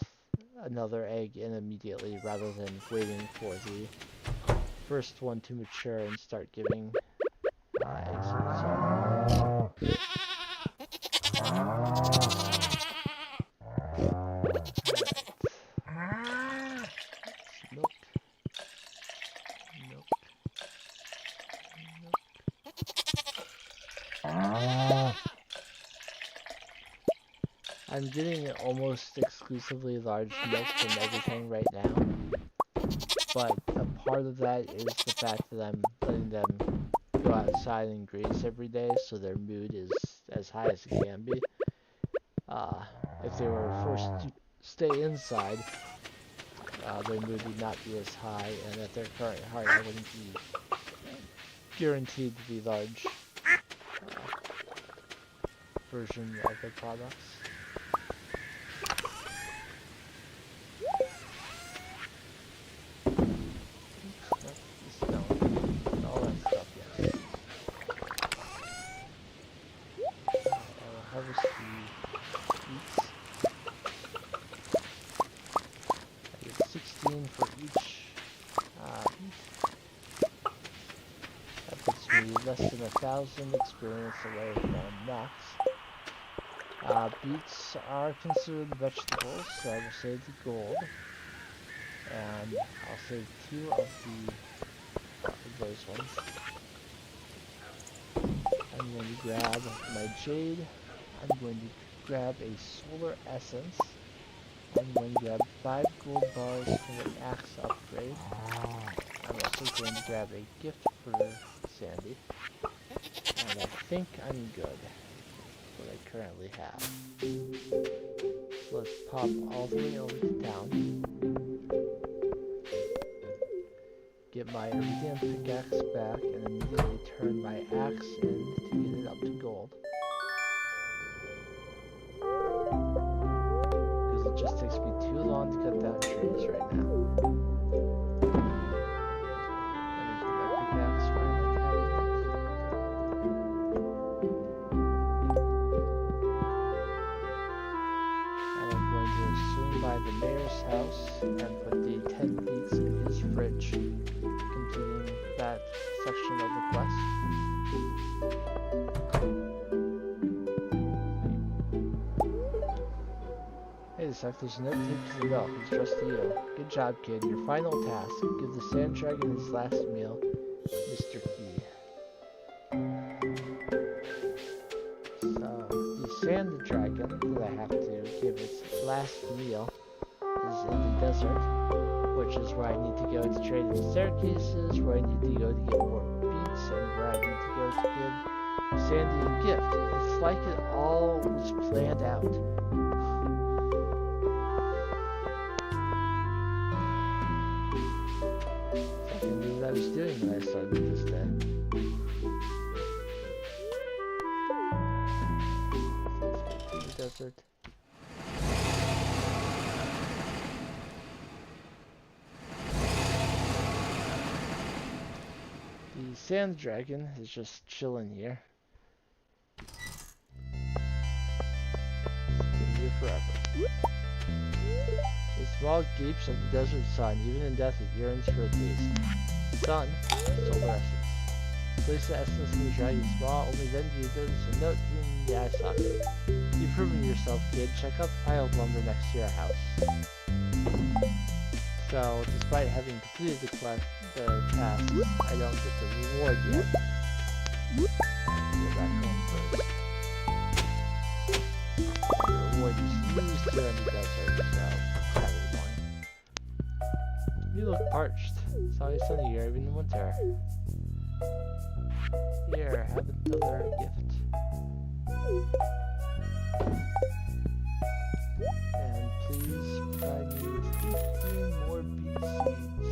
another egg in immediately rather than waiting for the first one to mature and start giving eggs. So, milk. I'm getting almost exclusively large milk from everything right now, but a part of that is the fact that I'm letting them go outside and graze every day, so their mood is as high as it can be. If they were forced to stay inside, their mood would not be as high, and at their current height, I wouldn't be guaranteed to be large version of the products. Less than 1,000 experience away from max. Beets are considered vegetables, so I will save the gold, and I'll save 2 of those ones. I'm going to grab my jade. I'm going to grab a solar essence. I'm going to grab 5 gold bars for an axe upgrade. I'm also going to grab a gift for Sandy. And I think I'm good with what I currently have. So let's pop all the way over to town. Get my iridium pickaxe back and immediately turn my axe in to get it up to gold. Because it just takes me too long to cut down trees right now. The mayor's house and put the 10 beets in his fridge, completing that section of the quest. Hey, there's a note taped to the belt. It's just to you. Good job, kid. Your final task. Give the sand dragon his last meal, Mr. Key. So, the sand dragon that I have to give its last meal is in the desert, which is where I need to go to trade in staircases, where I need to go to get more beets, and where I need to go to give Sandy a gift. It's like it all was planned out. I knew what I was doing when I started this day. The desert. The sand dragon is just chilling here. It's been here forever. A small gapes at the desert sun. Even in death, it yearns for a taste. Sun, solar essence. Place the essence in the dragon's maw. Only then do you notice a note in the eye socket. You've proven yourself, kid. Check out the pile of lumber next to your house. So, despite having completed the tasks, I don't get the reward yet. Go back home first. used to in the desert, so it's kind of annoying. You look parched. It's always sunny here, even in winter. Here, have another gift. And please provide me with 15 more beet seeds.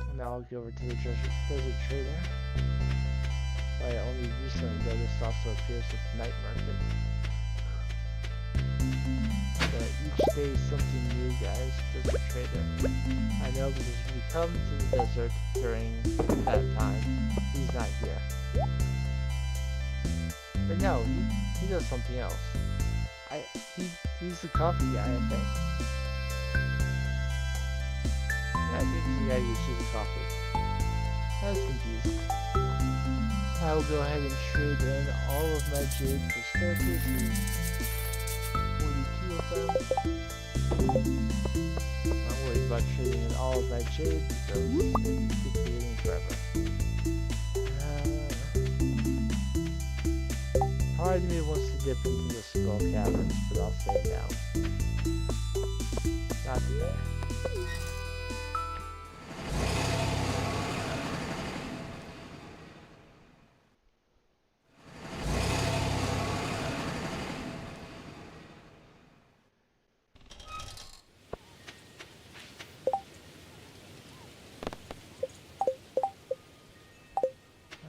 And now I'll go over to the desert trader. I only recently noticed also appears at the night market. But each day is something new, guys. Desert trader. I know because if you come to the desert during that time, he's not here. Or no, he does something else. He's the coffee guy, I think. Yeah, I think he's the guy who gives you the coffee. I was confused. I will go ahead and trade in all of my jade for staircases. 42 of them. Not worried about trading in all of my jade because it keeps waiting forever. Part of me wants to dip into the skull caverns, but I'll say no. Not today.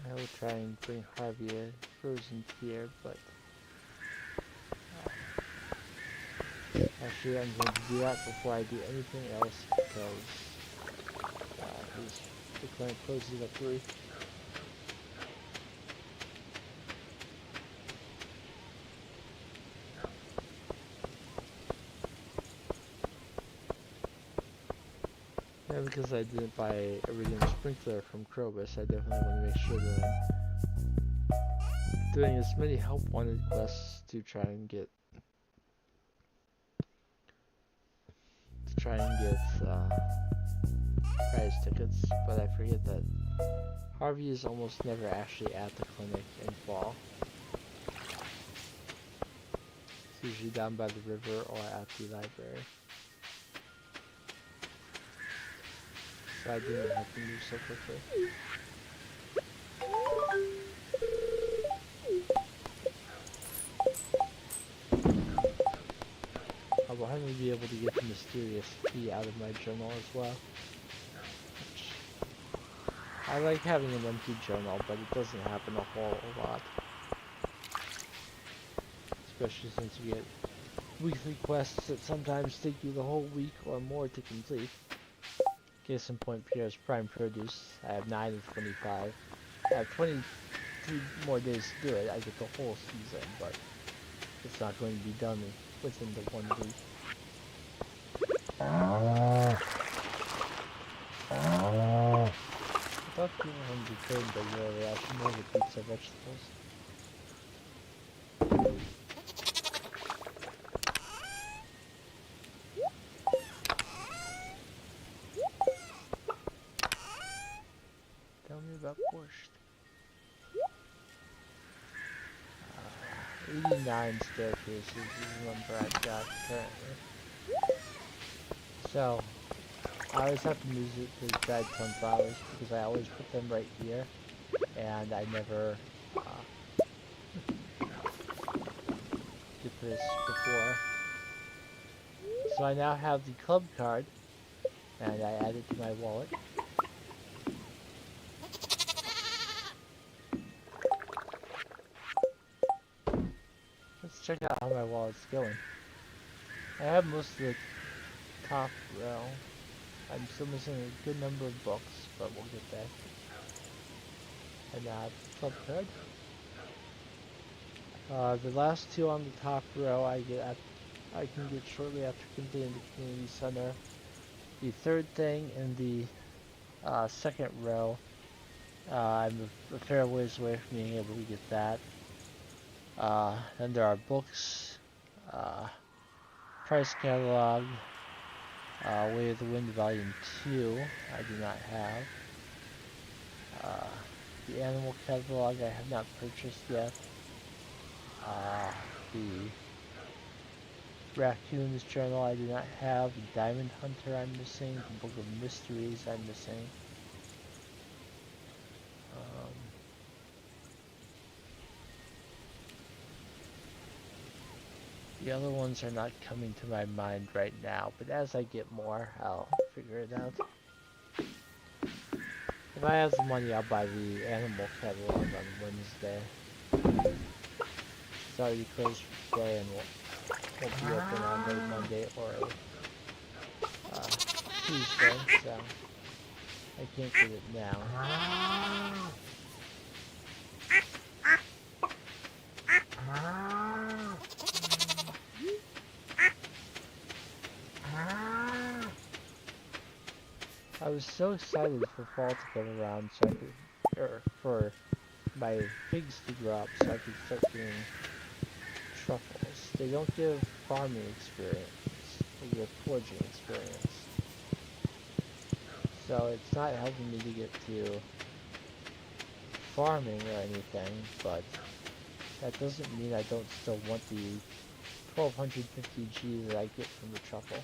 I will try and bring Harvey a frozen tier, but actually I'm going to do that before I do anything else because the clinic closes at 3. And because I didn't buy Iridium Sprinkler from Krobus, I definitely want to make sure that I'm doing as many help wanted quests to try and get prize tickets, but I forget that Harvey is almost never actually at the clinic in fall. It's usually down by the river or at the library. So I didn't have to move so quickly. I will hardly be able to get the mysterious key out of my journal as well. I like having an empty journal, but it doesn't happen a whole lot. Especially since you get weekly quests that sometimes take you the whole week or more to complete. Case in point, Pierre's Prime Produce. I have 9 of 25. I have 23 more days to do it. I get the whole season, but it's not going to be done within the 1 week. I thought people from Detroit regularly actually know the pizza vegetables. Tell me about borscht. 89 staircases is the number I've got currently. So, I always have to use it to dried sunflowers because I always put them right here, and I never did this before. So I now have the club card, and I add it to my wallet. Let's check out how my wallet's going. I have most of the top row. I'm still missing a good number of books, but we'll get there. And now club card. The last 2 on the top row I can get shortly after completing the community center. The third thing in the second row, I'm a fair ways away from being able to get that. Then there are books, price catalog, Way of the Wind Volume 2, I do not have. The animal catalog I have not purchased yet. The Raccoon's Journal I do not have. Diamond Hunter I'm missing. The Book of Mysteries I'm missing. The other ones are not coming to my mind right now, but as I get more, I'll figure it out. If I have the money, I'll buy the animal catalog on Wednesday. It's already closed for today and won't be open on late Monday or Tuesday, so I can't get it now. I was so excited for fall to come around so I could, or for my pigs to grow up so I could start getting truffles. They don't give farming experience, they give foraging experience. So it's not helping me to get to farming or anything, but that doesn't mean I don't still want the 1250 G that I get from the truffle.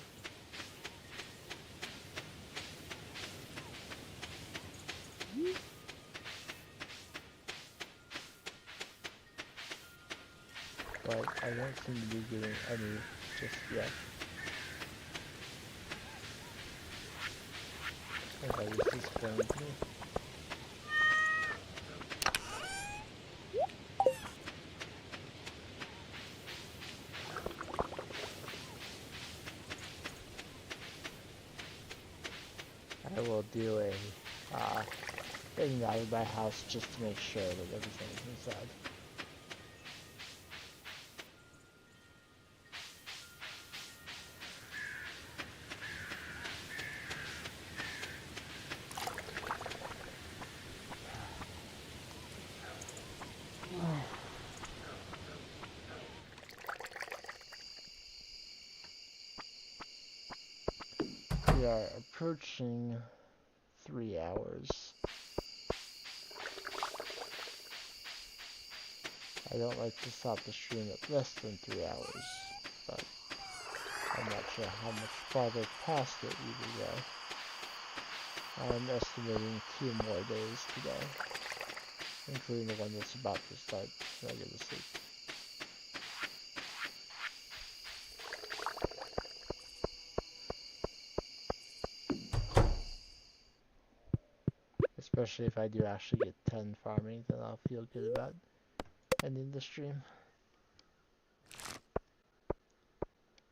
But I don't seem to be getting any just yet. That is disappointing to me. I will do a thing out of my house just to make sure that everything's inside. We are approaching 3 hours. I don't like to stop the stream at less than 3 hours, but I'm not sure how much farther past it we will go. I'm estimating 2 more days today, including the one that's about to start when I go to sleep. Especially if I do actually get 10 farming, then I'll feel good about ending the stream.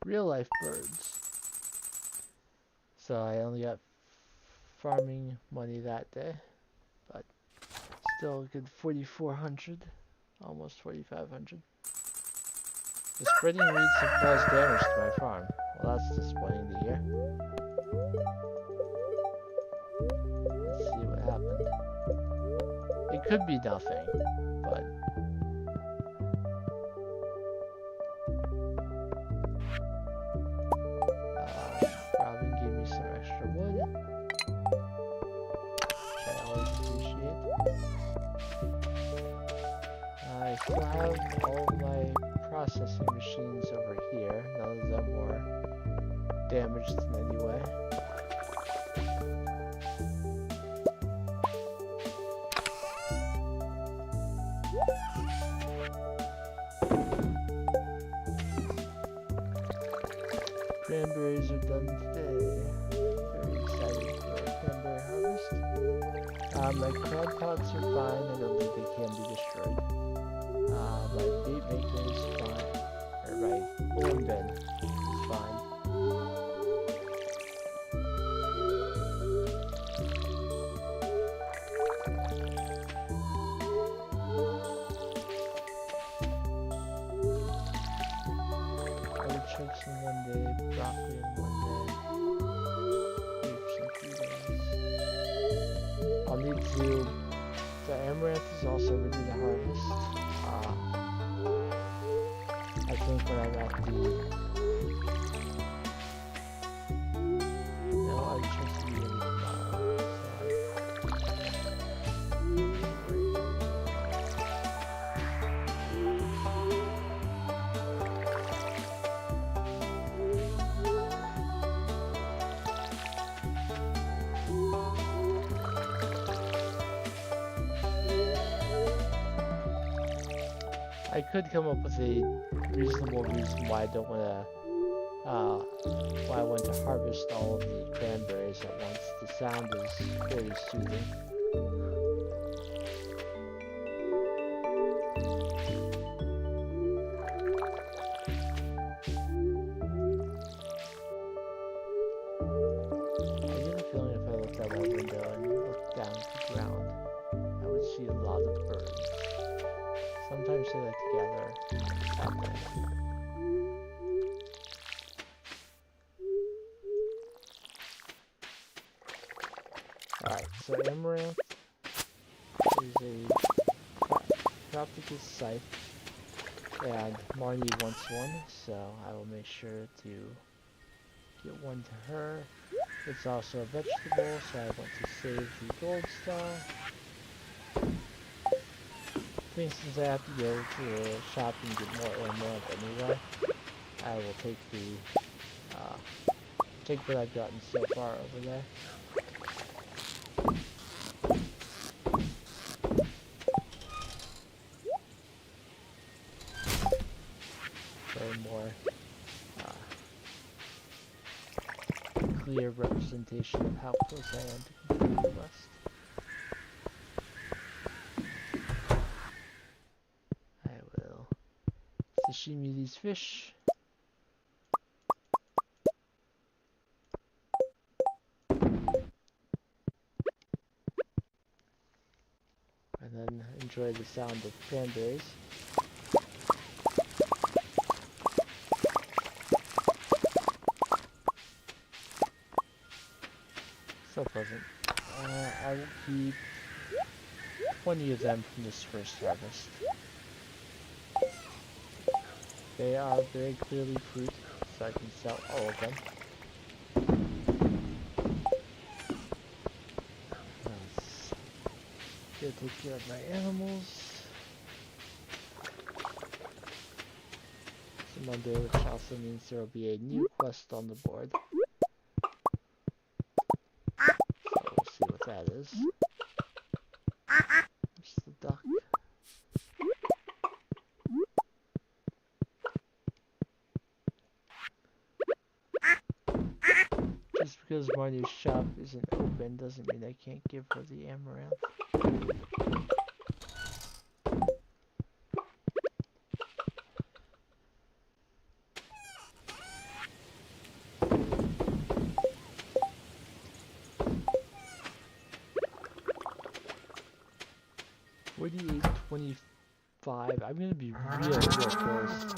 Real life birds. So I only got farming money that day, but still a good 4,400, almost 4,500. The spreading weeds have caused damage to my farm. Well, that's disappointing to hear. Let's see what happened. It could be nothing, but Robin gave me some extra wood, which I always appreciate. I still have all of my processing machines over here. None of them were damaged in any way. Cranberries are done today. Very excited for a cranberry harvest. My crab pots are fine. I don't think they can be destroyed. My bait maker is fine. Or my form bin is fine. Artichokes in 1 day, broccoli in 1 day, grapes in 3 days. I'll need to. The amaranth is also ready to harvest. I think when I'm at the. No, artichokes will be ready tomorrow. So I could come up with a reasonable reason why I don't want to, why I want to harvest all of the cranberries at once. The sound is very soothing. I get a feeling if I looked out my window and looked down at the ground, I would see a lot of birds. Sometimes they like to gather out there. Alright, so amaranth is a tropical scythe, and Marnie wants one, so I will make sure to get one to her. It's also a vegetable, so I want to save the gold star. I think since I have to go to the shop and get more amaranth anyway, I will take what I've gotten so far over there. For a more clear representation of how close I am to completing the quest. I will sashimi these fish. And then enjoy the sound of cranberries. So pleasant. I will keep 20 of them from this first harvest. They are very clearly fruit, so I can sell all of them. Let's go take care of my animals. It's Monday, which also means there will be a new quest on the board. So we'll see what that is. There's the duck. Just because Marnie's shop isn't open doesn't mean I can't give her the amaranth. $48.25. I'm gonna be real close.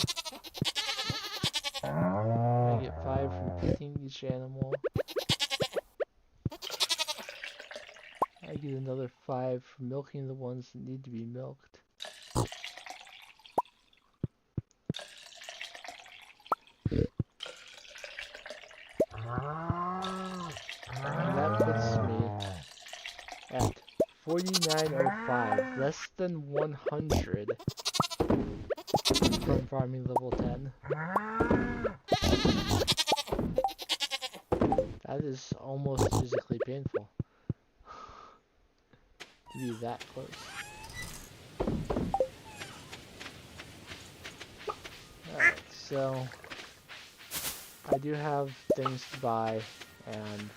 I get 5 from feeding each animal. I get another 5 from milking the ones that need to be milked. And that puts me at 49.05, less than 100 from farming level 10. That is almost physically painful to be that close. Alright, so I do have things to buy and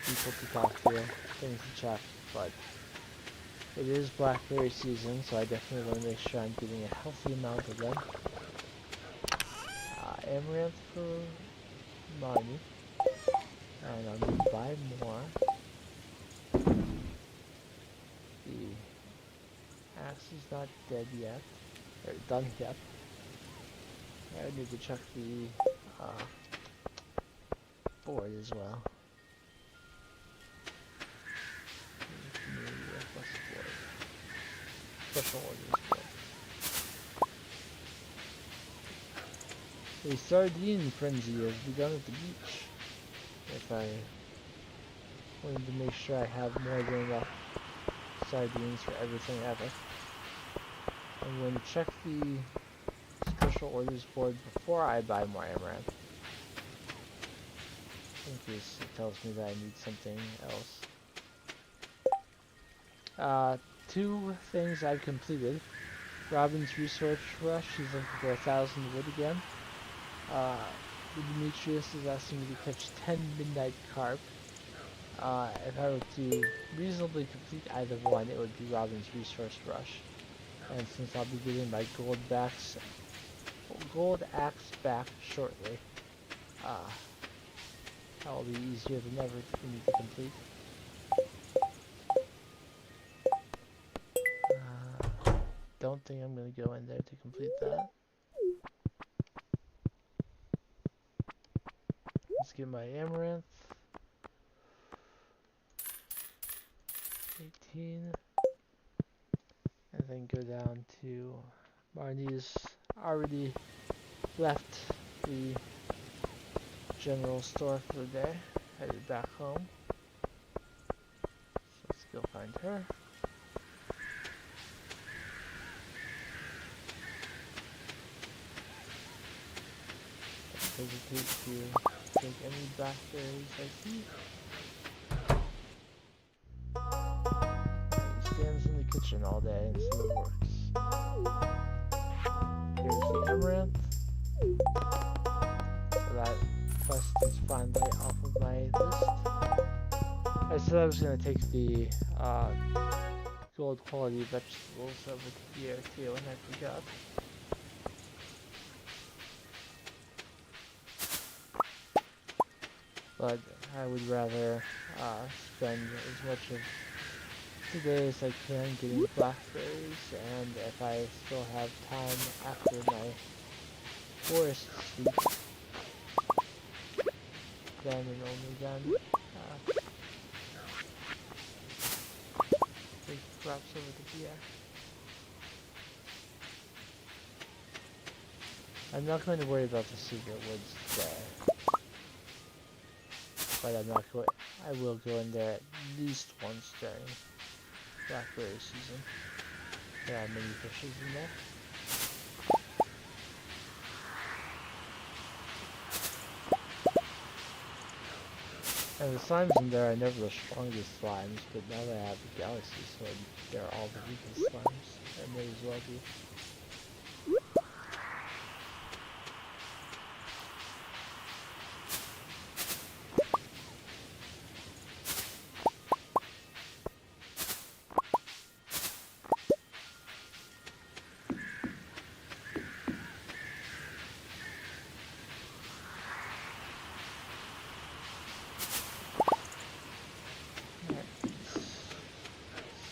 people to talk to, things to check, but it is blackberry season, so I definitely want to make sure I'm getting a healthy amount of them. Amaranth for Marnie, and I'll need to buy more. The axe is not dead yet, or done yet. I need to check the board as well. Community request board. Special orders board. A sardine frenzy has begun at the beach. If I wanted to make sure I have more than enough sardines for everything ever. I'm going to check the special orders board before I buy more amaranth. In case it tells me that I need something else. 2 things I've completed. Robin's resource rush. He's looking for 1,000 wood again. Uh, Demetrius is asking me to catch 10 midnight carp. If I were to reasonably complete either one, it would be Robin's resource rush. And since I'll be getting my gold axe back shortly, uh, that will be easier than ever for me to complete. Don't think I'm going to go in there to complete that. Let's get my amaranth. 18. And then go down to Marnie's already left the general store for the day. Headed back home. So let's go find her. Don't hesitate to take any blackberries I see. He stands in the kitchen all day and still works. Here's the amaranth. So that quest is finally off of my list. I said I was going to take the gold quality vegetables over here too, and I forgot. But I would rather spend as much of today as I can getting blackberries, and if I still have time after my forest sweep, then and only then, take crops over to here. I'm not going to worry about the secret woods today, but I will go in there at least once during blackberry season. There are many fishes in there. And the slimes in there are never the strongest slimes, but now that I have the Galaxy Sword, they're all the weakest slimes. They may as well be.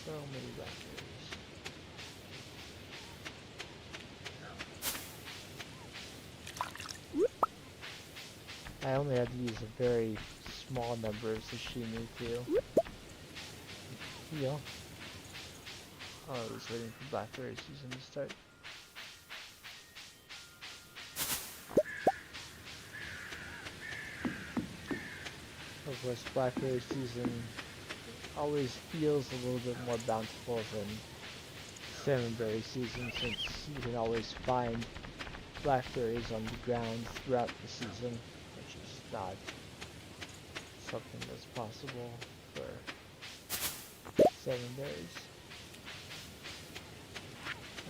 So many blackberries. I only had to use a very small number of sashimi too. Yeah. Oh, I was waiting for blackberry season to start. Of course, blackberry season always feels a little bit more bountiful than salmonberry season, since you can always find blackberries on the ground throughout the season, which is not something that's possible for salmonberries.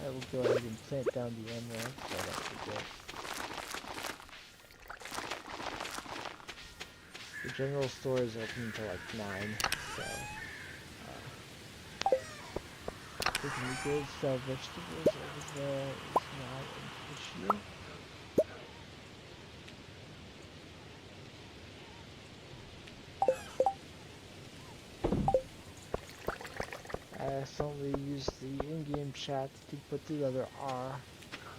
I will go ahead and plant down the amaranth so I don't forget. The general store is open until like 9, so taking the good sell vegetables over there is not an issue. I accidentally used the in-game chat to put the other R.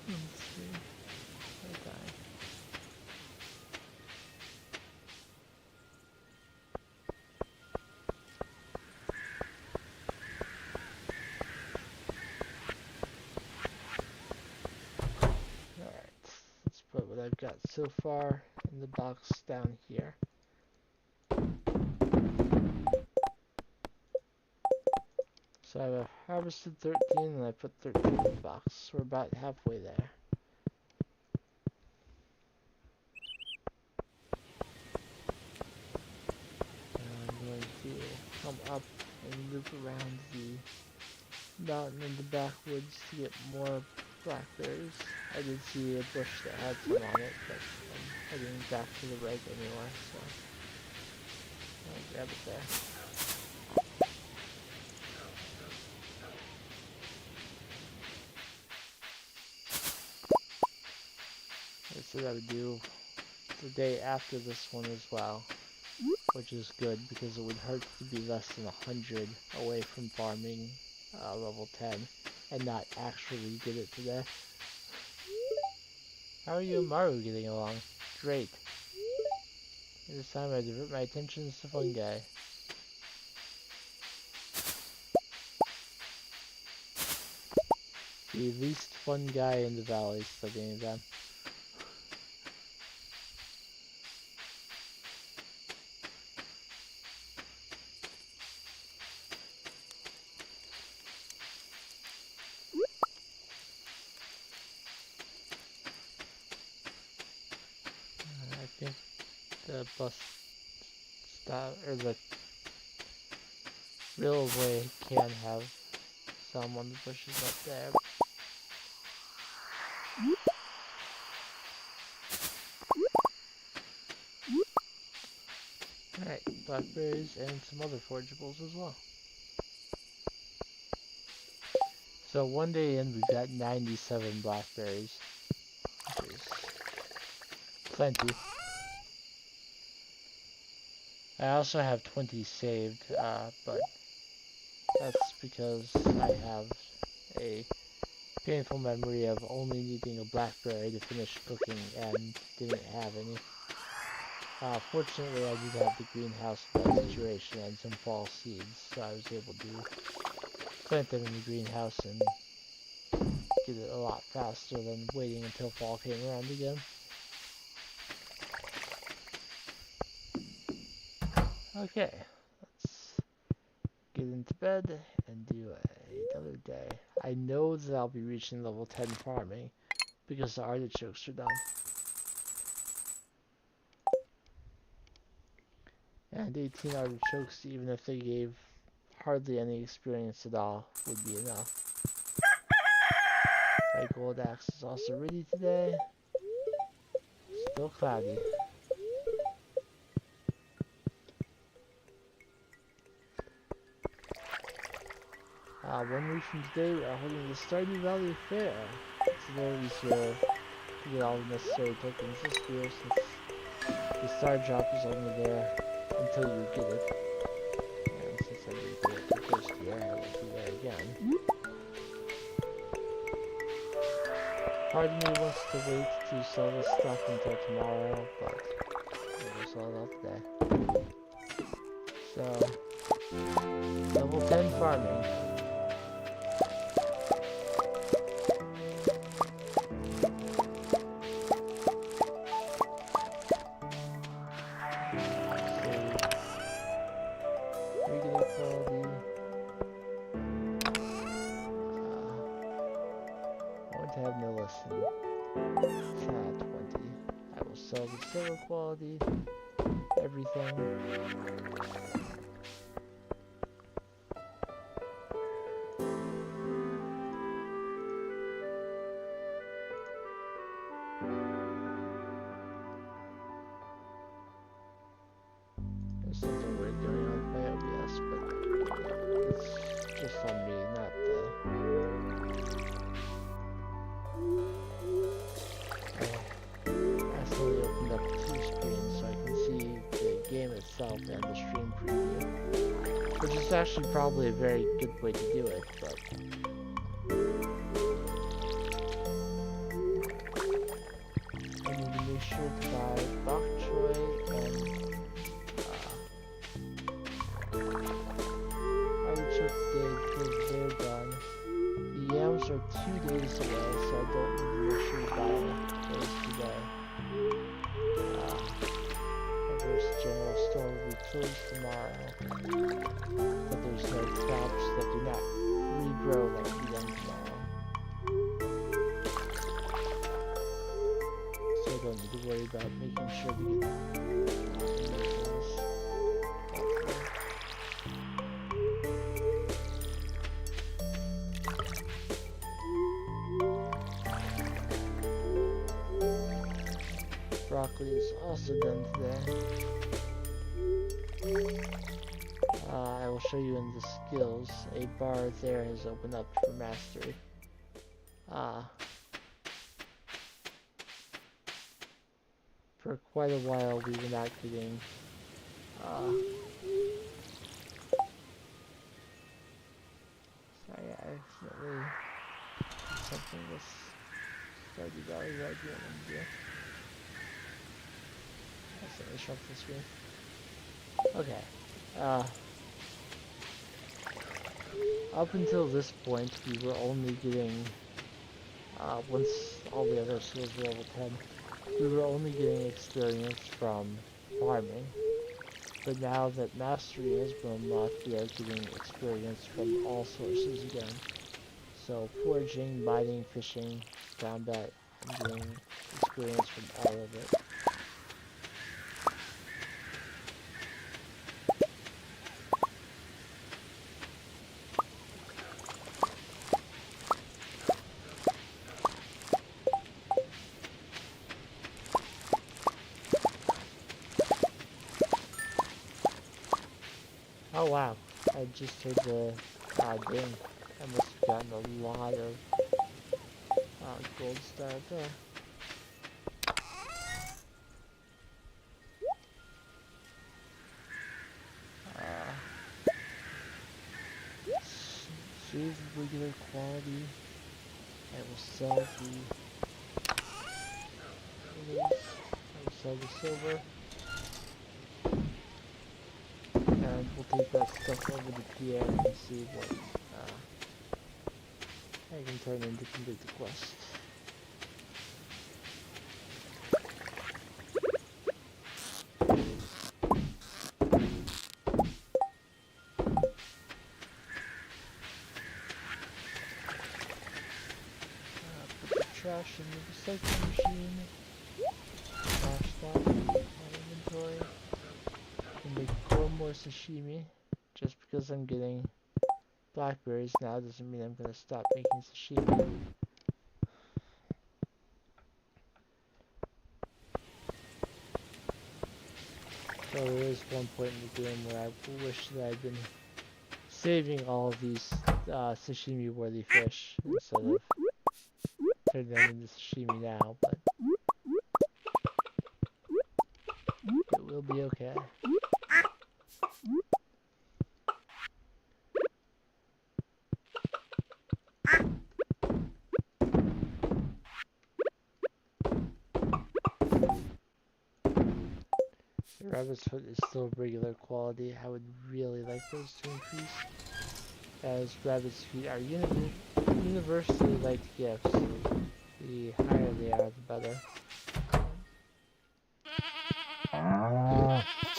Let's see. Okay. Alright, let's put what I've got so far in the box down here. So I have harvested 13 and I put 13 in the box. We're about halfway there. And I'm going to come up and loop around the mountain in the backwoods to get more blackberries. I did see a bush that had some on it, but I'm heading back to the reg anyway, so I'll grab it there. I said I would do the day after this one as well, which is good because it would hurt to be less than 100 away from farming level 10 and not actually get it today. How are you and Maru getting along? Great. This time I divert my attentions to fungi. The least fun guy in the valley studying them. I think the bus stop or the railway can have some on the bushes up there. Alright, blackberries and some other forageables as well. So one day in, we've got 97 blackberries, which is plenty. I also have 20 saved, but that's because I have a painful memory of only needing a blackberry to finish cooking and didn't have any. Fortunately, I did have the greenhouse for that situation and some fall seeds, so I was able to plant them in the greenhouse and get it a lot faster than waiting until fall came around again. Okay, let's get into bed and do another day. I know that I'll be reaching level 10 farming because the artichokes are done. And 18 artichokes, even if they gave hardly any experience at all, would be enough. My gold axe is also ready today. Still cloudy. One week from today, we are holding the Stardew Valley Fair. It's very easy to get all the necessary tokens this year since the star drop is only there until you get it. And since I didn't get it the first year, I will be there again. Part of me wants to wait to sell this stuff until tomorrow, but we'll sell it all today. So, level 10 farming. Have no listen. 20. I will sell the silver quality, everything. There's something weird going on with my OBS, but it's just on me, not the... Opened up two screens so I can see the game itself and the stream preview, which is actually probably a very good way to do it, but I need to make sure to buy bok choy and artichoke today because they're done. The yams are 2 days away, so I don't need to make sure to buy those today. General store will be closed tomorrow, but there's no crops that do not regrow that will be done tomorrow. So I don't need to worry about making sure to get those. broccoli is also done today. I will show you in the skills. A bar there has opened up for mastery. For quite a while we were not getting sorry, I accidentally did something with Stardew Valley that I didn't want to do. I accidentally shrunk the screen. Okay. Up until this point, we were only getting, once all the other skills were level 10, we were only getting experience from farming. But now that mastery has been unlocked, we are getting experience from all sources again. So foraging, mining, fishing, combat, I'm getting experience from all of it. Oh wow, I just heard the ding. I must have gotten a lot of gold star there. Save regular quality. I will sell the lilies. I will sell the silver. And we'll take that stuff over to Pierre and see what I can turn in to complete the quest. Put the trash in the recycling machine. Trash that in my inventory. And make more sashimi. Just because I'm getting blackberries now doesn't mean I'm gonna stop making sashimi. So there is one point in the game where I wish that I'd been saving all of these sashimi worthy fish instead of turning them into sashimi now, but it will be okay. The rabbit's foot is still regular quality. I would really like those to increase, as rabbit's feet are universally liked gifts. The higher they are, the better.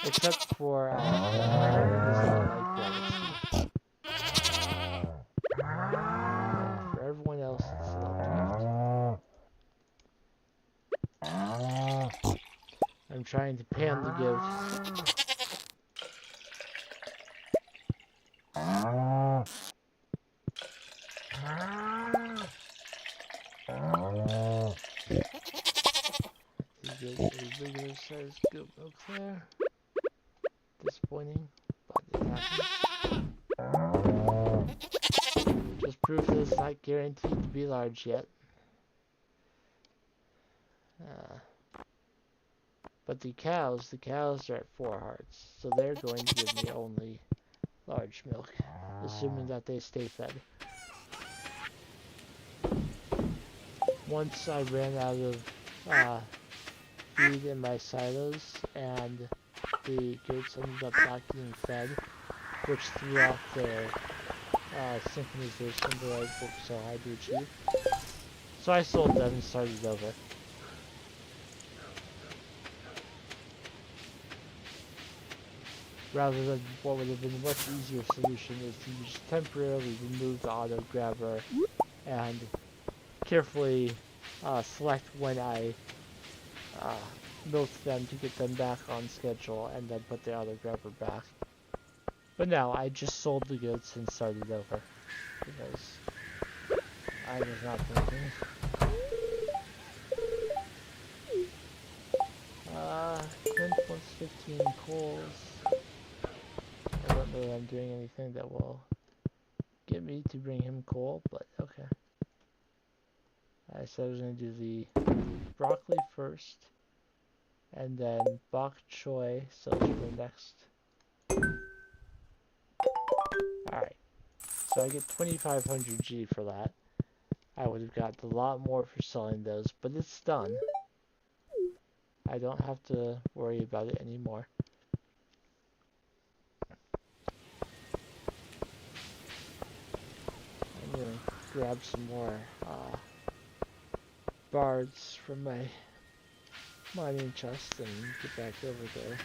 Except for Aaron does not like rabbit's feet. And for everyone else, it's loved. I'm trying to pan the gift. You get a regular sized goat milk there. Disappointing, but it happens. Just proof that it's not guaranteed to be large yet. But the cows are at 4 hearts, so they're going to give me only large milk, assuming that they stay fed. Once I ran out of feed in my silos, and the goats ended up not getting fed, which threw off their synchronization that I worked so hard to achieve. So I sold them and started over. Rather than what would have been a much easier solution is to just temporarily remove the auto grabber and carefully select when I milk them to get them back on schedule and then put the auto grabber back. But now I just sold the goats and started over because I was not thinking. 15 coals. I don't know that I'm doing anything that will get me to bring him coal, but okay. I said I was going to do the broccoli first, and then bok choy sells for next. Alright, so I get 2500 G for that. I would have got a lot more for selling those, but it's done. I don't have to worry about it anymore. I'm gonna grab some more bards from my mining chest and get back over there.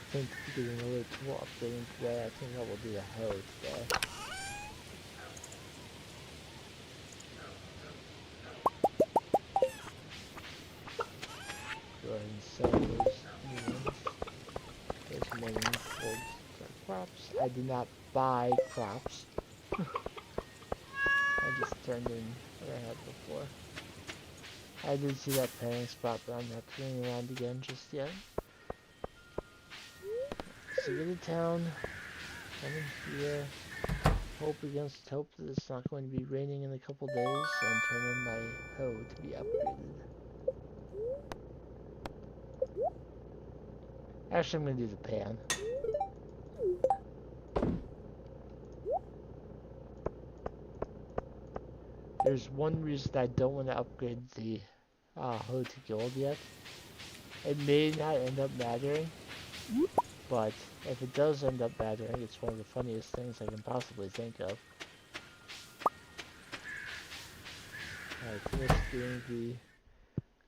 I think getting a little tool upgrading today. I think I will do the hoe today. Go ahead and sell those new ones. Those remaining gold crops. I did not buy crops. I just turned in what I had before. I did see that pairing spot, but I'm not turning around again just yet. So go to town, come in here, hope against hope that it's not going to be raining in a couple days, and turn in my hoe to be upgraded. Actually, I'm going to do the pan. There's one reason I don't want to upgrade the hoe to gold yet. It may not end up mattering, but if it does end up mattering, it's one of the funniest things I can possibly think of. Alright, finished doing the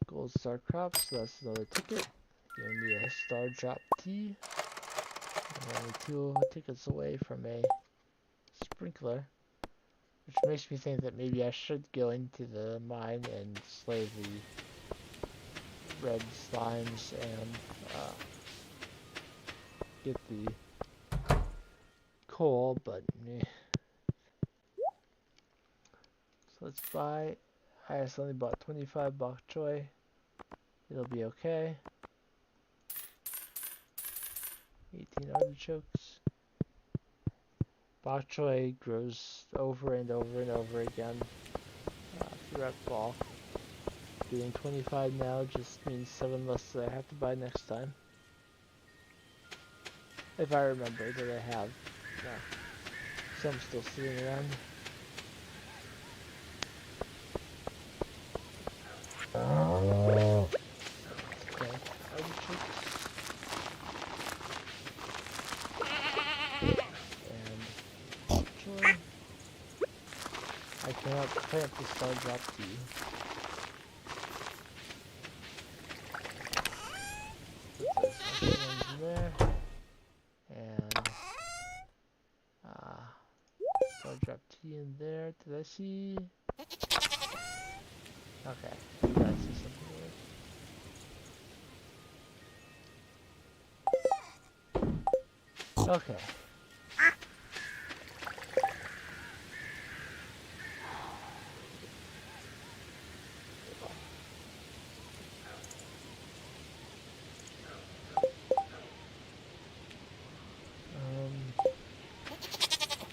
gold star crops, so that's another ticket. Giving me a star drop tea. I'm only 2 tickets away from a sprinkler, which makes me think that maybe I should go into the mine and slay the red slimes and get the coal, but meh. So let's buy. I accidentally bought 25 bok choy. It'll be okay. 18 artichokes. Bok choy grows over and over and over again throughout fall. Getting 25 now just means 7 less that I have to buy next time. If I remember that I have some still sitting around. Okay, artichokes. And joy. I cannot plant the star drop tea. Put those ones in there. And star drop tea in there. Did I see? Okay, did I see something there? Okay.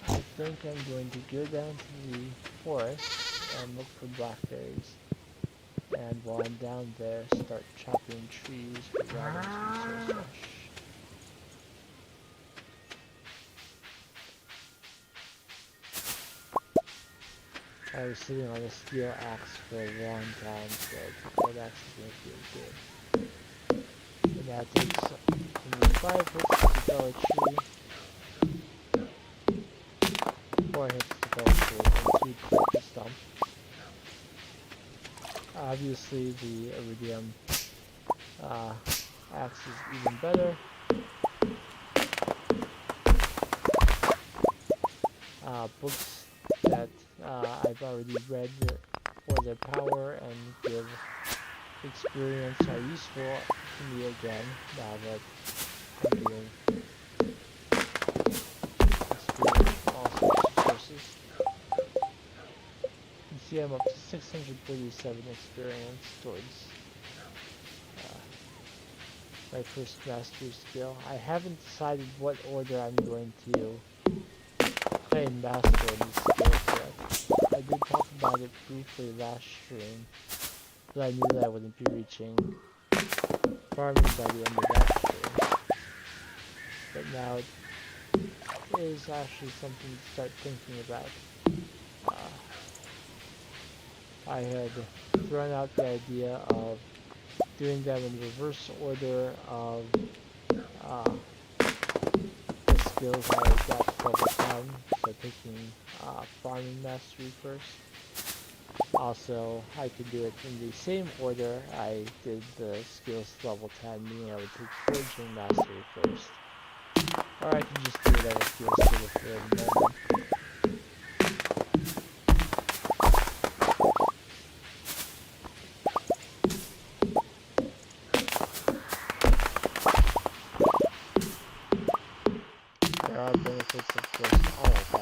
I think I'm going to go down to the forest and look for blackberries. And while I'm down there, start chopping trees for Robin's resource rush. I was sitting on a steel axe for a long time, so the wood axe is going to feel good. And that takes only 5 hits to fell a tree, 4 hits to fell a tree, and 2 to break the stump. Obviously, the iridium axe is even better. Books that I've already read for their power and give experience are useful to me again now that I'm getting experience from all sorts of sources. You can see I'm up to 637 experience towards my first mastery skill. I haven't decided what order I'm going to claim master in these skills yet. I did talk about it briefly last stream, but I knew that I wouldn't be reaching farming by the end of that stream. But now it is actually something to start thinking about. I had thrown out the idea of doing them in reverse order of uh, the skills I got to level 10, so taking farming mastery first. Also, I could do it in the same order I did the skills to level 10, meaning I would take foraging mastery first. Or I could just do whatever feels good for the moment. There are benefits, of course, to all of them.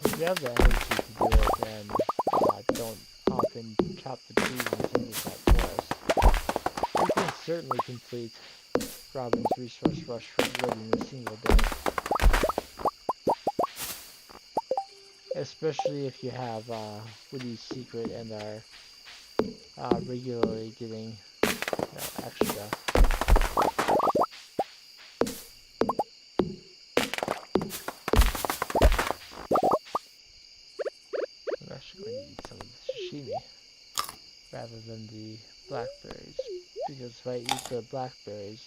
If you have the energy to do it, and don't often chop the trees and finish that forest, you can certainly complete Robin's resource rush for wood in a single day. Especially if you have Woody's secret and are regularly getting extra. I'm actually going to eat some of the sashimi rather than the blackberries, because if I eat the blackberries,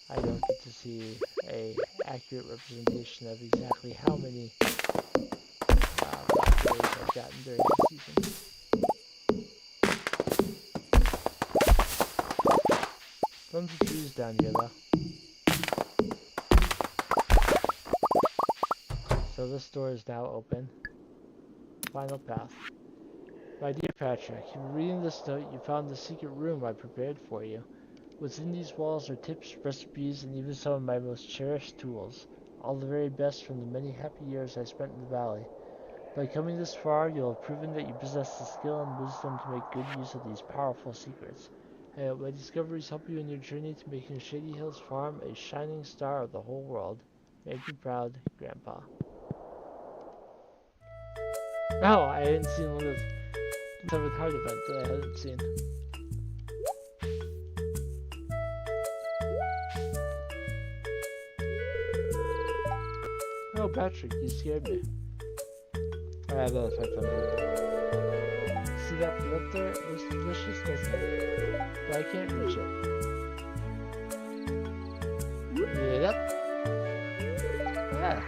I don't get to see a accurate representation of exactly how many blackberries I've gotten during the season. Tons of trees down here though. So this door is now open. Final path. My dear Patrick, you were reading this note, you found the secret room I prepared for you. Within these walls are tips, recipes, and even some of my most cherished tools. All the very best from the many happy years I spent in the valley. By coming this far, you'll have proven that you possess the skill and wisdom to make good use of these powerful secrets. I hope my discoveries help you in your journey to making Shady Hills Farm a shining star of the whole world. Make me proud, Grandpa. Oh, I hadn't seen one of the 7 heart events that I hadn't seen. Oh, Patrick, you scared me. I have that effect on people. See that fruit up there? It looks delicious, doesn't it? But I can't reach it. Yep. Ah.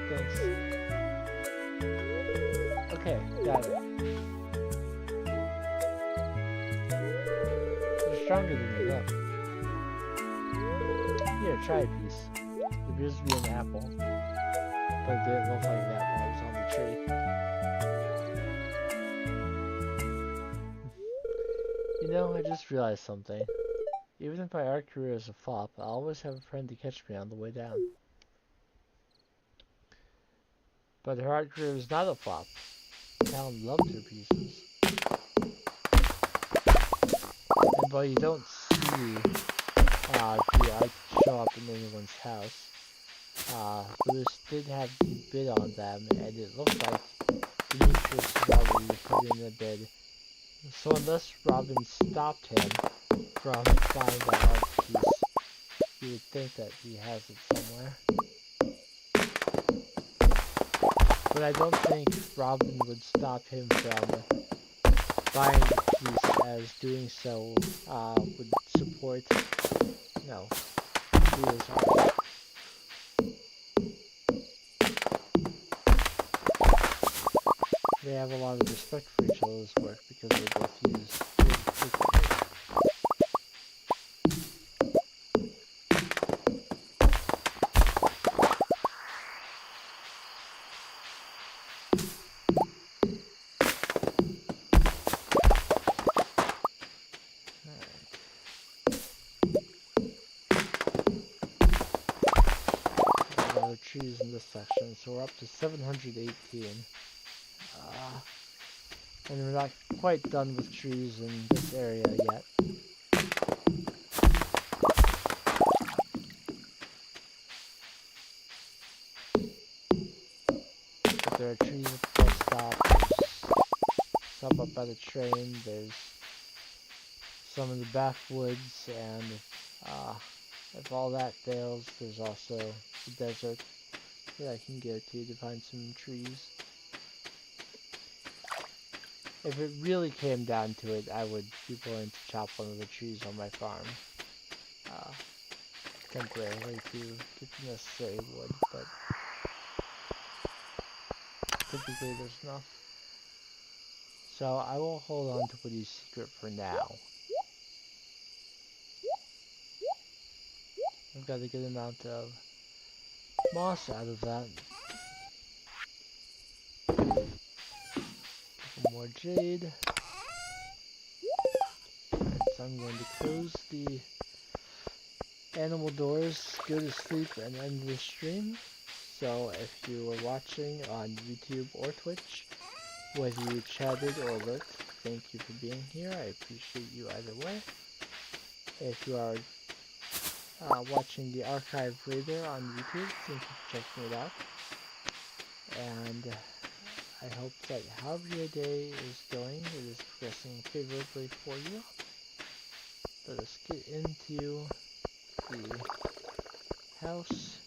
Thanks. Okay, got it. You're stronger than me, look. Here, try a piece. It appears to be an apple. But it didn't look like that while it was on the tree. You know, I just realized something. Even if my art career is a flop, I'll always have a friend to catch me on the way down. But her art career is not a flop. The town loved her pieces. And while you don't see the art show up in anyone's house, Lewis did have the bid on them, and it looked like Demetrius already put in a bid. So unless Robin stopped him from buying that art piece, you would think that he has it somewhere. But I don't think Robin would stop him from buying the piece, as doing so would support, Leah's art. They have a lot of respect for each other's work because they both use wood frequently. again, so we're up to 718. Uh, and we're not quite done with trees in this area yet. But there are trees at the bus stop, there's some up by the train, there's some in the backwoods, and if all that fails, there's also the desert that I can go to find some trees. If it really came down to it, I would be willing to chop one of the trees on my farm temporarily to get the necessary wood, but typically there's enough. So I will hold on to Woody's secret for now. I've got a good amount of moss out of that. Some more jade. So I'm going to close the animal doors, go to sleep, and end the stream. So if you were watching on YouTube or Twitch, whether you chatted or lurked, thank you for being here. I appreciate you either way. If you are watching the archive later on YouTube, thank you for checking it out. And I hope that however your day is going, it is progressing favorably for you. Let us get into the house.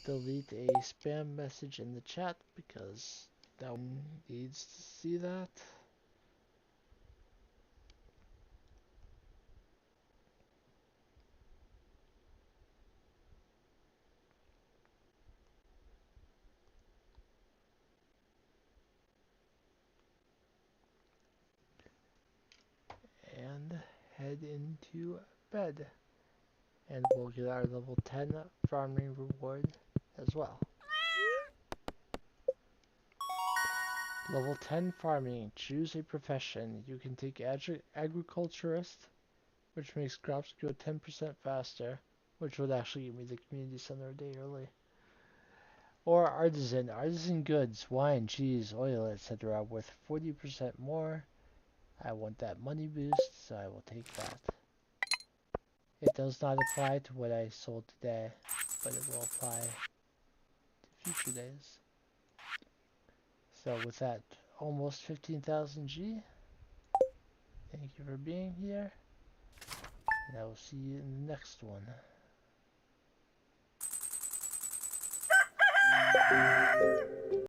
Delete a spam message in the chat because that one needs to see that. And head into bed. And we'll get our level 10 farming reward as well. Level 10 farming. Choose a profession. You can take agriculturist, which makes crops grow 10% faster, which would actually give me the community center a day early. Or artisan. Artisan goods, wine, cheese, oil, etc. worth 40% more. I want that money boost, so I will take that. It does not apply to what I sold today, but it will apply to future days. So with that almost 15,000 G, thank you for being here, and I will see you in the next one.